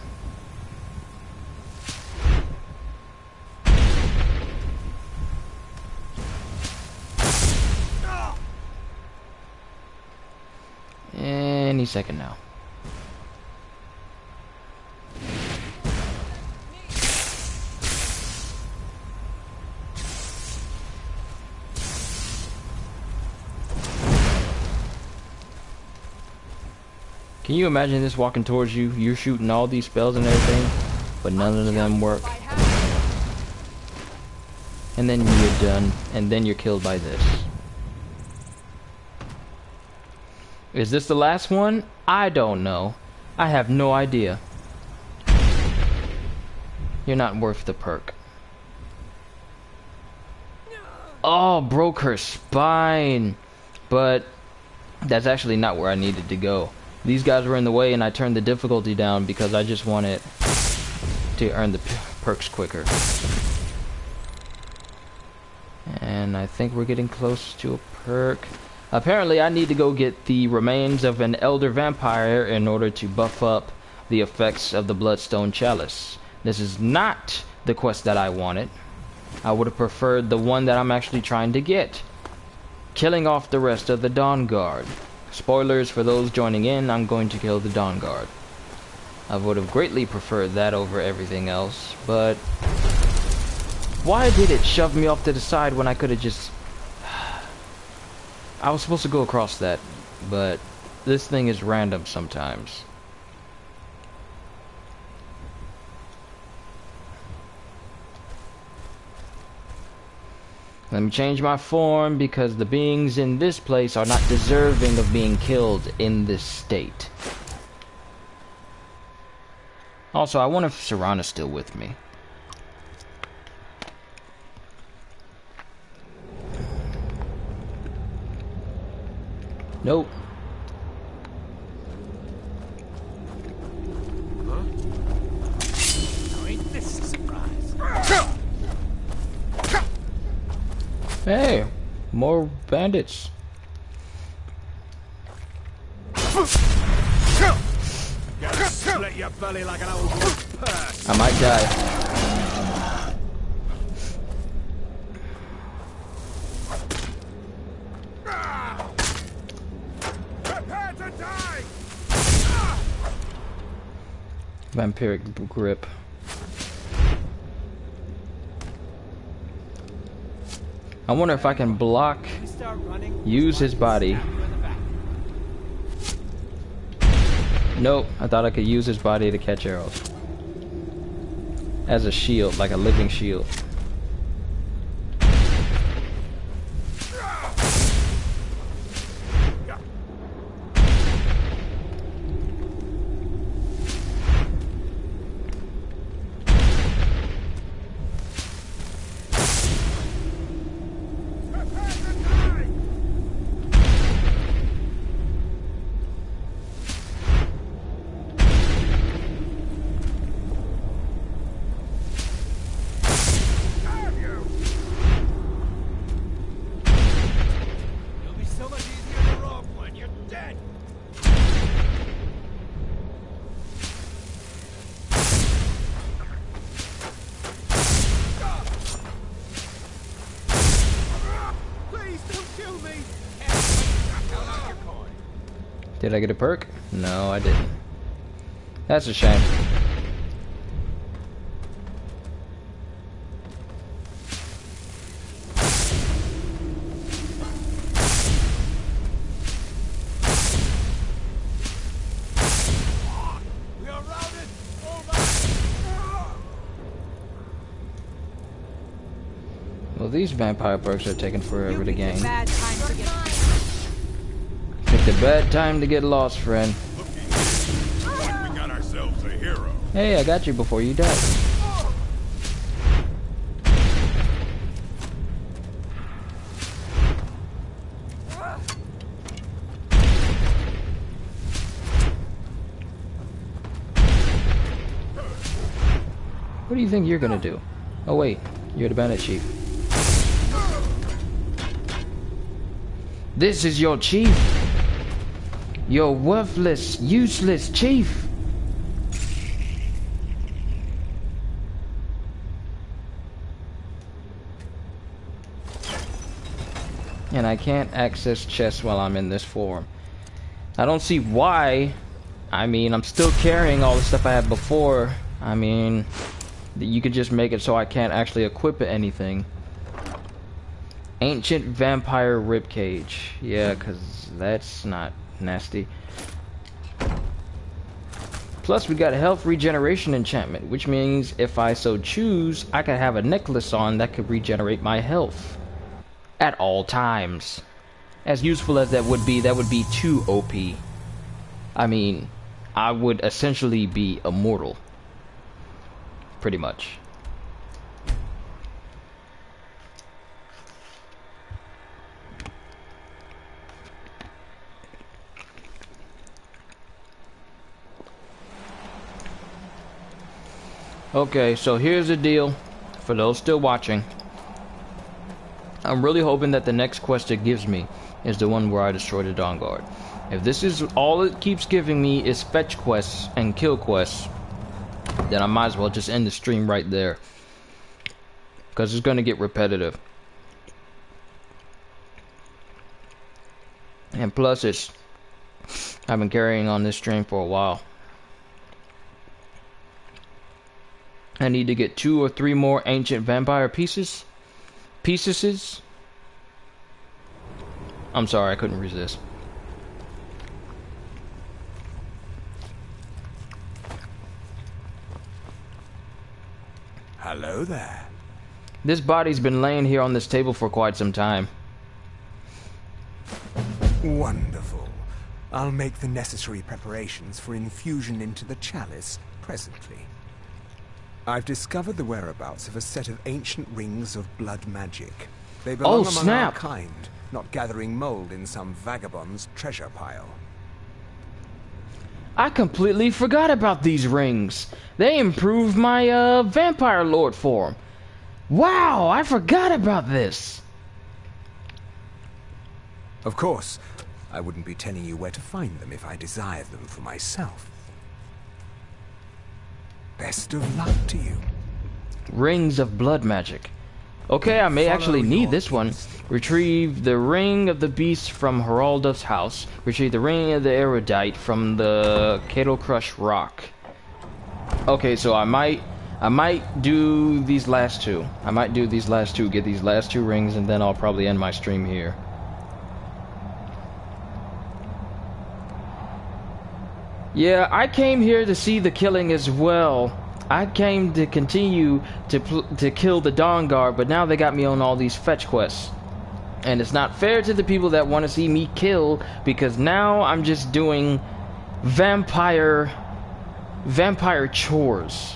Any second now. Can you imagine this walking towards you? You're shooting all these spells and everything, but none of them work. And then you're done, and then you're killed by this. Is this the last one? I don't know. I have no idea. You're not worth the perk. Oh, broke her spine. But that's actually not where I needed to go. These guys were in the way and I turned the difficulty down because I just wanted to earn the perks quicker. And I think we're getting close to a perk. Apparently I need to go get the remains of an elder vampire in order to buff up the effects of the Bloodstone Chalice. This is not the quest that I wanted. I would have preferred the one that I'm actually trying to get. Killing off the rest of the Dawnguard. Spoilers for those joining in, I'm going to kill the Dawnguard. I would have greatly preferred that over everything else, but why did it shove me off to the side when I could have just... I was supposed to go across that, but this thing is random sometimes. Let me change my form because the beings in this place are not deserving of being killed in this state. Also, I wonder if Serana's still with me. Nope. Ain't this a surprise? Hey, more bandits. Gotta split your belly like an old purse. I might die. Prepare to die. Vampiric grip. I wonder if I can block, use his body. Nope, I thought I could use his body to catch arrows. As a shield, like a living shield. Did I get a perk? No, I didn't. That's a shame. Well, these vampire perks are taking forever to gain. Pick the bad time to get lost, friend. Like we got ourselves a hero. Hey, I got you before you died. What do you think you're gonna do? Oh wait, you're the bandit chief. This is your chief. Your worthless, useless chief. And I can't access chests while I'm in this form. I don't see why. I mean, I'm still carrying all the stuff I had before. I mean, you could just make it so I can't actually equip anything. Ancient vampire ribcage. Yeah, because that's not nasty. Plus, we got a health regeneration enchantment, which means if I so choose, I could have a necklace on that could regenerate my health at all times. As useful as that would be too OP. I mean, I would essentially be immortal. Pretty much. Okay, so here's the deal for those still watching. I'm really hoping that the next quest it gives me is the one where I destroy the Dawnguard. If this is all it keeps giving me is fetch quests and kill quests, then I might as well just end the stream right there. Because it's going to get repetitive. And plus I've been carrying on this stream for a while. I need to get 2 or 3 more ancient vampire pieces. I'm sorry, I couldn't resist. Hello there. This body's been laying here on this table for quite some time. Wonderful. I'll make the necessary preparations for infusion into the chalice presently. I've discovered the whereabouts of a set of ancient rings of blood magic. They belong among our kind, not gathering mold in some vagabond's treasure pile. I completely forgot about these rings. They improved my vampire lord form. Wow, I forgot about this. Of course, I wouldn't be telling you where to find them if I desired them for myself. Best of luck to you. Rings of blood magic. Okay, I may actually need this one. Retrieve the ring of the beast from Heraldov's house. Retrieve the ring of the erudite from the Cattle Crush rock. Okay, so I might do these last two. I might do these last two, get these last two rings, and then I'll probably end my stream here. Yeah, I came here to see the killing as well. I came to continue to kill the Dawnguard, but now they got me on all these fetch quests. And it's not fair to the people that want to see me kill, because now I'm just doing vampire chores.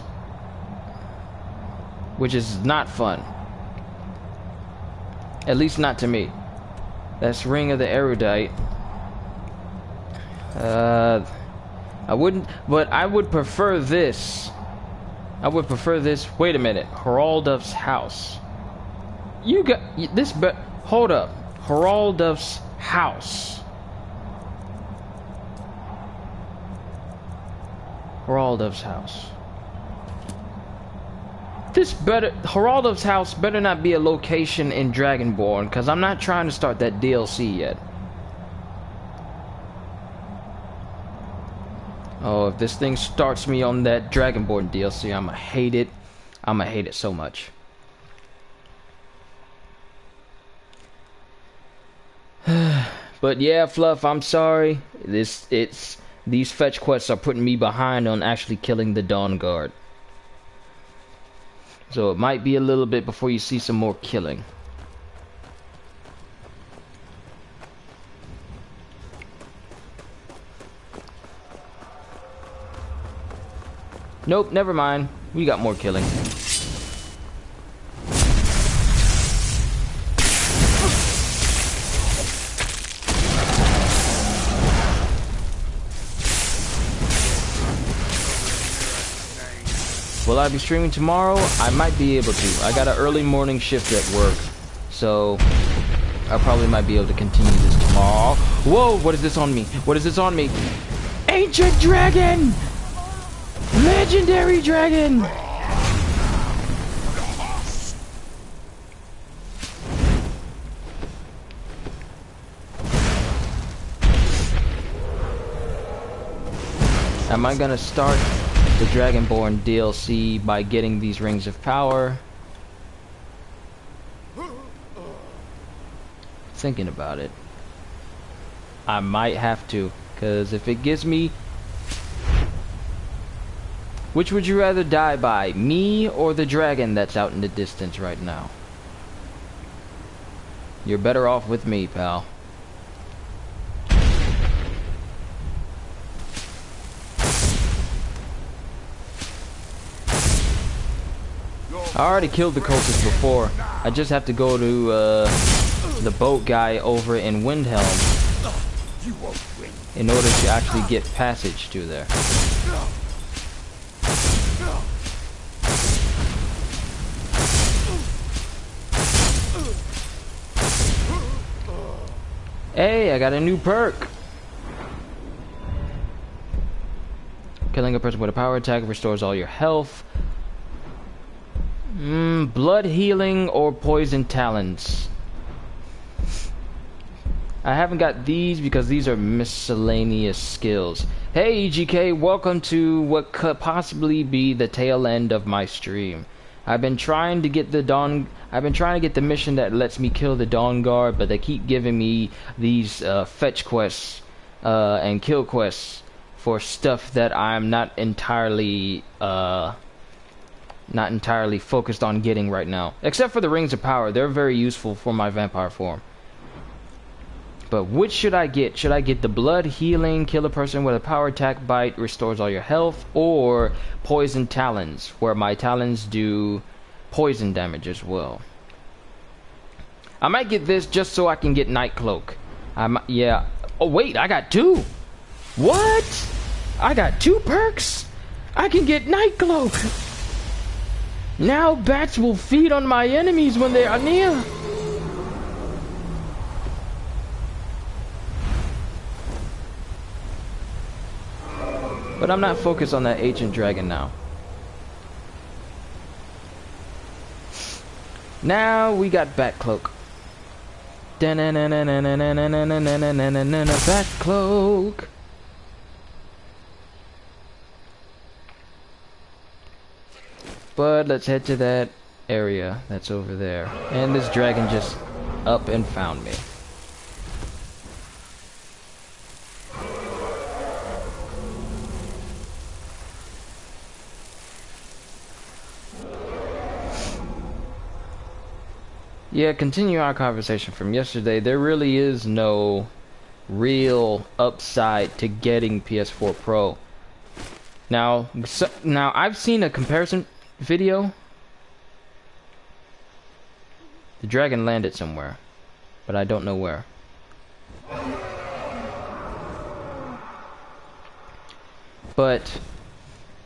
Which is not fun. At least not to me. That's Ring of the Erudite. I wouldn't, but I would prefer this. I would prefer this. Wait a minute. Heraldov's house. You got this, but hold up. Heraldov's house. Heraldov's house. This better, Heraldov's house better not be a location in Dragonborn, because I'm not trying to start that DLC yet. Oh, if this thing starts me on that Dragonborn DLC, I'ma hate it. I'ma hate it so much. But yeah, Fluff, I'm sorry. These fetch quests are putting me behind on actually killing the Dawnguard. So it might be a little bit before you see some more killing. Nope, never mind. We got more killing. Will I be streaming tomorrow? I might be able to. I got an early morning shift at work, so I probably might be able to continue this tomorrow. Whoa, what is this on me? What is this on me? Ancient dragon! Legendary dragon! Am I gonna start the Dragonborn DLC by getting these rings of power? Thinking about it. I might have to, because if it gives me... Which would you rather die by, me or the dragon that's out in the distance right now? You're better off with me, pal. I already killed the cultist before. I just have to go to the boat guy over in Windhelm in order to actually get passage to there. Hey, I got a new perk. Killing a person with a power attack restores all your health. Blood healing or poison talons. I haven't got these because these are miscellaneous skills. Hey EGK, welcome to what could possibly be the tail end of my stream. I've been trying to get the mission that lets me kill the Dawnguard, but they keep giving me these fetch quests and kill quests for stuff that I'm not entirely not entirely focused on getting right now. Except for the rings of power. They're very useful for my vampire form. But which should I get? Should I get the blood healing, kill a person with a power attack, bite, restores all your health, or poison talons, where my talons do poison damage as well? I might get this just so I can get Night Cloak. Yeah. Oh wait, I got 2. What? I got 2 perks? I can get Night Cloak. Now bats will feed on my enemies when they are near. But I'm not focused on that ancient dragon now. Now we got Bat Cloak. Bat Cloak. But let's head to that area that's over there. And this dragon just up and found me. Yeah, continue our conversation from yesterday. There really is no real upside to getting PS4 Pro. Now I've seen a comparison video. The dragon landed somewhere, but I don't know where. But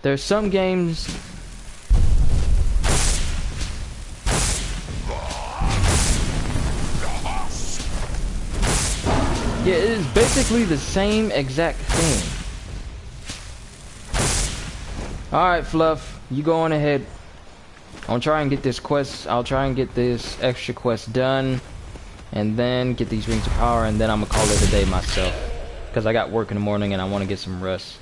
there's some games. Yeah, it is basically the same exact thing. Alright, Fluff, you go on ahead. I'll try and get this quest, I'll try and get this extra quest done, and then get these rings of power, and then I'm gonna call it a day myself. Because I got work in the morning and I want to get some rest.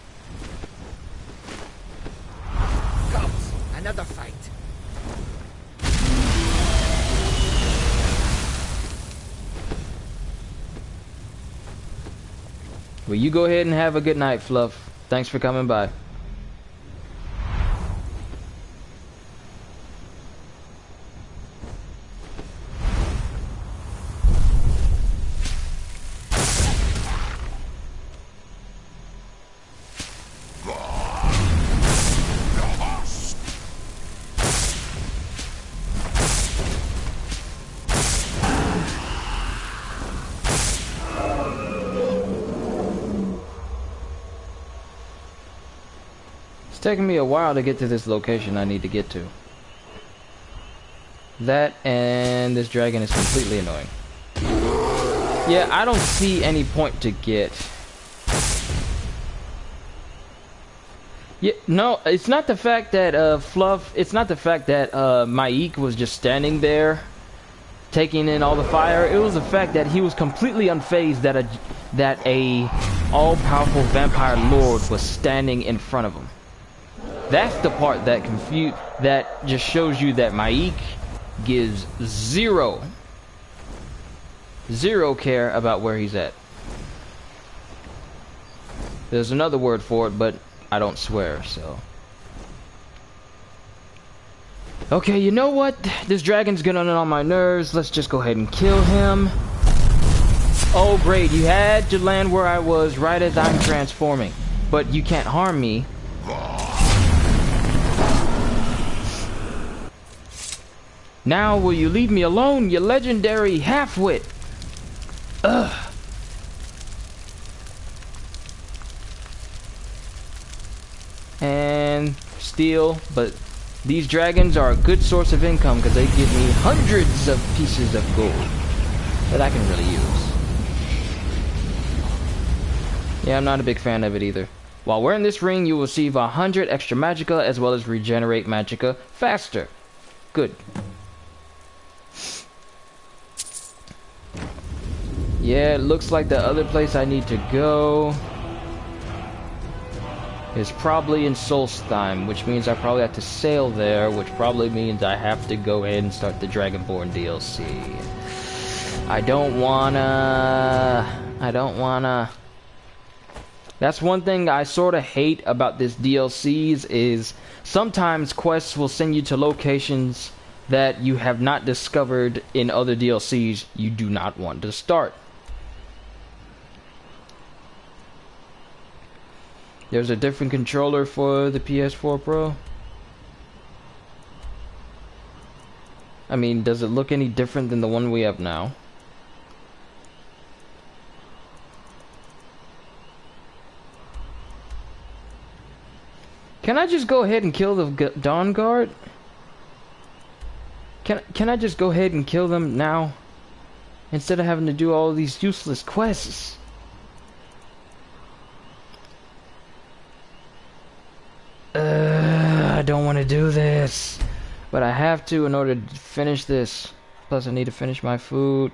Comes another fight. Well, you go ahead and have a good night, Fluff. Thanks for coming by. It's taking me a while to get to this location I need to get to. That and this dragon is completely annoying. Yeah, I don't see any point to get. Yeah, no, it's not the fact that Fluff, it's not the fact that Maik was just standing there taking in all the fire. It was the fact that he was completely unfazed that a all-powerful vampire lord was standing in front of him. That's the part that that just shows you that Maik gives zero care about where he's at. There's another word for it, but I don't swear, so. Okay, you know what? This dragon's getting on my nerves. Let's just go ahead and kill him. Oh, great. You had to land where I was right as I'm transforming. But you can't harm me. Now will you leave me alone, you legendary half-wit? Ugh. And steal, but these dragons are a good source of income because they give me hundreds of pieces of gold that I can really use. Yeah, I'm not a big fan of it either. While wearing this ring, you will receive 100 extra magicka as well as regenerate magicka faster. Good. Yeah, it looks like the other place I need to go is probably in Solstheim, which means I probably have to sail there, which probably means I have to go ahead and start the Dragonborn DLC. I don't wanna That's one thing I sort of hate about this DLCs is sometimes quests will send you to locations that you have not discovered in other DLCs you do not want to start. There's a different controller for the PS4 Pro. I mean, does it look any different than the one we have now? Can I just go ahead and kill the Dawnguard? Can I just go ahead and kill them now? Instead of having to do all these useless quests? I don't want to do this. But I have to in order to finish this. Plus I need to finish my food.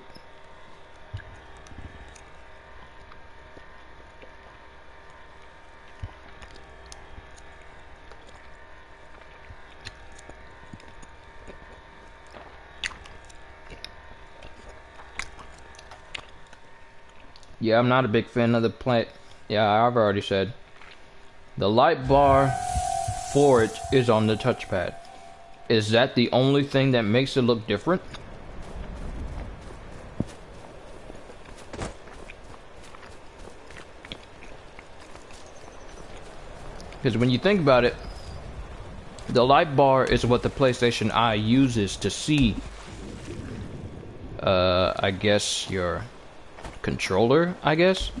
Yeah, I'm not a big fan of the plant. Yeah, I've already said. The light bar for it is on the touchpad. Is that the only thing that makes it look different? Because when you think about it, the light bar is what the PlayStation Eye uses to see, I guess, your controller, I guess.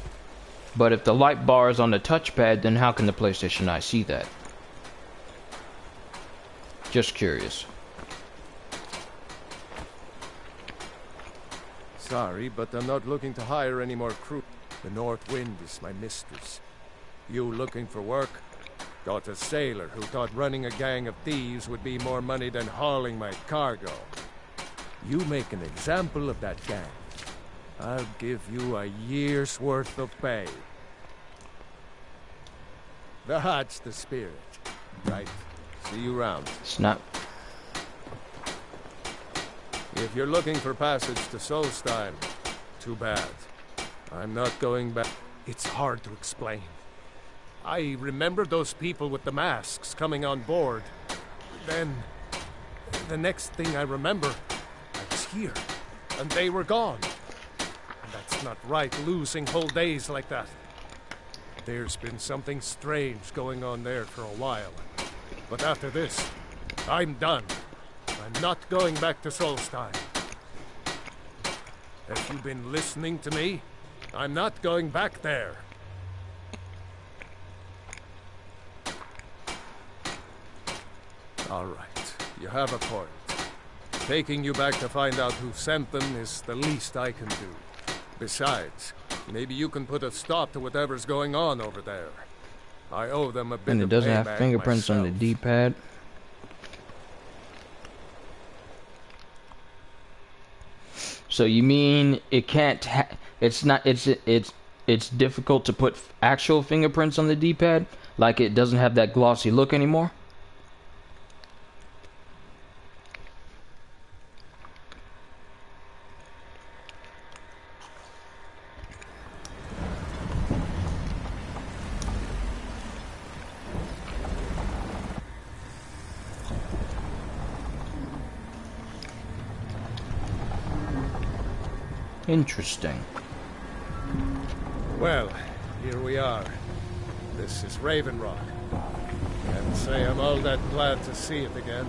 But if the light bar is on the touchpad, then how can the PlayStation Eye see that? Just curious. Sorry, but I'm not looking to hire any more crew. The North Wind is my mistress. You looking for work? Got a sailor who thought running a gang of thieves would be more money than hauling my cargo. You make an example of that gang. I'll give you a year's worth of pay. That's the spirit. Right. See you round. Snap. If you're looking for passage to Solstheim, too bad. I'm not going back. It's hard to explain. I remember those people with the masks coming on board. Then, the next thing I remember, I was here, and they were gone. And that's not right, losing whole days like that. There's been something strange going on there for a while. But after this, I'm done. I'm not going back to Solstheim. Have you been listening to me? I'm not going back there. All right, you have a point. Taking you back to find out who sent them is the least I can do. Besides, maybe you can put a stop to whatever's going on over there. I owe them a bit of payback. And it doesn't have fingerprints on the D-pad. So you mean it can't? It's difficult to put actual fingerprints on the D-pad, like it doesn't have that glossy look anymore. Interesting. Well, here we are. This is Raven Rock. Can't say I'm all that glad to see it again.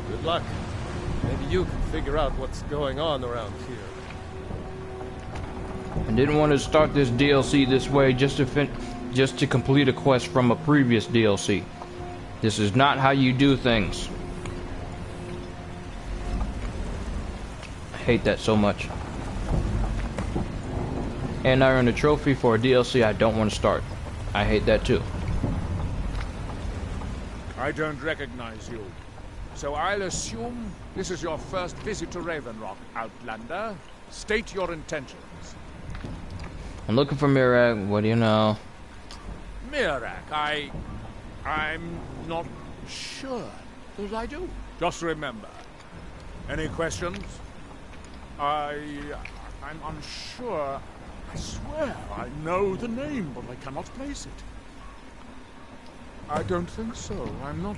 Good luck. Maybe you can figure out what's going on around here. I didn't want to start this DLC this way just to complete a quest from a previous DLC. This is not how you do things. I hate that so much. And I earned a trophy for a DLC I don't want to start. I hate that too. I don't recognize you. So I'll assume this is your first visit to Raven Rock, Outlander. State your intentions. I'm looking for Mirak. What do you know? Mirak, I'm not sure that I do. Just remember. Any questions? I'm unsure I swear I know the name, but I cannot place it. I don't think so. I'm not...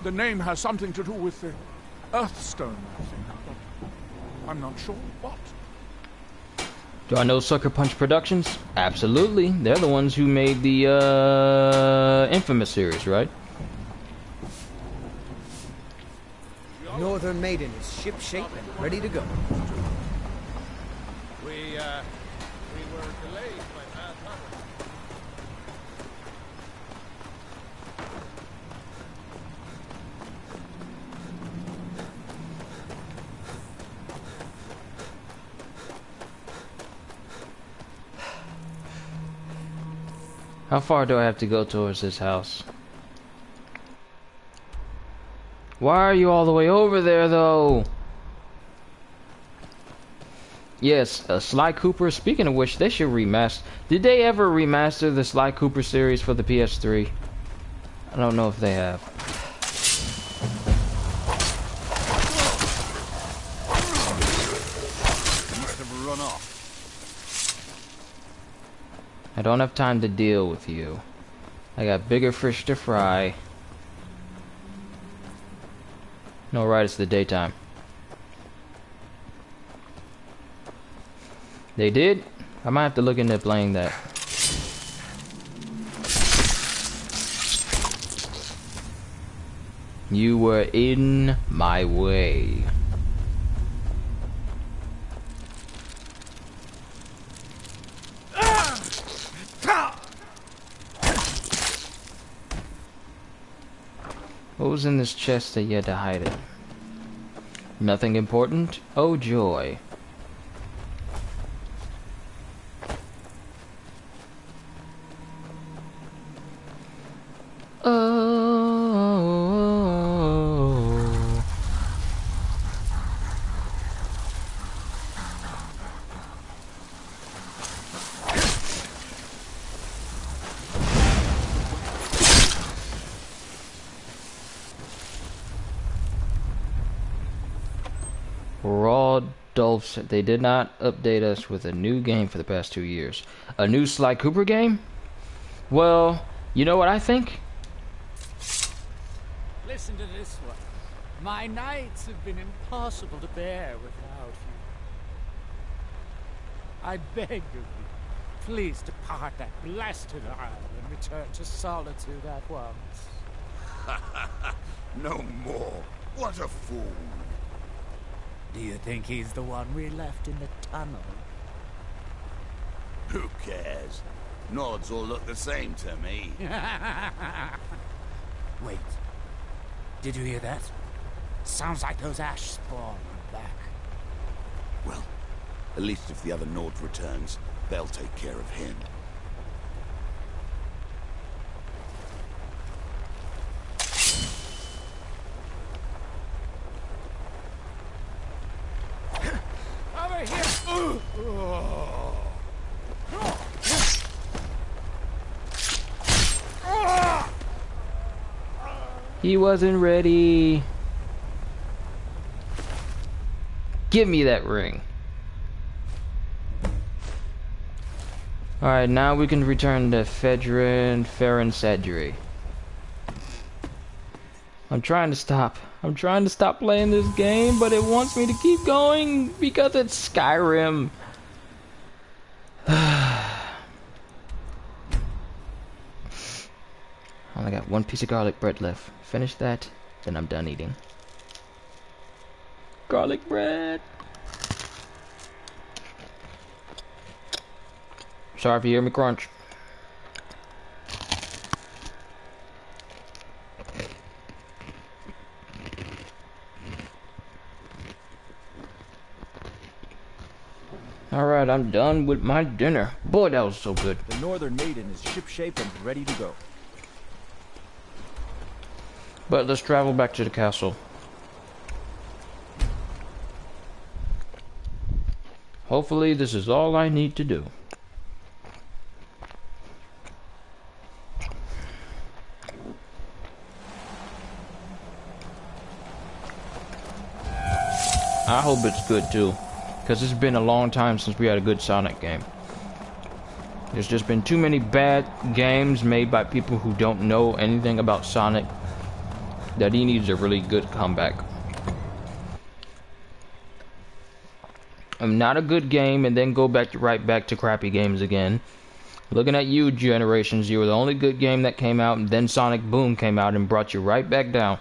The name has something to do with the Earthstone, I think, but I'm not sure what. Do I know Sucker Punch Productions? Absolutely. They're the ones who made the Infamous series, right? Northern Maiden is ship-shape and ready to go. We were delayed by bad weather. How far do I have to go towards this house? Why are you all the way over there, though? Yes, Sly Cooper. Speaking of which, they should remaster. Did they ever remaster the Sly Cooper series for the PS3? I don't know if they have. You must have run off. I don't have time to deal with you. I got bigger fish to fry. No, right, it's the daytime. They did? I might have to look into playing that. You were in my way. What was in this chest that you had to hide it? Nothing important? Oh joy. Oh. Raw Dolphs. They did not update us with a new game for the past 2 years. A new Sly Cooper game? Well, you know what I think? Listen to this one. My nights have been impossible to bear without you. I beg of you, please depart that blasted isle and return to solitude at once. No more. What a fool. Do you think he's the one we left in the tunnel? Who cares? Nods all look the same to me. Wait. Did you hear that? Sounds like those ash spawn are back. Well, at least if the other Nord returns, they'll take care of him. Over here! He wasn't ready. Give me that ring. Alright, now we can return to Farron Sadri. I'm trying to stop playing this game, but it wants me to keep going because it's Skyrim. I only got one piece of garlic bread left. Finish that, then I'm done eating. Garlic bread. Sorry if you hear me crunch. Alright, I'm done with my dinner. Boy, that was so good. The Northern Maiden is ship-shape and ready to go. But let's travel back to the castle. Hopefully this is all I need to do. I hope it's good too. Because it's been a long time since we had a good Sonic game. There's just been too many bad games made by people who don't know anything about Sonic that he needs a really good comeback. Not a good game and then go right back to crappy games again. Looking at you, Generations, you were the only good game that came out, and then Sonic Boom came out and brought you right back down.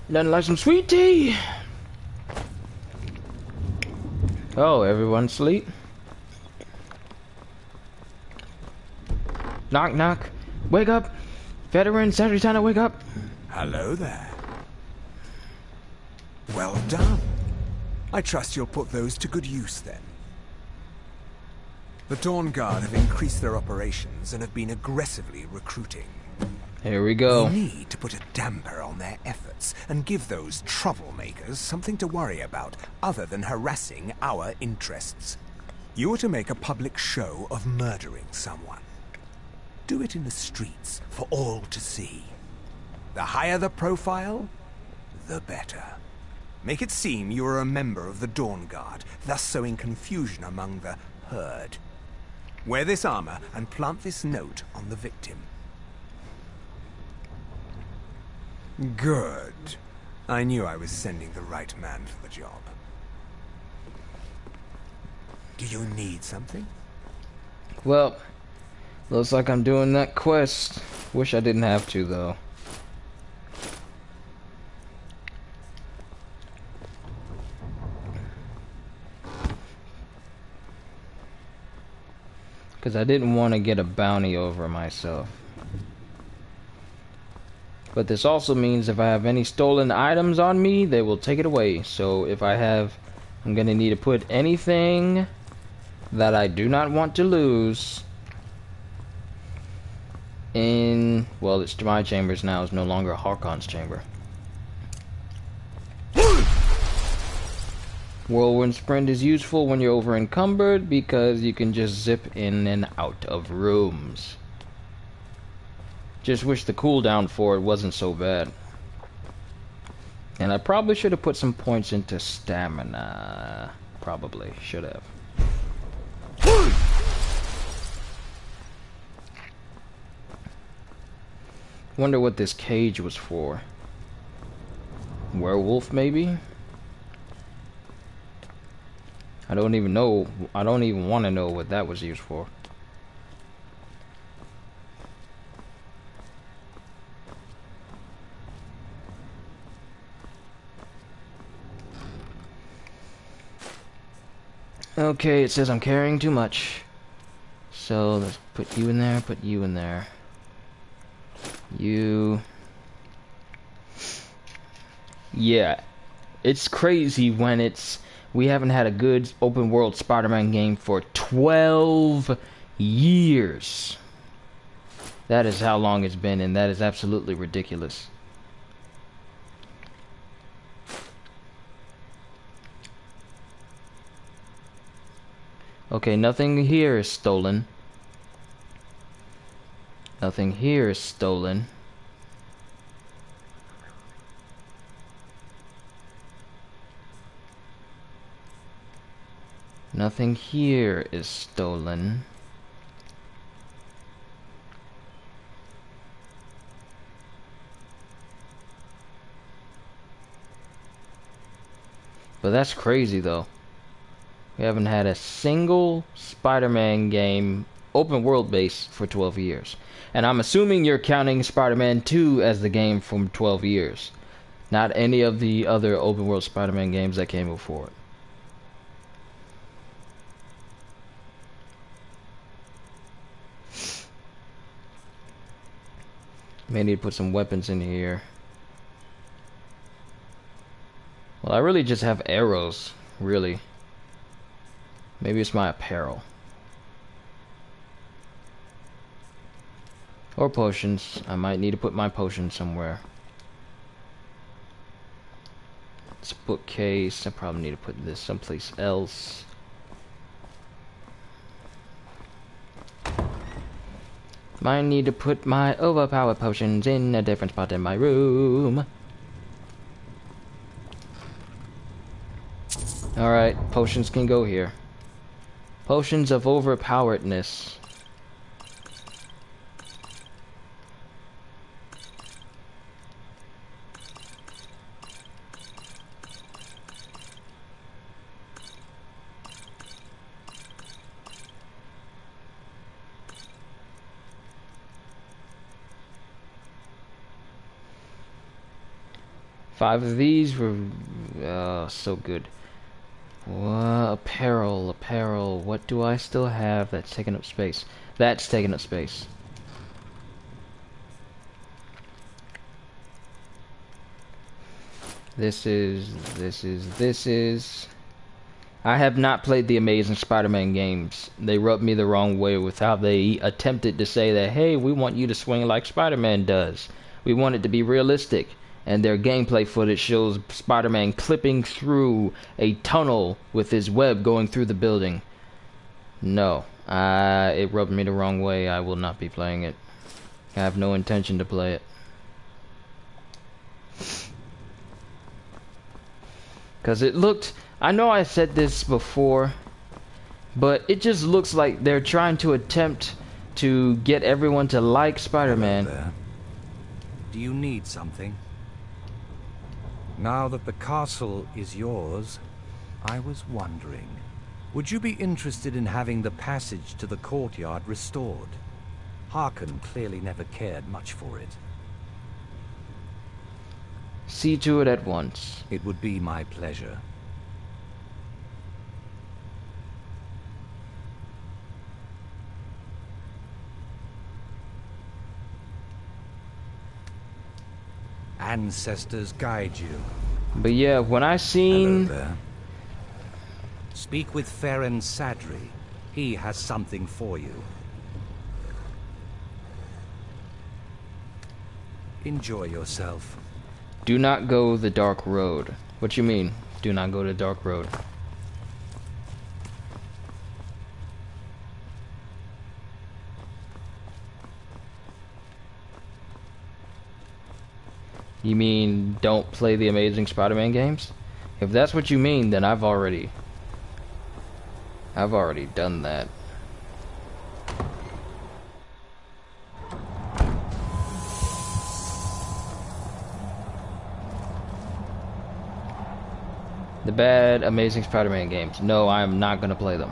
Nothing like some sweet tea. Oh, everyone sleep? Knock, knock. Wake up. Veteran, Saturday time to wake up. Hello there. Well done. I trust you'll put those to good use then. The Dawnguard have increased their operations and have been aggressively recruiting. Here we go. We need to put a damper on their efforts and give those troublemakers something to worry about other than harassing our interests. You are to make a public show of murdering someone. Do it in the streets for all to see. The higher the profile, the better. Make it seem you are a member of the Dawnguard, thus sowing confusion among the herd. Wear this armor and plant this note on the victim. Good. I knew I was sending the right man for the job. Do you need something? Well, looks like I'm doing that quest. Wish I didn't have to, though. Because I didn't want to get a bounty over myself. But this also means if I have any stolen items on me, they will take it away. So if I have, I'm going to need to put anything that I do not want to lose in, well, it's my chambers now. It's no longer Harkon's chamber. Whirlwind Sprint is useful when you're over encumbered because you can just zip in and out of rooms. Just wish the cooldown for it wasn't so bad. And I probably should have put some points into stamina. Probably should have. Wonder what this cage was for. Werewolf, maybe? I don't even know. I don't even want to know what that was used for. Okay, it says I'm carrying too much. So let's put you in there, put you in there. You... Yeah. It's crazy when it's... We haven't had a good open world Spider-Man game for 12 years. That is how long it's been, and that is absolutely ridiculous. Okay, nothing here is stolen. Nothing here is stolen. Nothing here is stolen. But that's crazy though. We haven't had a single Spider-Man game open world base for 12 years. And I'm assuming you're counting Spider-Man 2 as the game from 12 years. Not any of the other open world Spider-Man games that came before it. May need to put some weapons in here. Well, I really just have arrows, really. Maybe it's my apparel. Or potions. I might need to put my potion somewhere. It's a bookcase. I probably need to put this someplace else. Might need to put my overpower potions in a different spot in my room. Alright, potions can go here. Potions of overpoweredness. Five of these were so good. Apparel. What do I still have that's taking up space? That's taking up space. This is. I have not played the Amazing Spider-Man games. They rubbed me the wrong way with how they attempted to say that, hey, we want you to swing like Spider-Man does. We want it to be realistic. And their gameplay footage shows Spider-Man clipping through a tunnel with his web going through the building. No, it rubbed me the wrong way. I will not be playing it. I have no intention to play it. Because it looked... I know I said this before, but it just looks like they're trying to attempt to get everyone to like Spider-Man. Do you need something? Now that the castle is yours, I was wondering, would you be interested in having the passage to the courtyard restored? Harkin clearly never cared much for it. See to it at once. It would be my pleasure. Ancestors guide you. But yeah, when I seen... Hello there. Speak with Farron Sadri. He has something for you. Enjoy yourself. Do not go the dark road. What you mean? Do not go the dark road. You mean don't play the Amazing Spider-Man games? If that's what you mean, then I've already done that. The bad Amazing Spider-Man games. No, I am not gonna play them.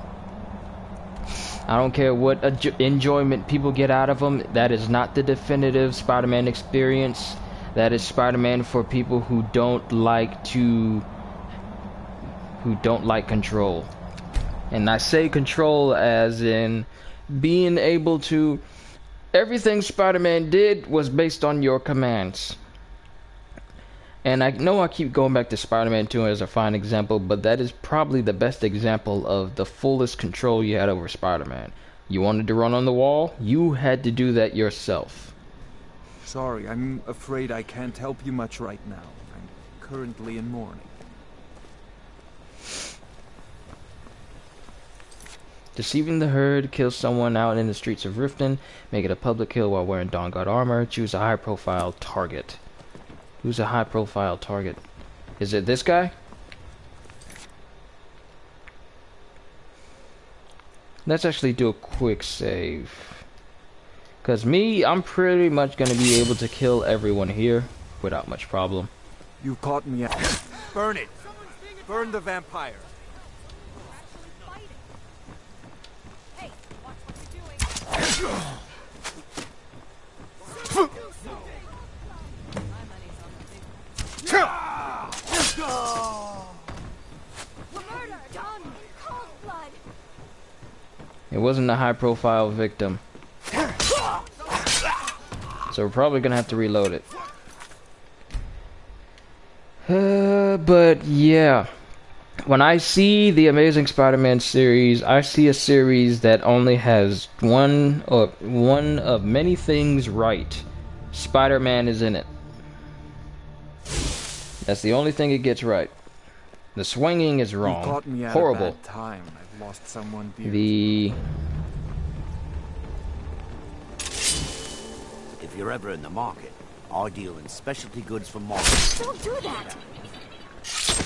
I don't care what enjoyment people get out of them. That is not the definitive Spider-Man experience. That is Spider-Man for people who don't like control. And I say control as in being able to... Everything Spider-Man did was based on your commands. And I know I keep going back to Spider-Man 2 as a fine example, but that is probably the best example of the fullest control you had over Spider-Man. You wanted to run on the wall? You had to do that yourself. Sorry, I'm afraid I can't help you much right now. I'm currently in mourning. Deceiving the herd, kill someone out in the streets of Riften, make it a public kill while wearing Dawnguard armor, choose a high-profile target. Who's a high-profile target? Is it this guy? Let's actually do a quick save. Because me, I'm pretty much going to be able to kill everyone here without much problem. You caught me out. Burn it! Burn the vampire! Hey, watch what you're doing. It wasn't a high-profile victim. So we're probably gonna have to reload it. But yeah, when I see the Amazing Spider-Man series, I see a series that only has one of many things right. Spider-Man is in it. That's the only thing it gets right. The swinging is You wrong. caught me at Horrible. a bad time. I've lost someone dear. If you're ever in the market, I deal in specialty goods from market. Don't do that!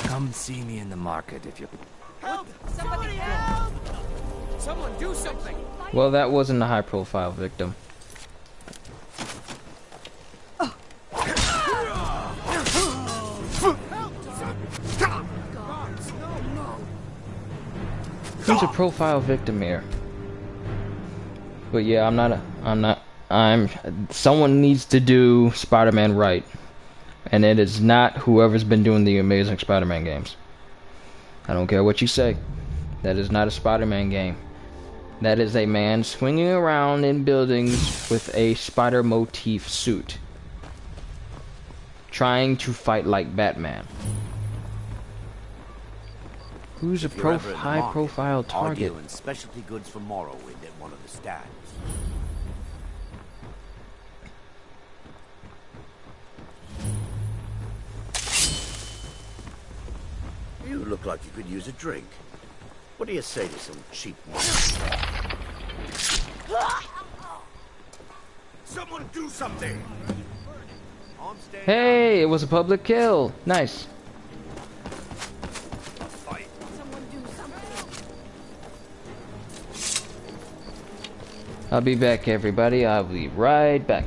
Come see me in the market if you... Help! Somebody help! Someone do something! Well, that wasn't a high-profile victim. Who's a profile victim here? But yeah, someone needs to do Spider-Man right. And it is not whoever's been doing the Amazing Spider-Man games. I don't care what you say. That is not a Spider-Man game. That is a man swinging around in buildings with a spider motif suit. Trying to fight like Batman. Who's a high-profile target? I deal in specialty goods from Morrowind at one of the stands. You look like you could use a drink. What do you say to some cheap wine? Someone do something! Hey, it was a public kill. Nice. I'll be back, everybody. I'll be right back.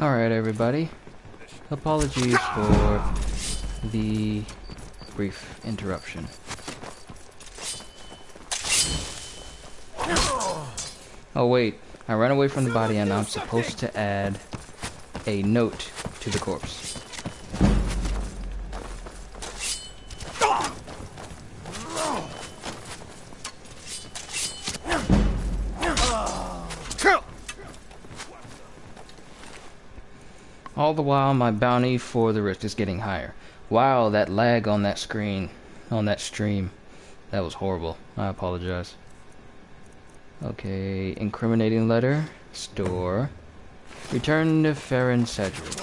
Alright, everybody. Apologies for the brief interruption. Oh wait, I ran away from the body and I'm supposed to add a note to the corpse. All the while, my bounty for the rift is getting higher. Wow, that lag on that screen, on that stream, that was horrible. I apologize. Okay, incriminating letter, store, return to Farron Sedgwick.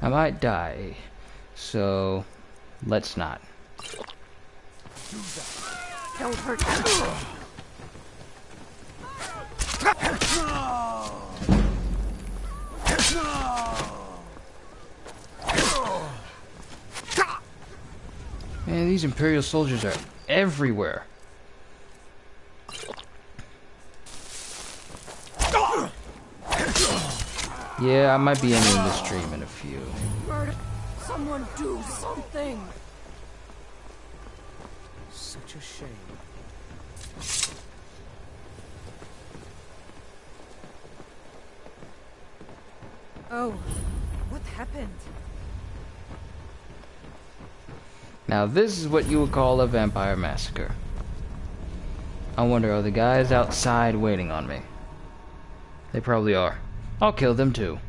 I might die, so let's not. Don't hurt Man, these Imperial soldiers are everywhere. Yeah, I might be ending the stream in a few. Murder. Someone do something. Such a shame. Oh, what happened? Now this is what you would call a vampire massacre. I wonder, are the guys outside waiting on me? They probably are. I'll kill them too.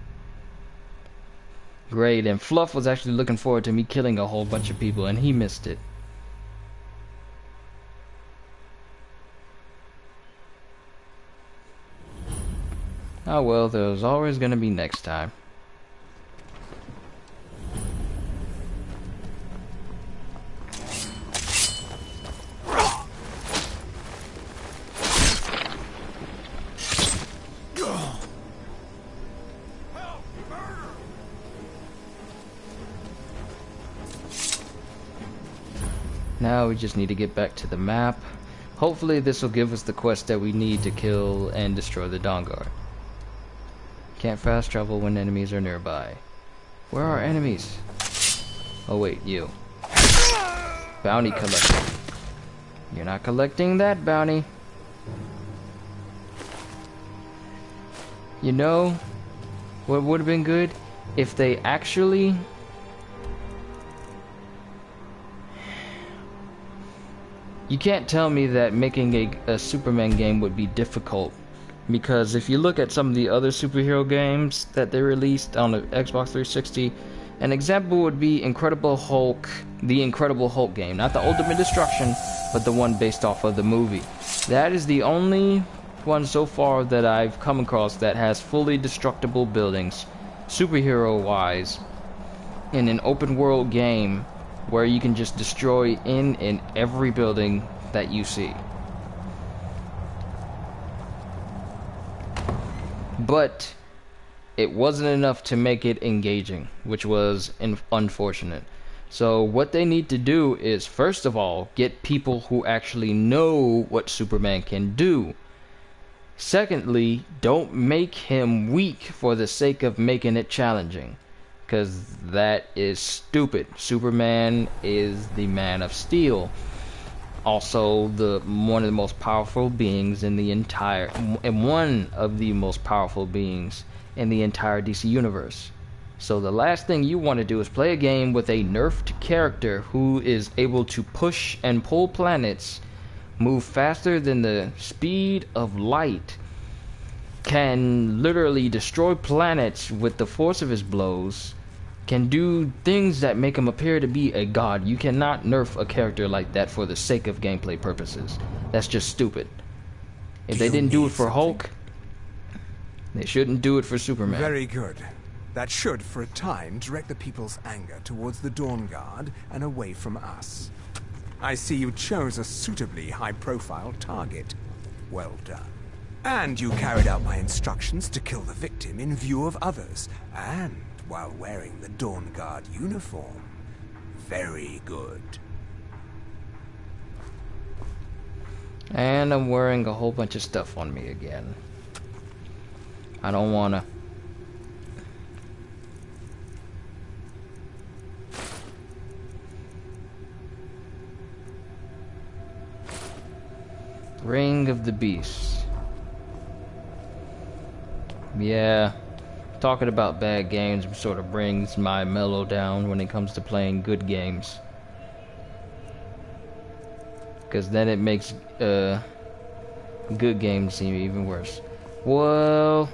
Great, and Fluff was actually looking forward to me killing a whole bunch of people, and he missed it. Oh well, there's always gonna be next time. Now we just need to get back to the map. Hopefully this will give us the quest that we need to kill and destroy the Dawnguard. Can't fast travel when enemies are nearby. Where are enemies? Oh wait, you. Bounty collector. You're not collecting that bounty. You know what would have been good? If they actually... You can't tell me that making a Superman game would be difficult, because if you look at some of the other superhero games that they released on the Xbox 360, an example would be Incredible Hulk, the Incredible Hulk game, not the Ultimate Destruction, but the one based off of the movie. That is the only one so far that I've come across that has fully destructible buildings, superhero-wise, in an open world game where you can just destroy in every building that you see. But it wasn't enough to make it engaging, which was unfortunate. So what they need to do is, first of all, get people who actually know what Superman can do. Secondly, don't make him weak for the sake of making it challenging, because that is stupid. Superman is the Man of Steel, also one of the most powerful beings in the entire, and one of the most powerful beings in the entire DC universe. So the last thing you want to do is play a game with a nerfed character who is able to push and pull planets, move faster than the speed of light, can literally destroy planets with the force of his blows, can do things that make him appear to be a god. You cannot nerf a character like that for the sake of gameplay purposes. That's just stupid. If they didn't do it for Hulk, they shouldn't do it for Superman. Very good. That should, for a time, direct the people's anger towards the Dawnguard and away from us. I see you chose a suitably high-profile target. Well done. And you carried out my instructions to kill the victim in view of others. And while wearing the Dawnguard uniform. Very good. And I'm wearing a whole bunch of stuff on me again. I don't wanna. Ring of the Beast. Yeah, talking about bad games sort of brings my mellow down when it comes to playing good games. Because then it makes good games seem even worse. Well,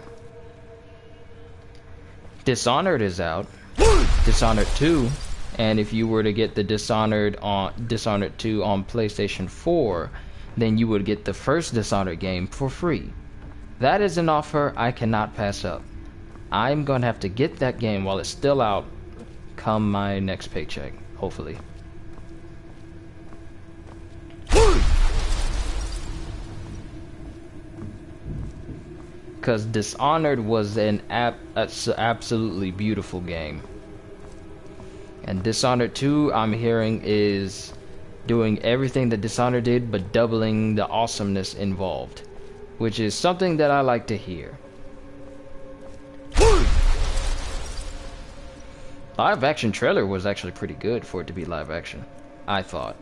Dishonored is out. Dishonored 2. And if you were to get the Dishonored 2 on PlayStation 4, then you would get the first Dishonored game for free. That is an offer I cannot pass up. I'm gonna have to get that game while it's still out come my next paycheck, hopefully. Because Dishonored was an absolutely beautiful game. And Dishonored 2, I'm hearing, is doing everything that Dishonored did, but doubling the awesomeness involved. Which is something that I like to hear. Live action trailer was actually pretty good for it to be live action, I thought.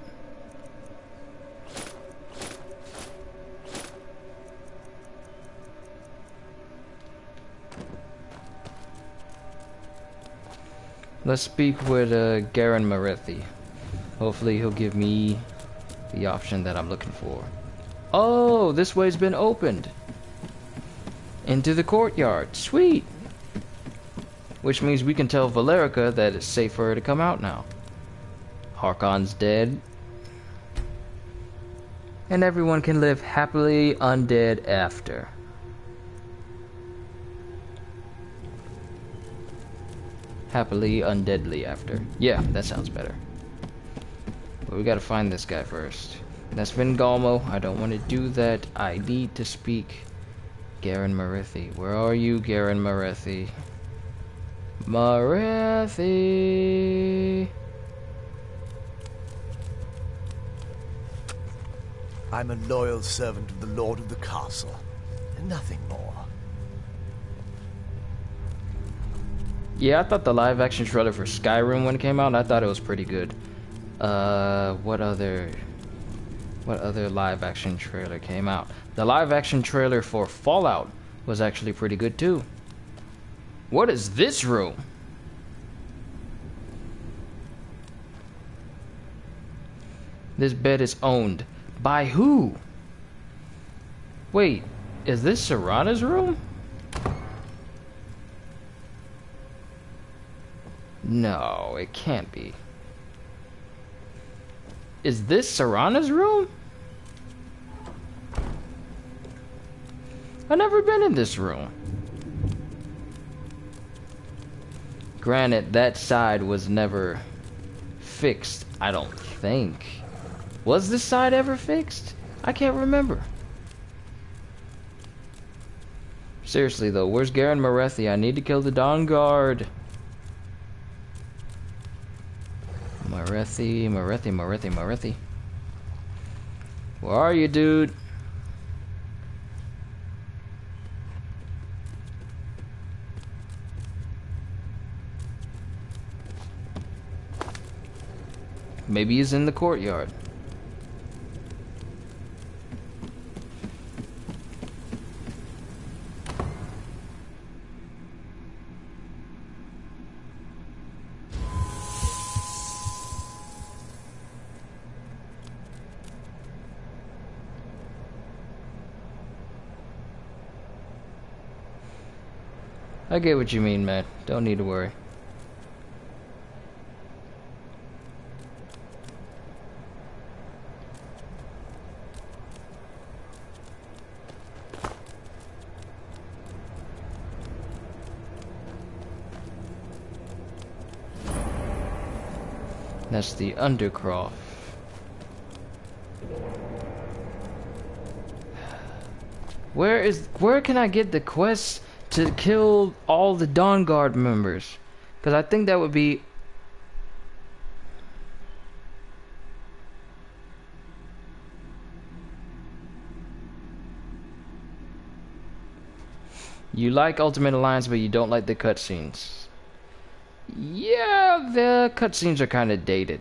Let's speak with Garen Marethi. Hopefully he'll give me the option that I'm looking for. Oh, this way's been opened. Into the courtyard. Sweet. Which means we can tell Valerica that it's safe for her to come out now. Harkon's dead. And everyone can live happily undead after. Happily undeadly after. Yeah, that sounds better. But we gotta find this guy first. That's Vingalmo. I don't want to do that. I need to speak Garen Marethi. Where are you, Garen Marethi? Marethi! I'm a loyal servant of the Lord of the Castle, and nothing more. Yeah, I thought the live action trailer for Skyrim when it came out, I thought it was pretty good. What other live action trailer came out? The live action trailer for Fallout was actually pretty good too. What is this room? This bed is owned by who? Wait, is this Serana's room? No, it can't be. Is this Serana's room? I've never been in this room. Granted, that side was never fixed, I don't think. Was this side ever fixed? I can't remember. Seriously though, where's Garen Marethi? I need to kill the Dawnguard. Marethi. Where are you, dude? Maybe he's in the courtyard. I get what you mean, man. Don't need to worry. That's the Undercroft. Where can I get the quests to kill all the Dawnguard members? Because I think that would be... You like Ultimate Alliance, but you don't like the cutscenes. Yeah, the cutscenes are kind of dated.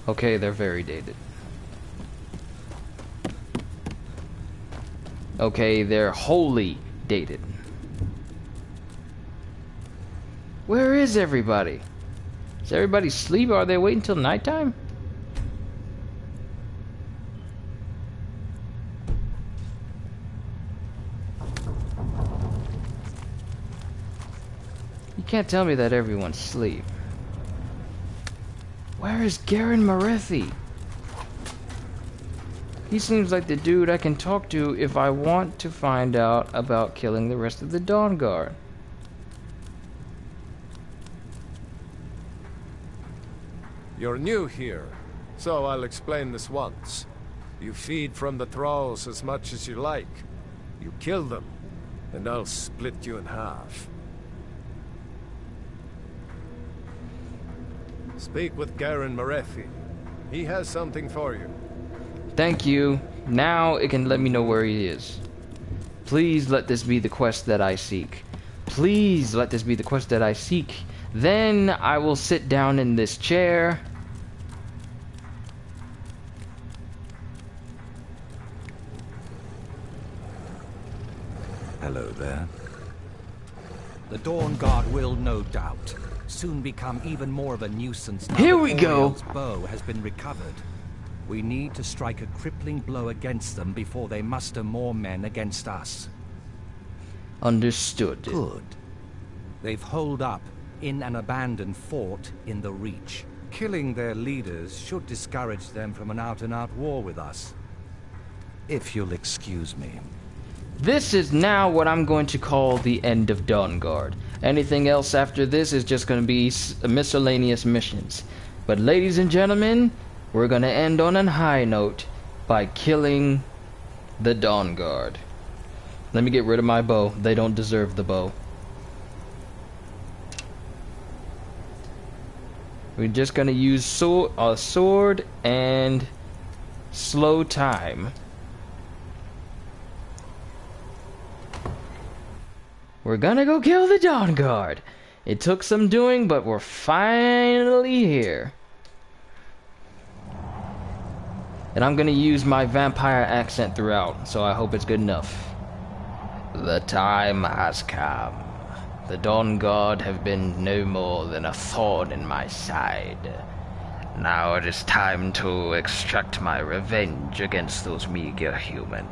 Okay, they're very dated. Okay, they're wholly dated. Where is everybody? Is everybody asleep, or are they waiting until nighttime? You can't tell me that everyone's asleep. Where is Garen Marethi? He seems like the dude I can talk to if I want to find out about killing the rest of the Dawnguard. You're new here, so I'll explain this once. You feed from the thralls as much as you like. You kill them, and I'll split you in half. Speak with Garen Marethi. He has something for you. Thank you. Now it can let me know where he is. Please let this be the quest that I seek. Please let this be the quest that I seek. Then I will sit down in this chair. Hello there. The Dawnguard will, no doubt, soon become even more of a nuisance now Here we that go. Oriel's bow has been recovered. We need to strike a crippling blow against them before they muster more men against us. Understood. Good. They've holed up in an abandoned fort in the Reach. Killing their leaders should discourage them from an out-and-out war with us. If you'll excuse me. This is now what I'm going to call the end of Dawnguard. Anything else after this is just going to be miscellaneous missions. But ladies and gentlemen, we're going to end on a high note by killing the Dawnguard. Let me get rid of my bow. They don't deserve the bow. We're just going to use a sword and slow time. We're gonna go kill the Dawnguard. It took some doing, but we're finally here. And I'm gonna use my vampire accent throughout, so I hope it's good enough. The time has come. The Dawnguard have been no more than a thorn in my side. Now it is time to extract my revenge against those meager humans.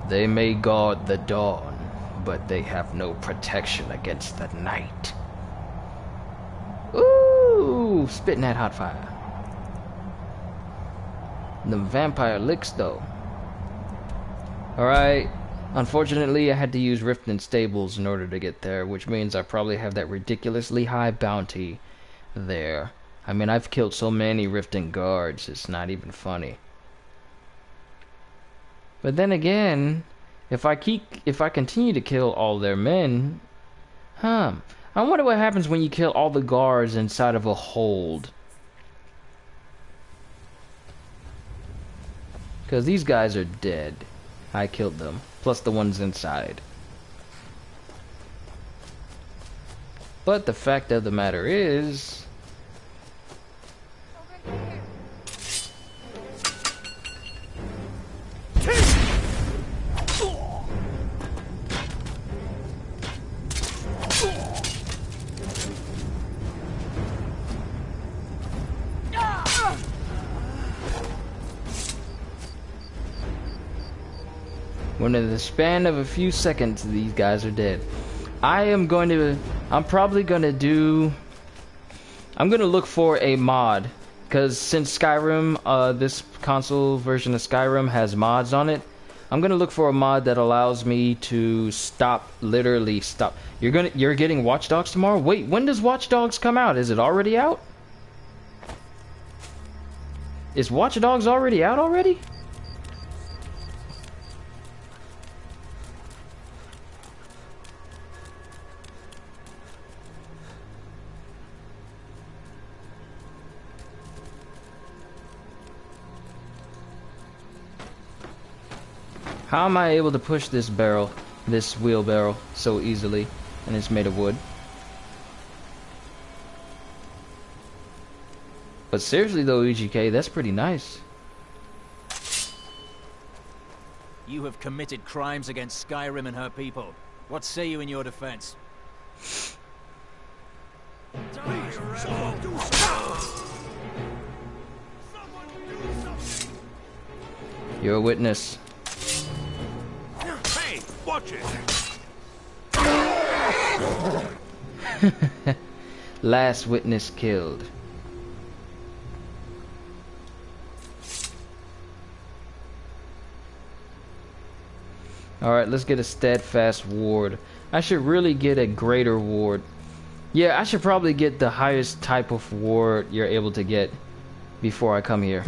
They may guard the dawn, but they have no protection against the night. Ooh, spitting that hot fire. The vampire licks, though. Alright, unfortunately I had to use Riften Stables in order to get there, which means I probably have that ridiculously high bounty there. I mean, I've killed so many Riften guards, it's not even funny. But then again, if I continue to kill all their men, I wonder what happens when you kill all the guards inside of a hold. Because these guys are dead. I killed them, plus the ones inside. But the fact of the matter is, within the span of a few seconds, these guys are dead. I'm probably gonna look for a mod, because since Skyrim, this console version of Skyrim has mods on it, I'm gonna look for a mod that allows me to literally stop. You're getting Watch Dogs tomorrow? Wait, when does Watch Dogs come out? Is it already out? Is Watch Dogs already out already? How am I able to push this barrel, this wheelbarrow, so easily? And it's made of wood. But seriously though, EGK, that's pretty nice. You have committed crimes against Skyrim and her people. What say you in your defense? You're a witness. Hey, watch it! Last witness killed. Alright, let's get a steadfast ward. I should really get a greater ward. Yeah, I should probably get the highest type of ward you're able to get before I come here.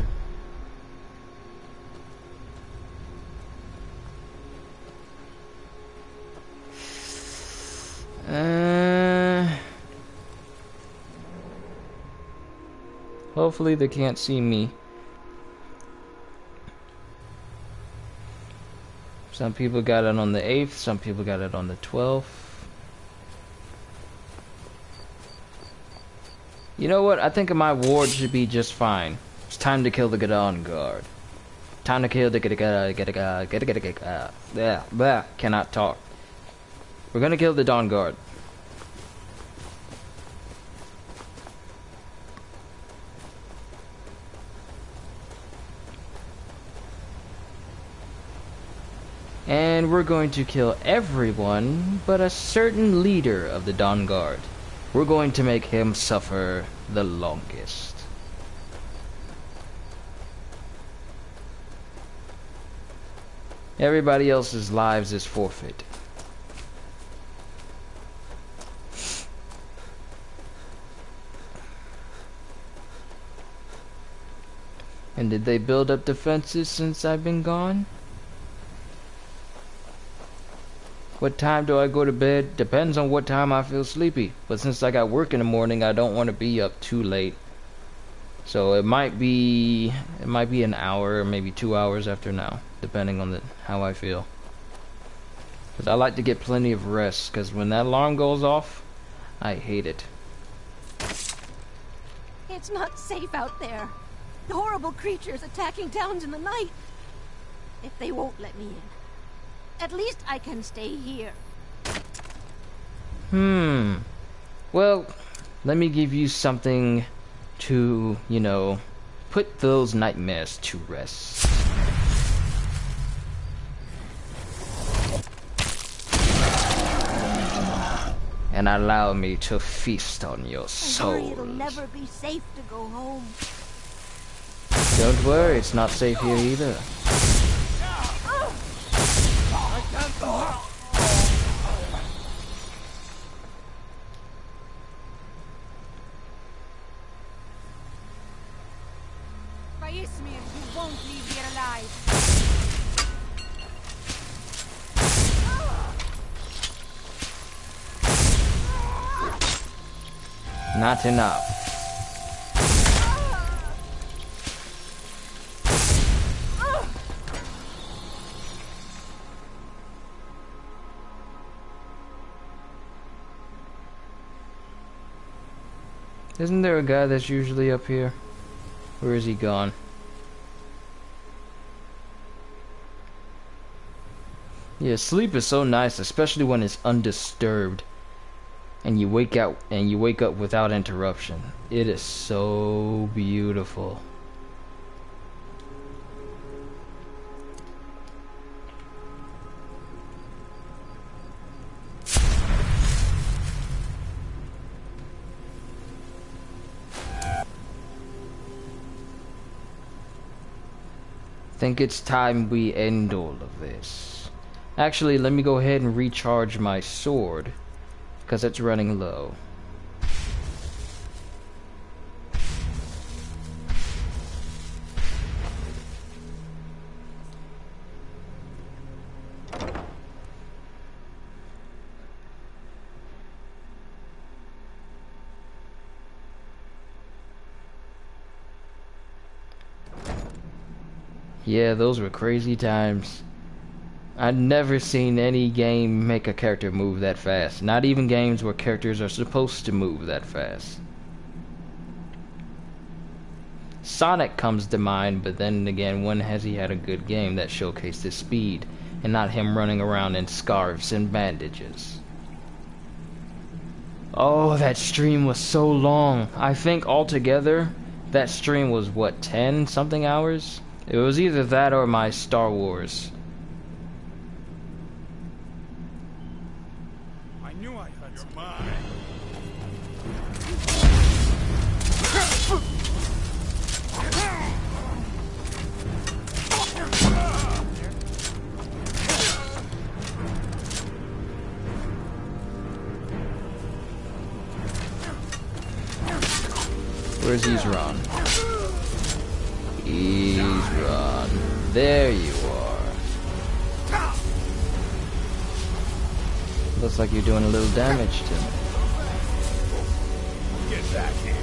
Hopefully they can't see me. Some people got it on the 8th, some people got it on the 12th. You know what? I think my ward should be just fine. It's time to kill the Dawnguard. Time to kill the yeah, cannot talk. We're gonna kill the Dawnguard. And we're going to kill everyone but a certain leader of the Dawnguard. We're going to make him suffer the longest. Everybody else's lives is forfeit. And did they build up defenses since I've been gone? What time do I go to bed? Depends on what time I feel sleepy. But since I got work in the morning, I don't want to be up too late. So it might be an hour, maybe 2 hours after now, depending on how I feel. Because I like to get plenty of rest, because when that alarm goes off, I hate it. It's not safe out there. The horrible creatures attacking towns in the night. If they won't let me in, at least I can stay here. Well, let me give you something to, you know, put those nightmares to rest. And allow me to feast on your soul. It'll never be safe to go home. Don't worry, it's not safe here either. Face me if you won't leave here alive. Not enough. Isn't there a guy that's usually up here? Where is he gone? Yeah, sleep is so nice, especially when it's undisturbed. And you wake up without interruption. It is so beautiful. Think it's time we end all of this. Actually, let me go ahead and recharge my sword, because it's running low. Yeah, those were crazy times. I've never seen any game make a character move that fast. Not even games where characters are supposed to move that fast. Sonic comes to mind, but then again, when has he had a good game that showcased his speed and not him running around in scarves and bandages? Oh, that stream was so long. I think altogether that stream was what, 10 something hours? It was either that or my Star Wars. I knew I heard your mind. Where's Ezron? Ezron. There you are. Looks like you're doing a little damage to me. Get back here.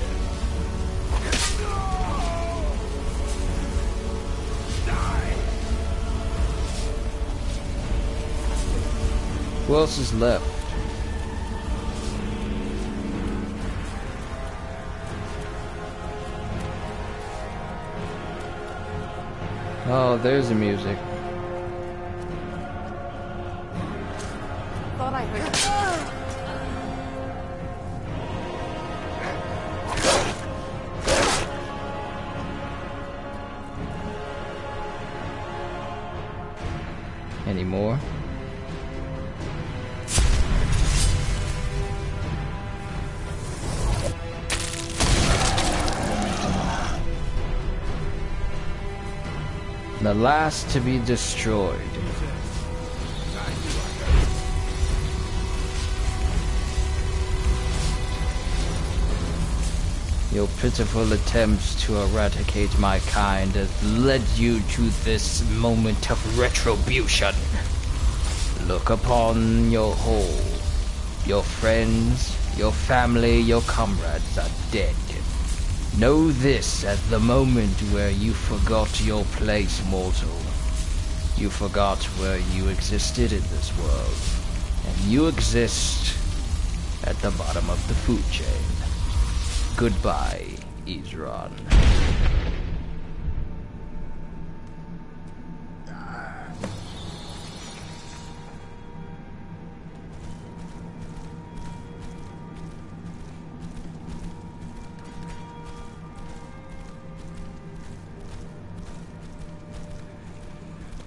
Die. Who else is left? Oh, there's the music. Thought I heard. Any more? The last to be destroyed. Your pitiful attempts to eradicate my kind has led you to this moment of retribution. Look upon your whole. Your friends, your family, your comrades are dead. Know this as the moment where you forgot your place, mortal. You forgot where you existed in this world. And you exist at the bottom of the food chain. Goodbye, Ezron.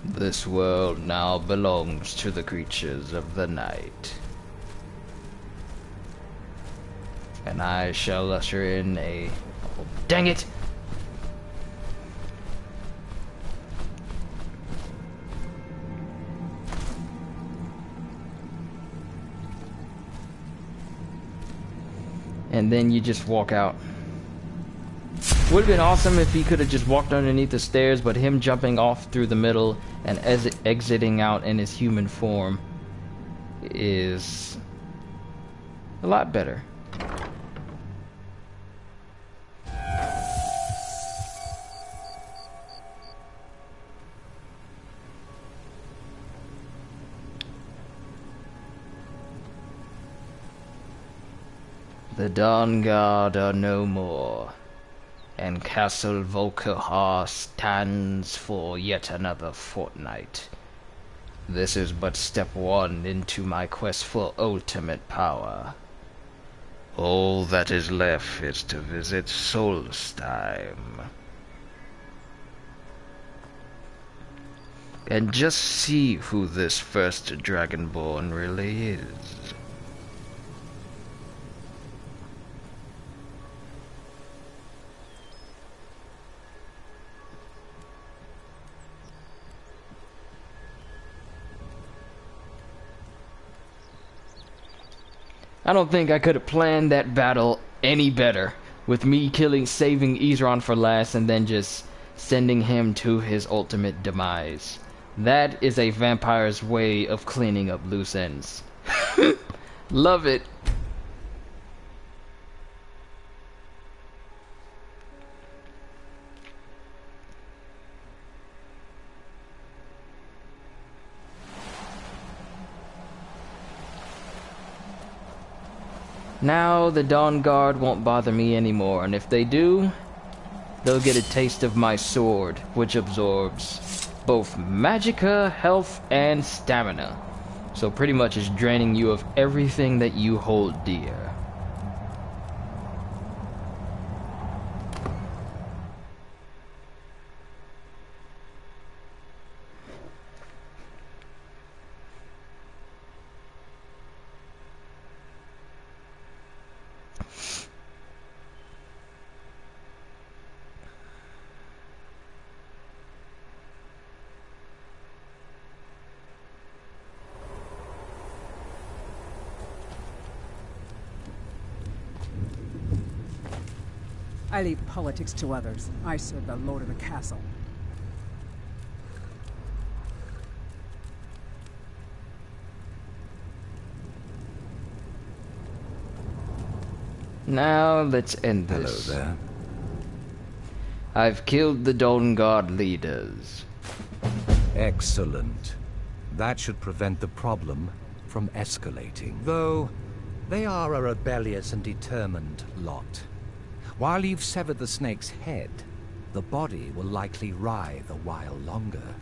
This world now belongs to the creatures of the night. And I shall usher in a... Oh, dang it! And then you just walk out. Would have been awesome if he could have just walked underneath the stairs, but him jumping off through the middle and exiting out in his human form is a lot better. The Dawnguard are no more, and Castle Volkihar stands for yet another fortnight. This is but step one into my quest for ultimate power. All that is left is to visit Solstheim. And just see who this first Dragonborn really is. I don't think I could have planned that battle any better, with me saving Ezron for last and then just sending him to his ultimate demise. That is a vampire's way of cleaning up loose ends. Love it. Now the Dawnguard won't bother me anymore, and if they do, they'll get a taste of my sword, which absorbs both magicka, health, and stamina. So pretty much it's draining you of everything that you hold dear. I leave politics to others. I serve the lord of the castle. Now let's end this. Hello there. I've killed the Dawnguard leaders. Excellent. That should prevent the problem from escalating. Though, they are a rebellious and determined lot. While you've severed the snake's head, the body will likely writhe a while longer.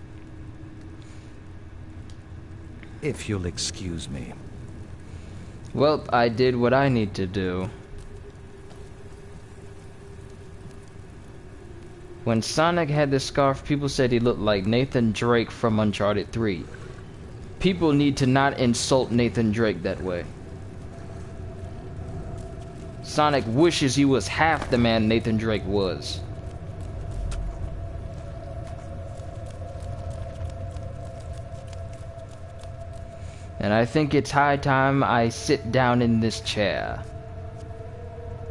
If you'll excuse me. Well, I did what I need to do. When Sonic had this scarf, people said he looked like Nathan Drake from Uncharted 3. People need to not insult Nathan Drake that way. Sonic wishes he was half the man Nathan Drake was. And I think it's high time I sit down in this chair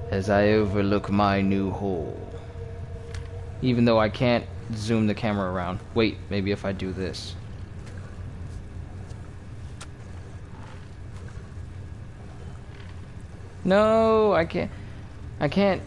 as I overlook my new hole. Even though I can't zoom the camera around. Wait, maybe if I do this. No, I can't.